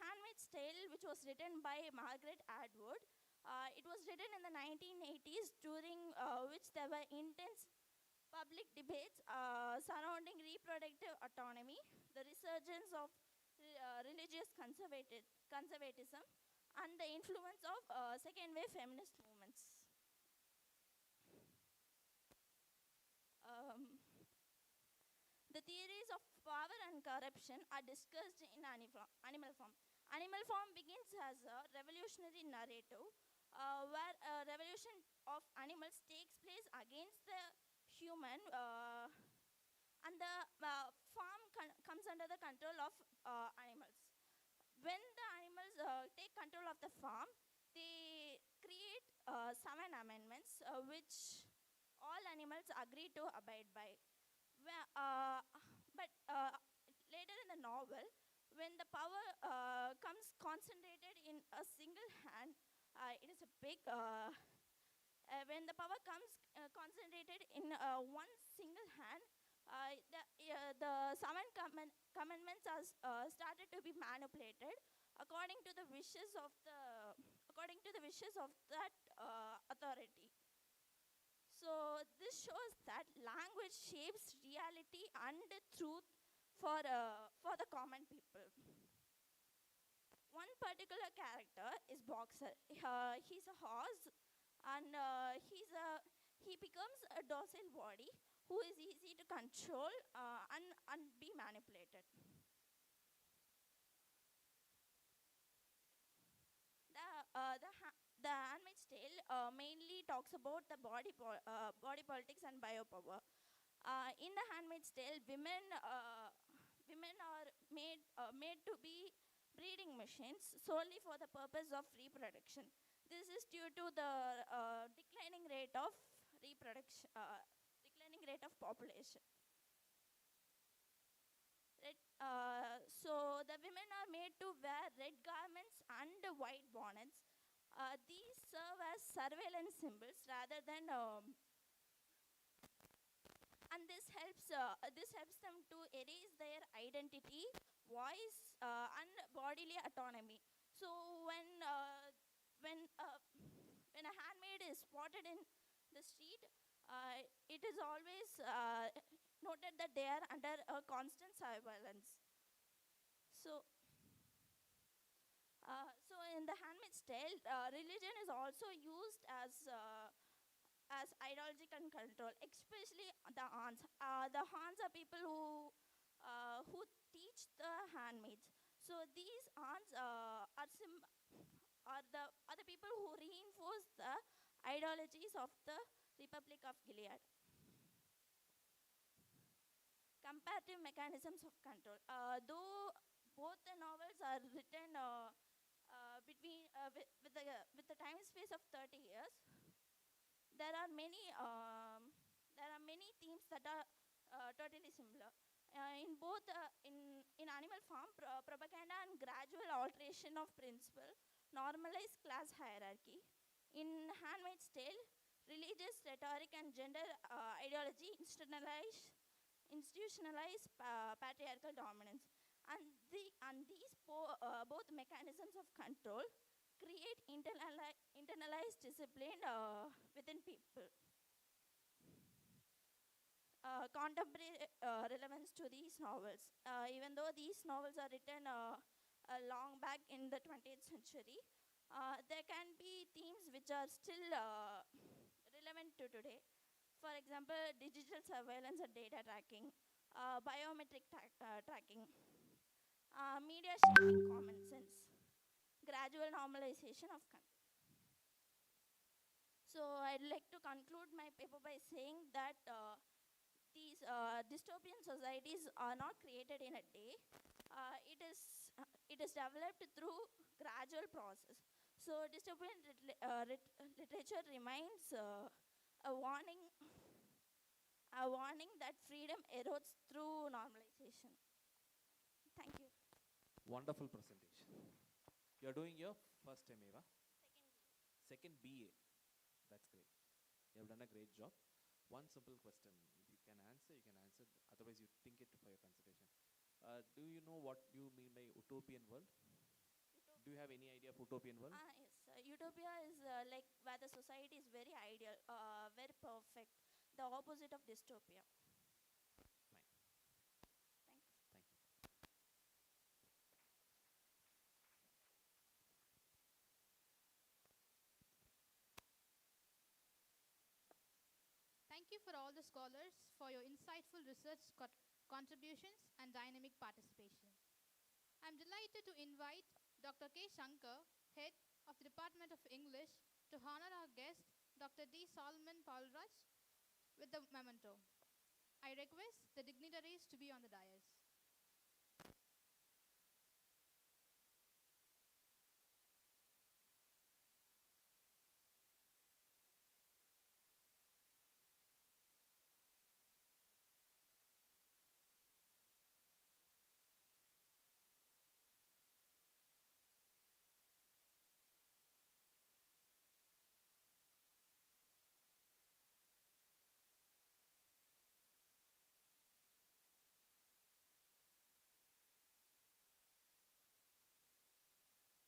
Handmaid's Tale, which was written by Margaret Atwood, it was written in the 1980s, during which there were intense public debates surrounding reproductive autonomy, the resurgence of religious conservatism, and the influence of second wave feminist movements. The theories of power and corruption are discussed in Animal Farm. Animal Farm begins as a revolutionary narrative where a revolution of animals takes place against the human, and the farm comes under the control of animals. When the animals take control of the farm, they create 7 amendments which all animals agree to abide by. But later in the novel, when the power comes concentrated in a single hand, it is a big. When the power comes concentrated in one single hand, the 7 commandments are started to be manipulated according to the wishes of that authority. So this shows that language shapes reality and truth for the common people. one particular character is Boxer. He's a horse, and he becomes a docile body who is easy to control and be manipulated. The Handmaid's Tale mainly talks about the body politics and biopower. In the Handmaid's Tale, women are made to be breeding machines solely for the purpose of reproduction. This is due to the declining rate of reproduction, declining rate of population. So the women are made to wear red garments and white bonnets. These serve as surveillance symbols rather than and this helps them to erase their identity, voice, and bodily autonomy. So when a handmaid is spotted in the street, it is always noted that they are under a constant surveillance. So so in the Handmaid's Tale, religion is also used as ideological control, especially the aunts. The aunts are people who teach the handmaids. So these aunts are the people who reinforce the ideologies of the Republic of Gilead. Comparative mechanisms of control. Though both the novels are written with the time space of 30 years, there are many themes that are totally similar. In both in Animal Farm, propaganda and gradual alteration of principle normalize class hierarchy. In Handmaid's Tale, religious rhetoric and gender ideology institutionalize patriarchal dominance, and these both mechanisms of control create internalized discipline within people. Contemporary relevance to these novels. Even though these novels are written long back in the 20th century, there can be themes which are still relevant to today. For example, digital surveillance and data tracking, biometric tracking, media shaping common sense, gradual normalization of control. So I'd like to conclude my paper by saying that these dystopian societies are not created in a day. It is developed through gradual process. So dystopian literature remains a warning that freedom erodes through normalization. Thank you. Wonderful presentation. You're doing your first MA, second BA. That's great. You have done a great job. One simple question. If you can answer, you can answer. Otherwise, you think it for your consideration. Do you know what you mean by utopian world? Do you have any idea of utopian world? Yes. Utopia is like where the society is very ideal, very perfect. The opposite of dystopia. Fine. Thank you. Thank you. Thank you for all the scholars for your insightful research contributions and dynamic participation. I'm delighted to invite Dr. K. Shankar, Head of the Department of English, to honor our guest, Dr. D. Solomon Paulraj, with the memento. I request the dignitaries to be on the dais.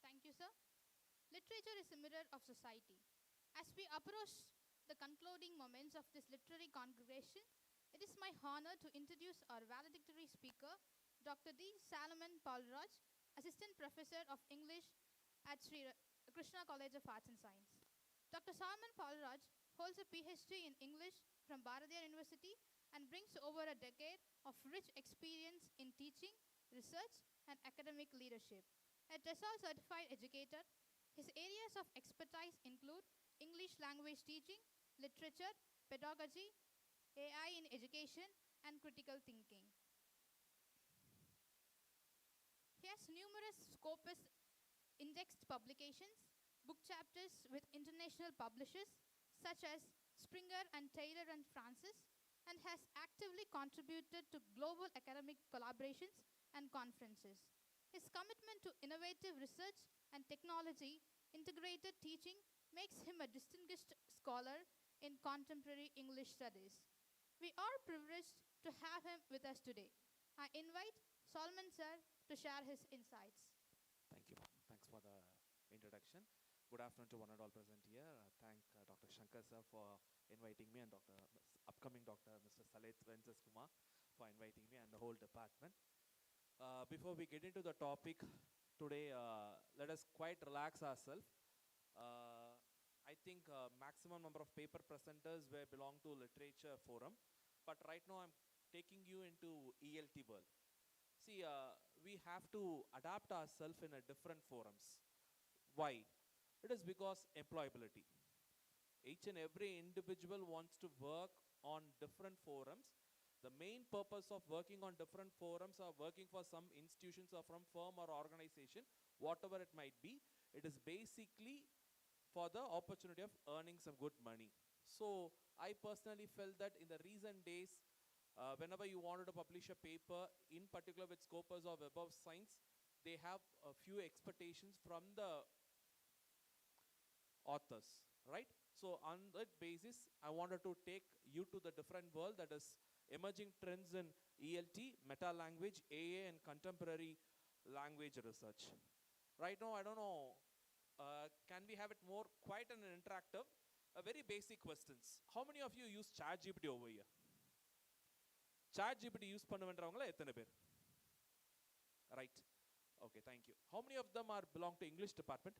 Thank you, sir. Literature is a mirror of society. As we approach the concluding moments of this literary congregation, it is my honor to introduce our valedictory speaker, Dr. D. Solomon Paulraj, Assistant Professor of English at Krishna College of Arts and Science. Dr. Salman Palraj holds a PhD in English from Bharathiar University and brings over a decade of rich experience in teaching, research, and academic leadership. A TESOL certified educator, his areas of expertise include English language teaching, literature, pedagogy, AI in education, and critical thinking. He has numerous Scopus indexed publications, book chapters with international publishers such as Springer and Taylor and Francis, and has actively contributed to global academic collaborations and conferences. His commitment to innovative research and technology integrated teaching makes him a distinguished scholar in contemporary English studies. We are privileged to have him with us today. I invite Solomon sir to share his insights. Thank you, ma'am. Thanks for the introduction. Good afternoon to one and all present here. Thank Dr. Shankar sir for inviting me, and upcoming Dr. Mr. Salet Vences Kumar for inviting me, and the whole department. Before we get into the topic today, let us quite relax ourselves. I think maximum number of paper presenters will belong to literature forum, but right now I'm taking you into ELT world. See, we have to adapt ourselves in a different forums. Why? It is because employability. Each and every individual wants to work on different forums. The main purpose of working on different forums or working for some institutions or from firm or organization, whatever it might be, it is basically for the opportunity of earning some good money. So I personally felt that in the recent days, whenever you wanted to publish a paper, in particular with Scopus or Web of Science, they have a few expectations from the authors, right? So on that basis, I wanted to take you to the different world, that is emerging trends in ELT, meta language, AA, and contemporary language research. Right now, I don't know, can we have it more quite and interactive? Very basic questions. How many of you use ChatGPT over here? ChatGPT use பண்ணுவன்றவங்கள எத்தனை பேர்? Right. Okay, thank you. How many of them are belong to English department?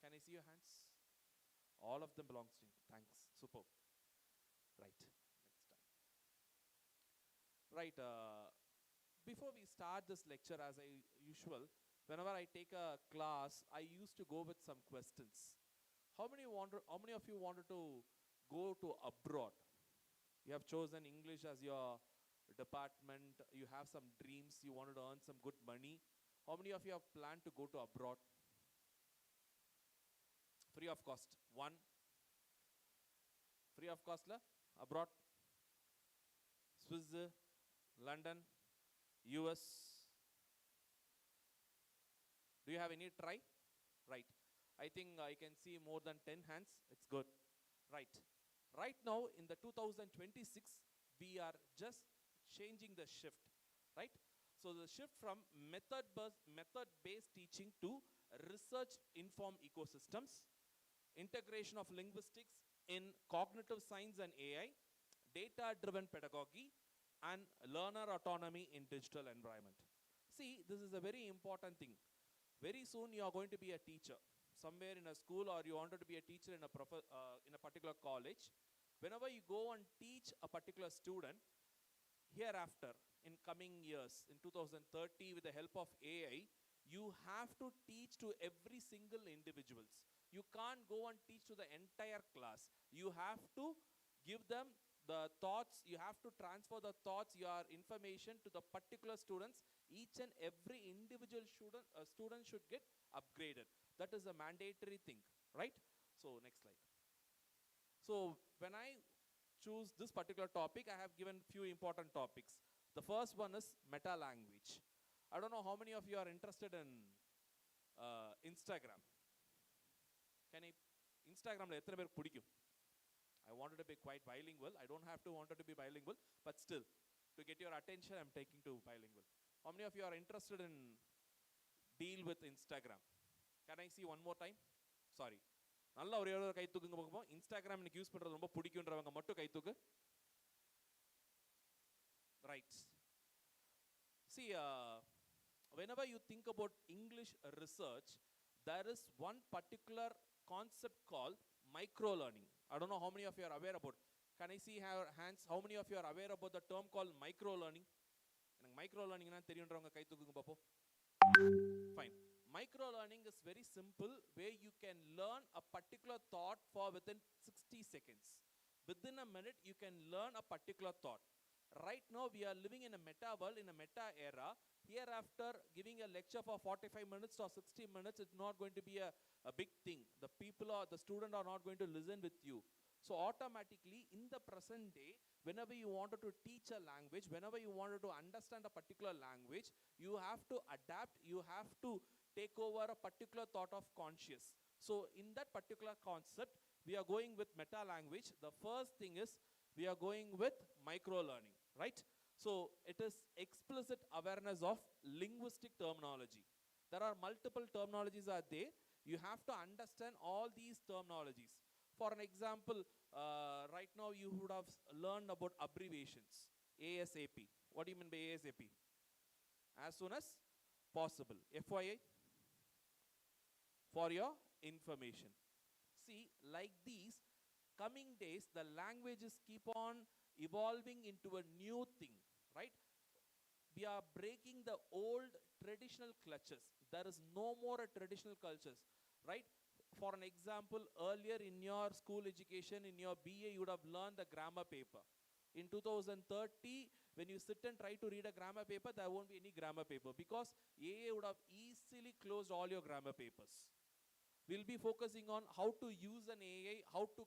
Can I see your hands? All of them belongs to you. Thanks. Superb. Right. Next time. Right. Before we start this lecture, as usual, whenever I take a class, I used to go with some questions. How many of you wanted to go to abroad? You have chosen English as your department. You have some dreams. You wanted to earn some good money. How many of you have planned to go to abroad? Free of cost. One. Free of cost la abroad. Swiss, London, US. Do you have any try? Right. I think I can see more than 10 hands. It's good. Right. Right now in the 2026, we are just changing the shift. Right. So the shift from method-based teaching to research-informed ecosystems, integration of linguistics in cognitive science and AI, data-driven pedagogy, and learner autonomy in digital environment. See, this is a very important thing. Very soon you are going to be a teacher somewhere in a school, or you wanted to be a teacher in a particular college. Whenever you go and teach a particular student, hereafter in coming years, in 2030, with the help of AI, you have to teach to every single individuals. You can't go and teach to the entire class. You have to give them the thoughts, you have to transfer the thoughts, your information to the particular students. Each and every individual student should get upgraded. That is a mandatory thing, right? So next slide. So when I choose this particular topic, I have given few important topics. The first one is meta language. I don't know how many of you are interested in Instagram. Instagram la எத்தனை பேருக்கு பிடிக்கும்? I wanted to be quite bilingual. I don't have to want to be bilingual, but still, to get your attention, I'm taking to bilingual. How many of you are interested in deal with Instagram? Can I see one more time? Sorry. நல்ல ஒரு கை தூக்குங்க பார்ப்போம். Instagram எனக்கு use பண்றது ரொம்ப பிடிக்கும்ன்றவங்க மட்டும் கை தூக்கு. Right. See, whenever you think about English research, there is one particular concept called micro learning. I don't know how many of you are aware about. Can I see hands? How many of you are aware about the term called micro learning? எனக்கு micro லேர்னிங்னா தெரியுன்றவங்க கை தூக்குங்க பாப்போம். Fine. Micro learning is very simple, where you can learn a particular thought for within 60 seconds. Within a minute, you can learn a particular thought. Right now, we are living in a meta world, in a meta era. Hereafter, giving a lecture for 45 minutes or 60 minutes, it's not going to be a big thing. The people or the student are not going to listen with you. So automatically, in the present day, whenever you wanted to teach a language, whenever you wanted to understand a particular language, you have to adapt, you have to take over a particular thought of conscious. So in that particular concept, we are going with meta language. The first thing is we are going with micro learning, right? So it is explicit awareness of linguistic terminology. There are multiple terminologies are there. You have to understand all these terminologies. For an example, right now you would have learned about abbreviations. ASAP. What do you mean by ASAP? As soon as possible. FYI, for your information. See, like these, coming days, the languages keep on evolving into a new thing, right? We are breaking the old traditional clutches. There is no more a traditional cultures, right? For an example, earlier in your school education, in your BA, you would have learned the grammar paper. In 2030, when you sit and try to read a grammar paper, there won't be any grammar paper because AA would have easily closed all your grammar papers. We'll be focusing on how to use an AI, how to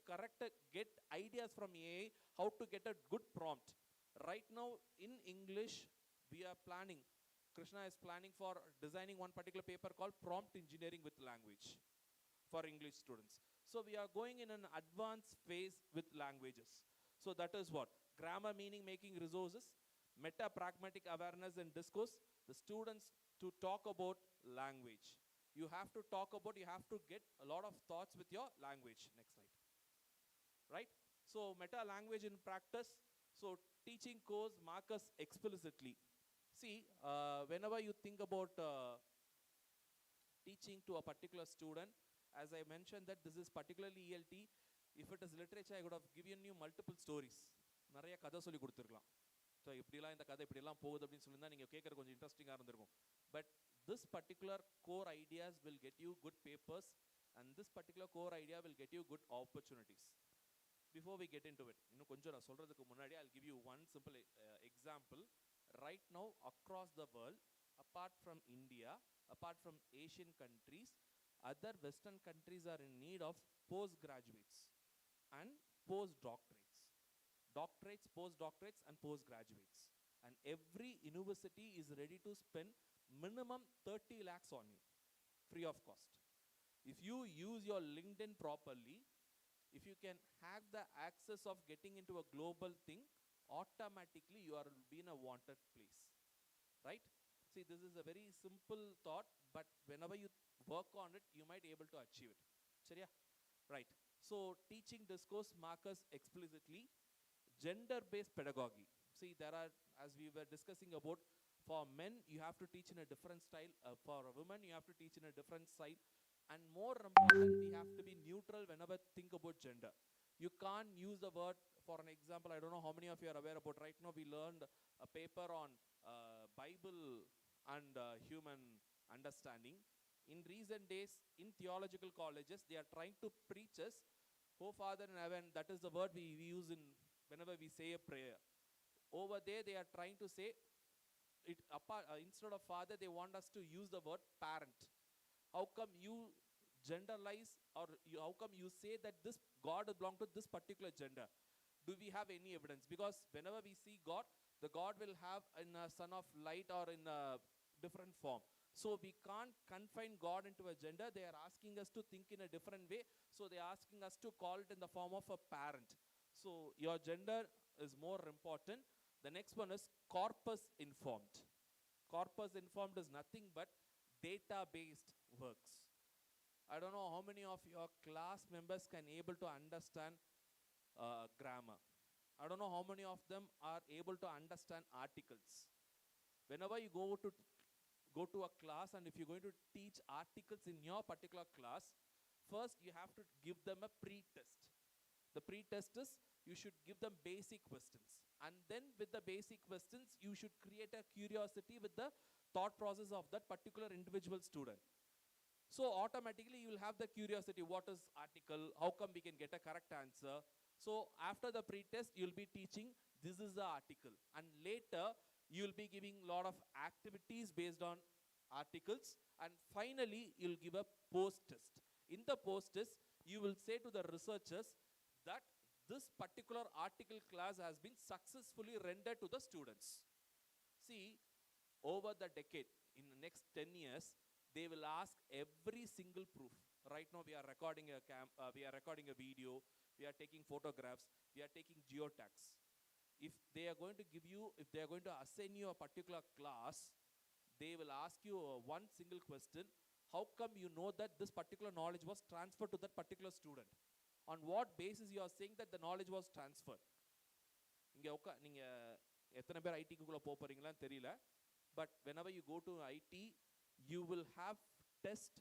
get ideas from AI, how to get a good prompt. Right now, in English, we are planning, Krishna is planning for designing one particular paper called Prompt Engineering with Language for English students. So we are going in an advanced phase with languages. So that is what? Grammar meaning making resources, meta pragmatic awareness and discourse, the students to talk about language. You have to talk about, you have to get a lot of thoughts with your language. Next slide. Right? So meta language in practice. So teaching course markers explicitly. See, whenever you think about teaching to a particular student, as I mentioned that this is particularly ELT, if it is literature, I would have given you multiple stories. நிறைய கதை சொல்லி கொடுத்துருக்கலாம். So இப்படிலாம் இந்த கதை இப்படிலாம் போகுது அப்படின்னு சொல்லியிருந்தா நீங்கள் கேட்குற கொஞ்சம் இன்ட்ரெஸ்டிங்காக இருந்திருக்கும். But this particular core ideas will get you good papers, and this particular core idea will get you good opportunities. Before we get into it, இன்னும் கொஞ்சம் நான் சொல்கிறதுக்கு முன்னாடி I'll give you one simple example. Right now, across the world, apart from India, apart from Asian countries, other Western countries are in need of postgraduates and postdoctorates. Doctorates, postdoctorates, and postgraduates. And every university is ready to spend minimum 30 lakhs on you, free of cost. If you use your LinkedIn properly, if you can have the access of getting into a global thing, automatically you are in a wanted place, right? See, this is a very simple thought, but whenever you work on it, you might be able to achieve it. Seriya? Right. So teaching discourse markers explicitly, gender-based pedagogy. See, there are, as we were discussing about, for men, you have to teach in a different style. For a woman, you have to teach in a different style. And more important, we have to be neutral whenever think about gender. You can't use the word, for an example, I don't know how many of you are aware about, right now we learned a paper on Bible and human understanding. In recent days, in theological colleges, they are trying to preach us, oh Father in heaven, that is the word we use in whenever we say a prayer. Over there, they are trying to say, instead of father, they want us to use the word parent. How come you generalize, or how come you say that this God belongs to this particular gender? Do we have any evidence? Because whenever we see God, the God will have in a son of light or in a different form. So we can't confine God into a gender. They are asking us to think in a different way. So they are asking us to call it in the form of a parent. So your gender is more important. The next one is corpus informed. Corpus informed is nothing but data-based works. I don't know how many of your class members can able to understand grammar. I don't know how many of them are able to understand articles. Whenever you go to go to a class, and if you're going to teach articles in your particular class, first you have to give them a pre-test. The pre-test is you should give them basic questions, and then with the basic questions you should create a curiosity with the thought process of that particular individual student. So automatically you will have the curiosity, what is article, how come we can get a correct answer. So after the pre-test you'll be teaching this is the article, and later you'll be giving lot of activities based on articles, and finally you'll give a post-test. In the post-test you will say to the researchers that this particular article class has been successfully rendered to the students. See, over the decade, in the next 10 years, they will ask every single proof. Right now we are recording a video, we are taking photographs, we are taking geotags. If they are going to give you, if they are going to assign you a particular class, they will ask you one single question: how come you know that this particular knowledge was transferred to that particular student? On what basis you are saying that the knowledge was transferred? நீங்க எத்தனை பேர் ஐடிக்குள்ள போறீங்களான்னு தெரியல, but whenever you go to IT, you will have test,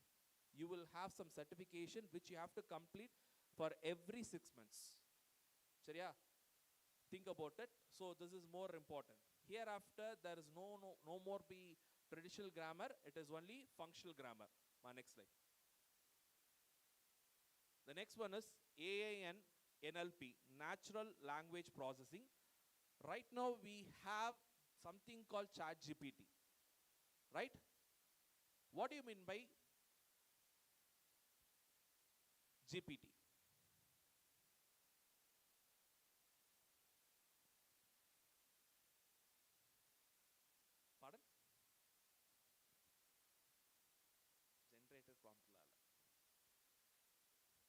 you will have some certification which you have to complete for every 6 months. சரியா? Think about it. So this is more important. Hereafter there is no more be traditional grammar, it is only functional grammar. My next slide. The next one is AI and NLP, natural language processing. Right now we have something called ChatGPT, right? What do you mean by GPT? Pardon? Generated prompt la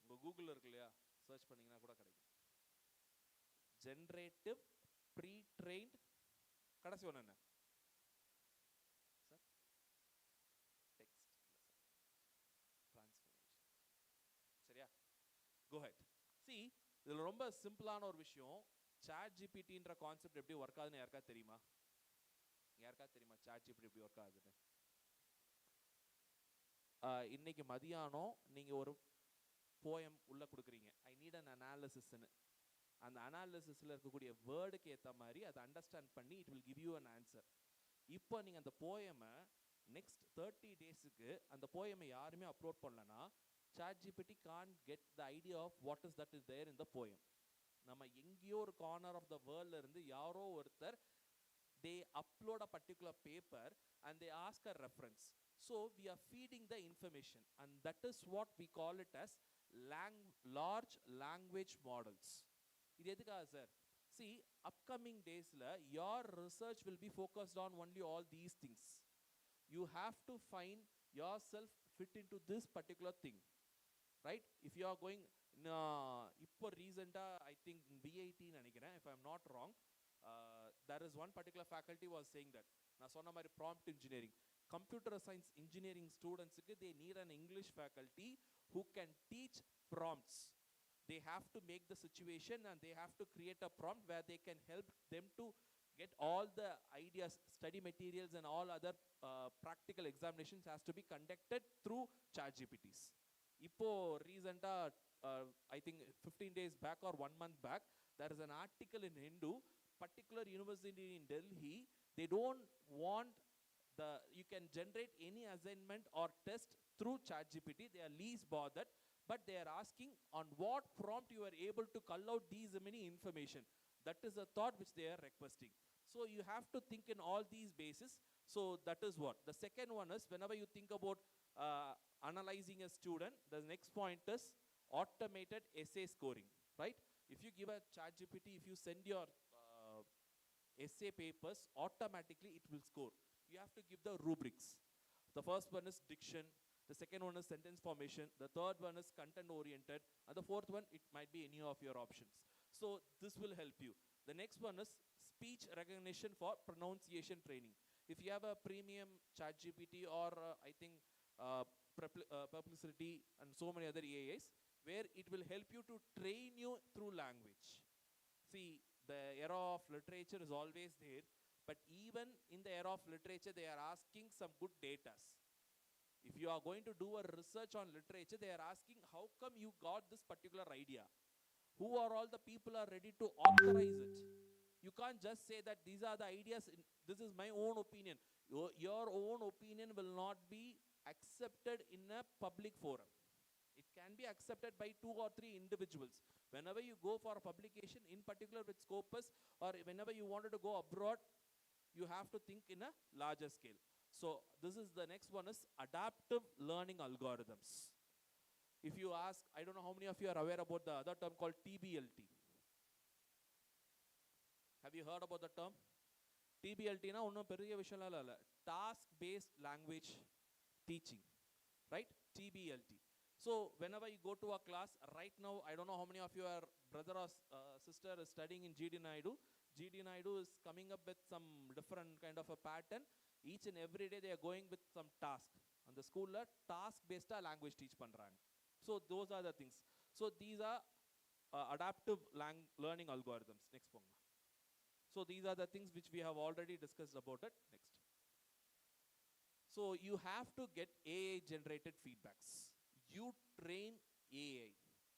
உங்க கூகுள்ல இருக்கு இல்லையா, search பண்ணீங்கன்னா கூட கிடைக்கும். Generative pre-trained, கடைசி ஒன்று என்ன சார்? டெக்ஸ்ட் இல்லை சார், ட்ரான்ஸ்ஃபர்மேஷன். சரியா? கோ ஹெட். சி, இதில் ரொம்ப சிம்பிளான ஒரு விஷயம். சாட் ஜிபிடின்ற கான்செப்ட் எப்படி ஒர்க் ஆகுதுன்னு யாருக்கா தெரியுமா? யாருக்கா தெரியுமா சாட் ஜிபிடி எப்படி ஒர்க் ஆகுதுன்னு? இன்னைக்கு மதியானம் நீங்கள் ஒரு போயம் உள்ள கொடுக்குறீங்க, ஐ நீட் அன் அனாலிசிஸ்ன்னு. அந்த அனாலிசிஸில் இருக்கக்கூடிய வேர்டுக்கு ஏற்ற மாதிரி அதை அண்டர்ஸ்டாண்ட் பண்ணி it will give you an answer. இப்போ நீங்கள் அந்த போயமை நெக்ஸ்ட் 30 டேஸுக்கு அந்த போயமை யாருமே அப்லோட் பண்ணலன்னா ChatGPT can't get the idea of what is that is there in the poem. நம்ம எங்கேயோ ஒரு கார்னர் ஆஃப் த வேர்ல்ட்ல இருந்து யாரோ ஒருத்தர் they upload a particular paper and they ask a reference. So we are feeding the information, and that is what we call it as large language models. இது எதுக்காக sir? See, upcoming daysல your research will be focused on only all these things. You have to find yourself fit into this particular thing, right? If you are going இப்போ ரீசெண்டா I think BIT நினைக்கிறேன், if I'm not wrong, there is one particular faculty was saying that நான் சொன்ன மாதிரி prompt engineering, computer science engineering studentsக்கு they need an English faculty who can teach prompts. They have to make the situation and they have to create a prompt where they can help them to get all the ideas, study materials and all other practical examinations has to be conducted through ChatGPTs. இப்போ ரீசெண்டா I think 15 days back or 1 month back, there is an article in Hindu, particular university in Delhi, they don't want you can generate any assignment or test through ChatGPT. They are least bothered, but they are asking on what prompt you are able to cull out these many information. That is a thought which they are requesting. So you have to think in all these bases. So that is what. The second one is, whenever you think about analyzing a student, the next point is automated essay scoring, right? If you give a ChatGPT, if you send your essay papers, automatically it will score. You have to give the rubrics. The first one is diction, the second one is sentence formation, the third one is content oriented, and the fourth one, it might be any of your options. So this will help you. The next one is speech recognition for pronunciation training. If you have a premium ChatGPT or I think Perplexity and so many other AIs, where it will help you to train you through language. See, the era of literature is always there. But even in the era of literature, they are asking some good datas. If you are going to do a research on literature, they are asking how come you got this particular idea? Who are all the people are ready to authorize it? You can't just say that these are the ideas, this is my own opinion. Your own opinion will not be accepted in a public forum. It can be accepted by 2 or 3 individuals. Whenever you go for a publication, in particular with Scopus, or whenever you wanted to go abroad, you have to think in a larger scale. So this is the next one, is adaptive learning algorithms. If you ask, I don't know how many of you are aware about the other term called TBLT. Have you heard about the term? TBLT na onnum periya vishayala illa, task based language teaching, right? TBLT. So whenever you go to a class, right now, I don't know how many of your brother or sister is studying in GD Naidu. GD Naidu is coming up with some different kind of a pattern. Each and every day they are going with some task. And the school task based language teach pandran. So those are the things. So these are adaptive learning algorithms. Next one. So these are the things which we have already discussed about it. Next. So you have to get AI generated feedbacks. You train AI,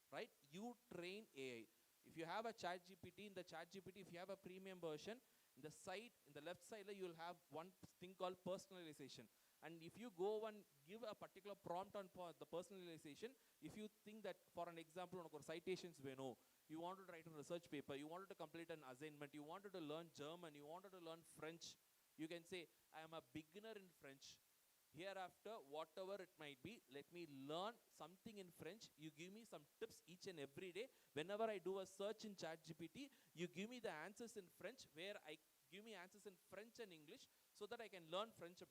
right? You train AI. If you have a ChatGPT, in the ChatGPT, if you have a premium version, in the side, in the left side, you will have one thing called personalization. And if you go and give a particular prompt on the personalization, if you think that, for an example, citations you wanted to write a research paper, you wanted to complete an assignment, you wanted to learn German, you wanted to learn French, you can say, I am a beginner in French. Hereafter, whatever it might be, let me learn something in French. You give me some tips each and every day. Whenever I do a search in ChatGPT, you give me the answers in French, where I give me answers in French and English, so that I can learn French.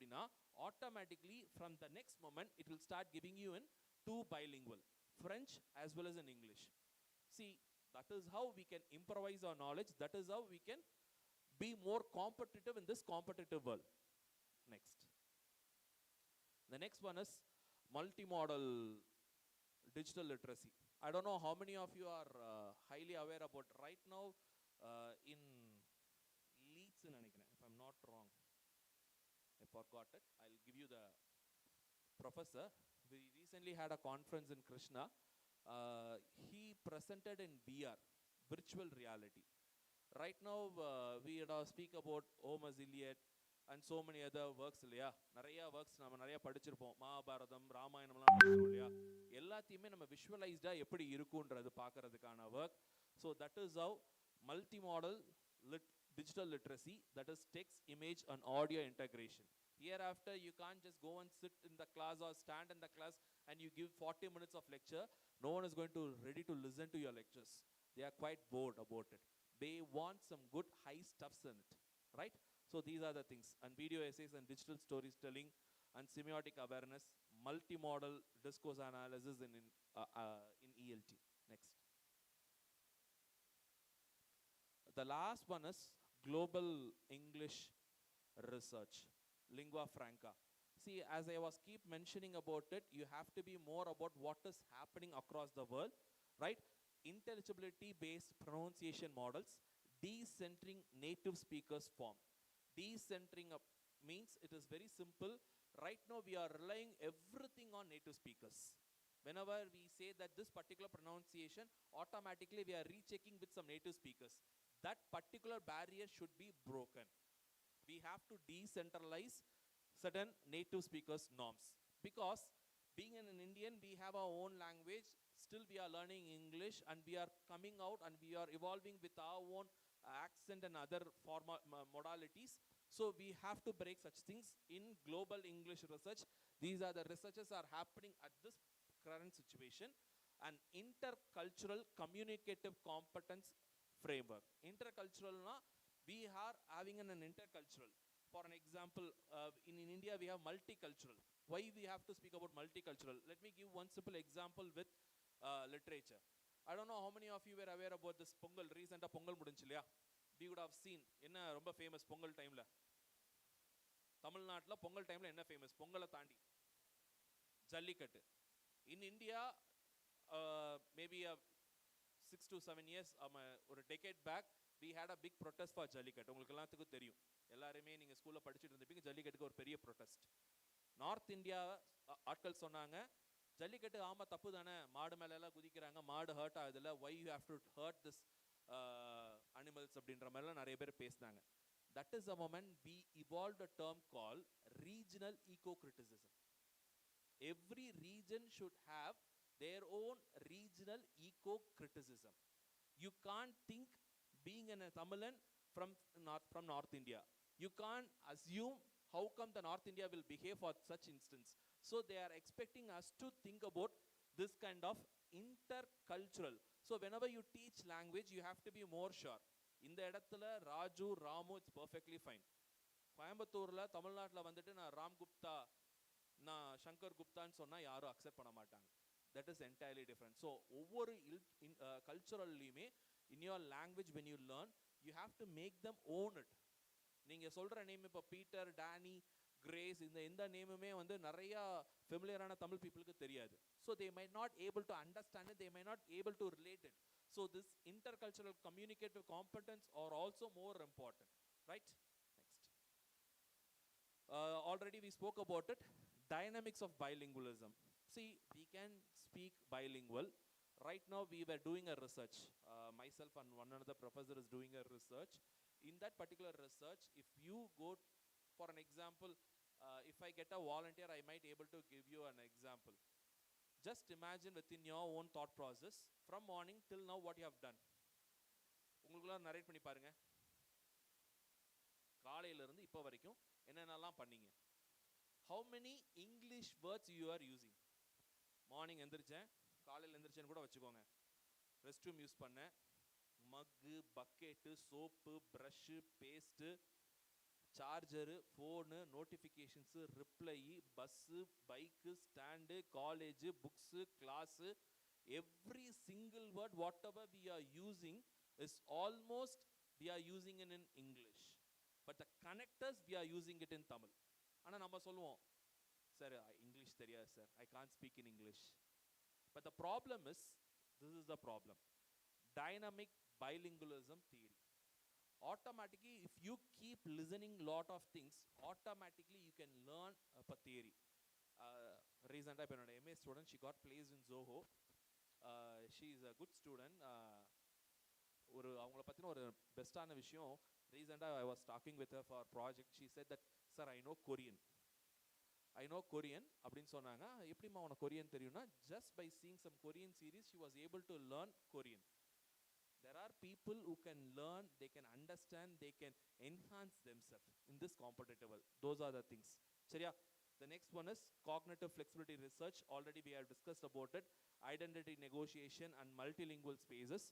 Automatically, from the next moment, it will start giving you in 2 bilingual, French as well as in English. See, that is how we can improvise our knowledge. That is how we can be more competitive in this competitive world. Next. The next one is multimodal digital literacy. I don't know how many of you are highly aware about right now in Leeds, if I'm not wrong. I forgot it. I'll give you the professor. We recently had a conference in Krishna. He presented in VR, virtual reality. Right now, we speak about Homer's Iliad and so many other works. Naraya works நம்ம நிறைய படிச்சிருப்போம். மகாபாரதம், ராமாயணம்லாம் படிக்கிறோம் இல்லையா? எல்லாத்தையுமே நம்ம விஷுவலைஸ்டா எப்படி இருக்குன்றது பார்க்கிறதுக்கான work. So that is how multimodal digital literacy, that is text, image and audio integration. Hereafter, you can't just go and sit in the class or stand in the class and you give 40 minutes of lecture. No one is going to ready to listen to your lectures. They are quite bored about it. They want some good high stuffs in it, right? So these are the things. And video essays and digital storytelling and semiotic awareness, multimodal discourse analysis in ELT. Next. The last one is global English research, lingua franca. See, as I was keep mentioning about it, you have to be more about what is happening across the world, right? Intelligibility based pronunciation models, decentering native speakers form. Decentering up means it is very simple. Right now we are relying everything on native speakers. Whenever we say that this particular pronunciation, automatically we are rechecking with some native speakers. That particular barrier should be broken. We have to decentralize certain native speakers norms, because being an Indian, we have our own language. Still we are learning English and we are coming out and we are evolving with our own accent and other modalities. So we have to break such things in global English research. These are the researches are happening at this current situation. An intercultural communicative competence framework. Intercultural na, we are having an intercultural. For an example, in India we have multicultural. Why we have to speak about multicultural? Let me give one simple example with literature. I don't know how many of you were aware about this Pongal. Recent Pongal mudinchilya. We would have seen enna romba famous Pongal time la. Tamil Nadu Pongal time la enna famous? Pongala taandi Jallikattu. In India, maybe 6 to 7 years ஒரு decade back we had a big protest for jallikattu. உங்களுக்கு எல்லாத்துக்கும் தெரியும், எல்லாருமே நீங்கள் ஸ்கூலில் படிச்சுட்டு இருந்திருப்பீங்க, ஜல்லிக்கட்டுக்கு ஒரு பெரிய ப்ரொட்டஸ்ட். நார்த் இந்தியா ஆட்கள் சொன்னாங்க, ஜல்லிக்கட்டு ஆமாம் தப்பு தானே, மாடு மேலெல்லாம் குதிக்கிறாங்க, மாடு ஹர்ட் ஆகுதுல்ல, why you have to hurt this animals அப்படின்ற மாதிரிலாம் நிறைய பேர் பேசினாங்க. That is a moment we evolved a term call regional ego criticism. Every region should have their own regional eco criticism. You can't think, being a Tamilan from North India, you can't assume how come the North India will behave for such instance. So they are expecting us to think about this kind of intercultural. So whenever you teach language, you have to be more sure. இந்த இடத்துல Raju Ramu it's perfectly fine. கோயம்புத்தூர்ல தமிழ்நாட்டில் வந்துட்டு நான் ராம் குப்தா, நான் சங்கர் குப்தான்னு சொன்னால் யாரும் accept பண்ண மாட்டாங்க. That is entirely different. So ஒவ்வொரு கல்ச்சுரல்லையுமே in your language when you learn, you have to make them own it. நீங்கள் சொல்கிற நேம் இப்போ பீட்டர், டேனி, கிரேஸ், இந்த நேமுமே வந்து நிறையா ஃபெமிலியரான தமிழ் பீப்புளுக்கு தெரியாது. So they might not able to understand it, they might not able to relate it. So this intercultural communicative competence are also more important, right? Next. Already we spoke about it, dynamics of bilingualism. See, we can speak bilingual. Right now we were doing a research. Myself and one another professor is doing a research. In that particular research, if you go for an example, if I get a volunteer, I might able to give you an example. Just imagine within your own thought process, from morning till now what you have done. உங்களுக்குலாம் narrate பண்ணி பாருங்க, காலையிலிருந்து இப்போ வரைக்கும் என்னென்னலாம் பண்ணீங்க. How many English words you are using? Morning எந்திரிச்சேன், காலையில் எந்திரிச்சேன்னு கூட வச்சுக்கோங்க, ரெஸ்ட் ரூம் யூஸ் பண்ணேன், mug, bucket, soap, brush, paste, charger, phone, notifications, reply, bus, bike, stand, college, books, class, every single word whatever we are using is almost we are using in English. But the connectors we are using it in Tamil. ஆனால் நம்ம சொல்லுவோம், sir English தெரியாது sir, I can't speak in English. But the problem is, this is the problem, dynamic bilingualism theory. Automatically, if you keep listening lot of things, automatically you can learn a theory. Recently, I have MA student, she got placed in Zoho. She is a good student. ஒரு அவங்கள பற்றின ஒரு பெஸ்ட்டான விஷயம், ரீசெண்டாக I was talking with her for a project. She said that, sir, I know Korean. அப்படின்னு சொன்னாங்க. எப்படிமா உனக்கு கொரியன் தெரியும்னா, just by seeing some Korean series, she was able to learn Korean. There are people who can learn, they can understand, they can enhance themselves in this competitive world. Those are the things. சரியா? The next one is cognitive flexibility research. Already we have discussed about it. Identity negotiation and multilingual spaces.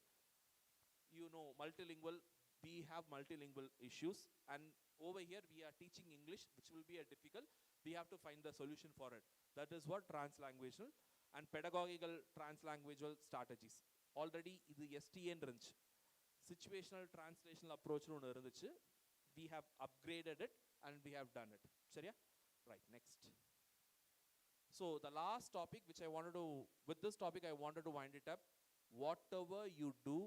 You know, multilingual, we have multilingual issues, and over here we are teaching English, which will be a difficult. We have to find the solution for it. That is what translanguational and pedagogical translanguageal strategies. Already இது STN இருந்துச்சு, situational translational approach ஒன்று இருந்துச்சு. We have upgraded it and we have done it. சரியா? Right, next. So the last topic which I wanted to, with this topic I wanted to wind it up. Whatever you do,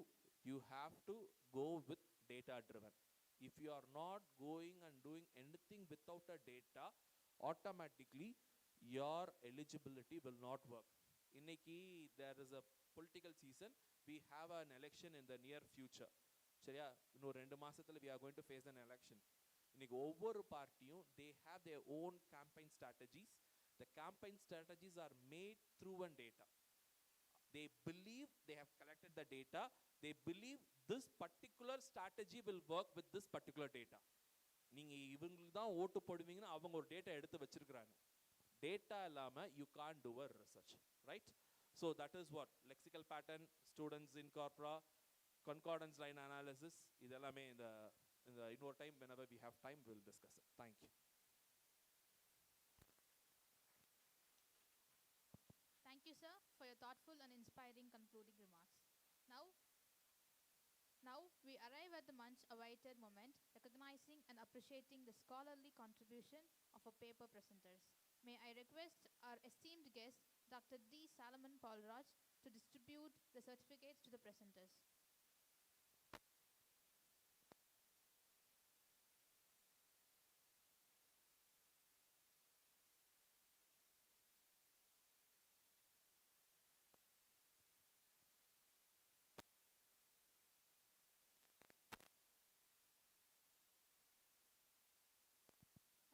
you have to go with data driven. If you are not going and doing anything without a data, automatically your eligibility will not work. இன்னைக்கு there is a political season, we have an election in the near future. சரியா? இன்னும் 2 மாசத்துல we are going to face an election. இன்னைக்கு ஒவ்வொரு பார்ட்டியும் they have their own campaign strategies. The campaign strategies are made through an data. They believe they have collected the data. They believe this particular strategy will work with this particular data. நீங்க இவங்களுக்கு தான் ஓட்டு போடுவீங்கன்னா அவங்க ஒரு data எடுத்து வச்சிருக்காங்க. Data இல்லாம you can't do a research, right? So that is what lexical pattern, students in corpora, concordance line analysis, இதெல்லாமே இந்த இன்னொரு time whenever we have time we'll discuss it. Thank you. Thank you, sir, for your thoughtful and inspiring concluding remarks. Now we arrive at the much awaited moment, recognizing and appreciating the scholarly contribution of our paper presenters. May I request our esteemed guest, Dr. D. Salomon Paulraj, to distribute the certificates to the presenters.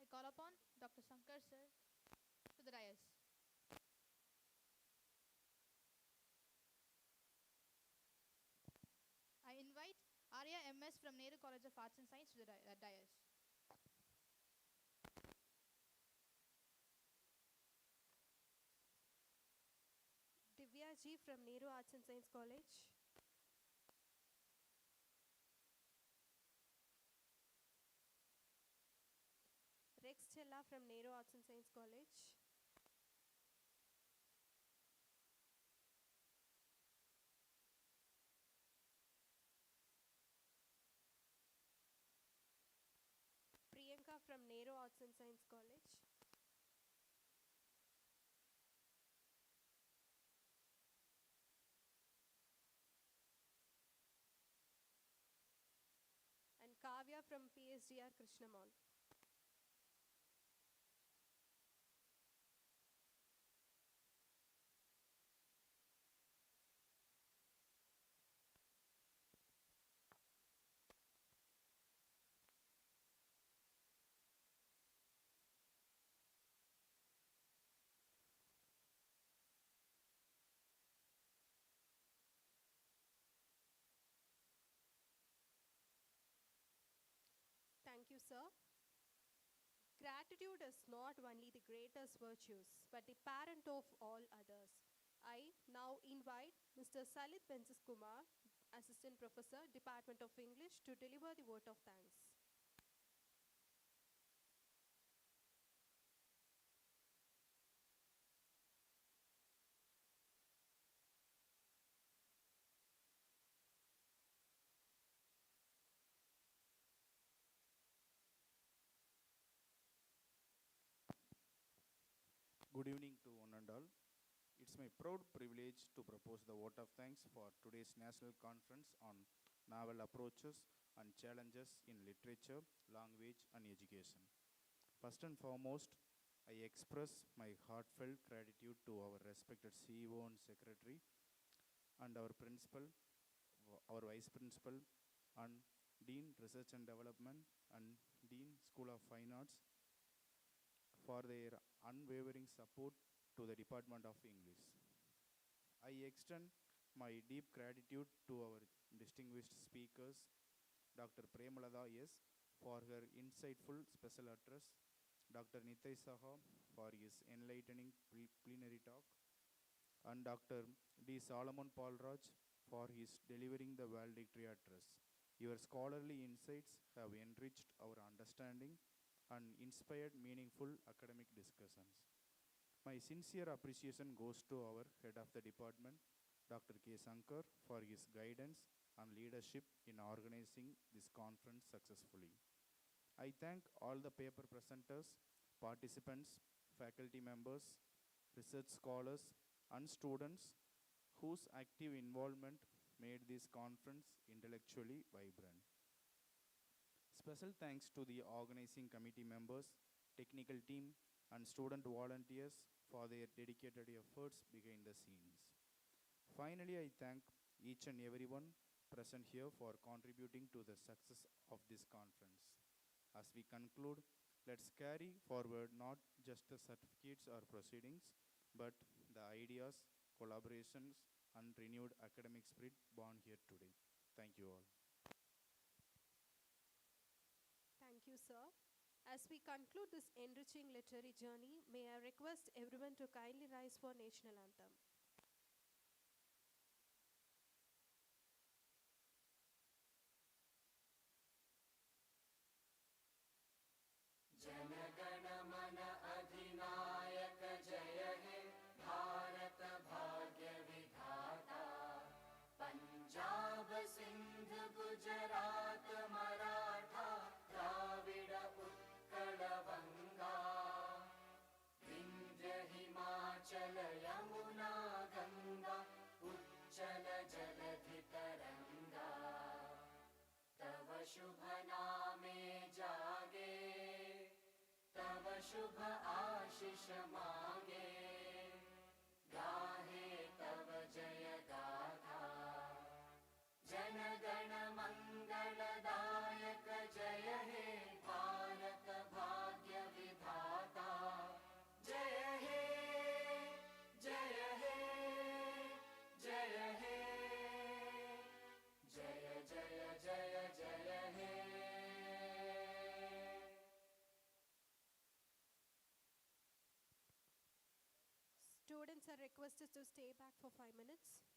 I call upon Dr. Shankar sir to the dais. I invite Arya MS from Nehru College of Arts and Science to the dais. Divya Ji from Nehru Arts and Science College. Rex Chella from Nehru Arts and Science College. Priyanka from Nehru Arts and Science College. And Kavya from PSDR Krishnamon. Thank you, sir. Gratitude is not only the greatest virtues, but the parent of all others. I now invite Mr. Salit Bensis Kumar, Assistant Professor, Department of English, to deliver the vote of thanks. Good evening to one and all. It's my proud privilege to propose the vote of thanks for today's National Conference on Novel Approaches and Challenges in Literature, Language and Education. First and foremost, I express my heartfelt gratitude to our respected CEO and Secretary and our Principal, our Vice Principal and Dean Research and Development and Dean School of Fine Arts for their unwavering support to the Department of English. I extend my deep gratitude to our distinguished speakers, Dr. Premalada S. for her insightful special address, Dr. Nitai Saha for his enlightening plenary talk, and Dr. D. Solomon Paulraj for his delivering the valedictory address. Your scholarly insights have enriched our understanding and inspired meaningful academic discussions. My sincere appreciation goes to our head of the department, Dr. K. Sankar, for his guidance and leadership in organizing this conference successfully. I thank all the paper presenters, participants, faculty members, research scholars, and students whose active involvement made this conference intellectually vibrant. Special thanks to the organizing committee members, technical team, and student volunteers for their dedicated efforts behind the scenes. Finally, I thank each and everyone present here for contributing to the success of this conference. As we conclude, let's carry forward not just the certificates or proceedings, but the ideas, collaborations, and renewed academic spirit born here today. Thank you all. Thank you, sir. As we conclude this enriching literary journey, may I request everyone to kindly rise for national anthem. जनगण मन अधिनायक जय हे भारत भाग्य विधाता पंजाब सिंध गुजरात मराठा द्राविड उत्कल बंगा विंध्य हिमाचल यमुना शुभ आशीष मांगे, गाहे तव जय गाथा। जन गण मंगलदायक जय हे भारत भाग्य विधाता। जय हे जय हे जय हे, जय जय जय जय हे। Students are requested to stay back for 5 minutes.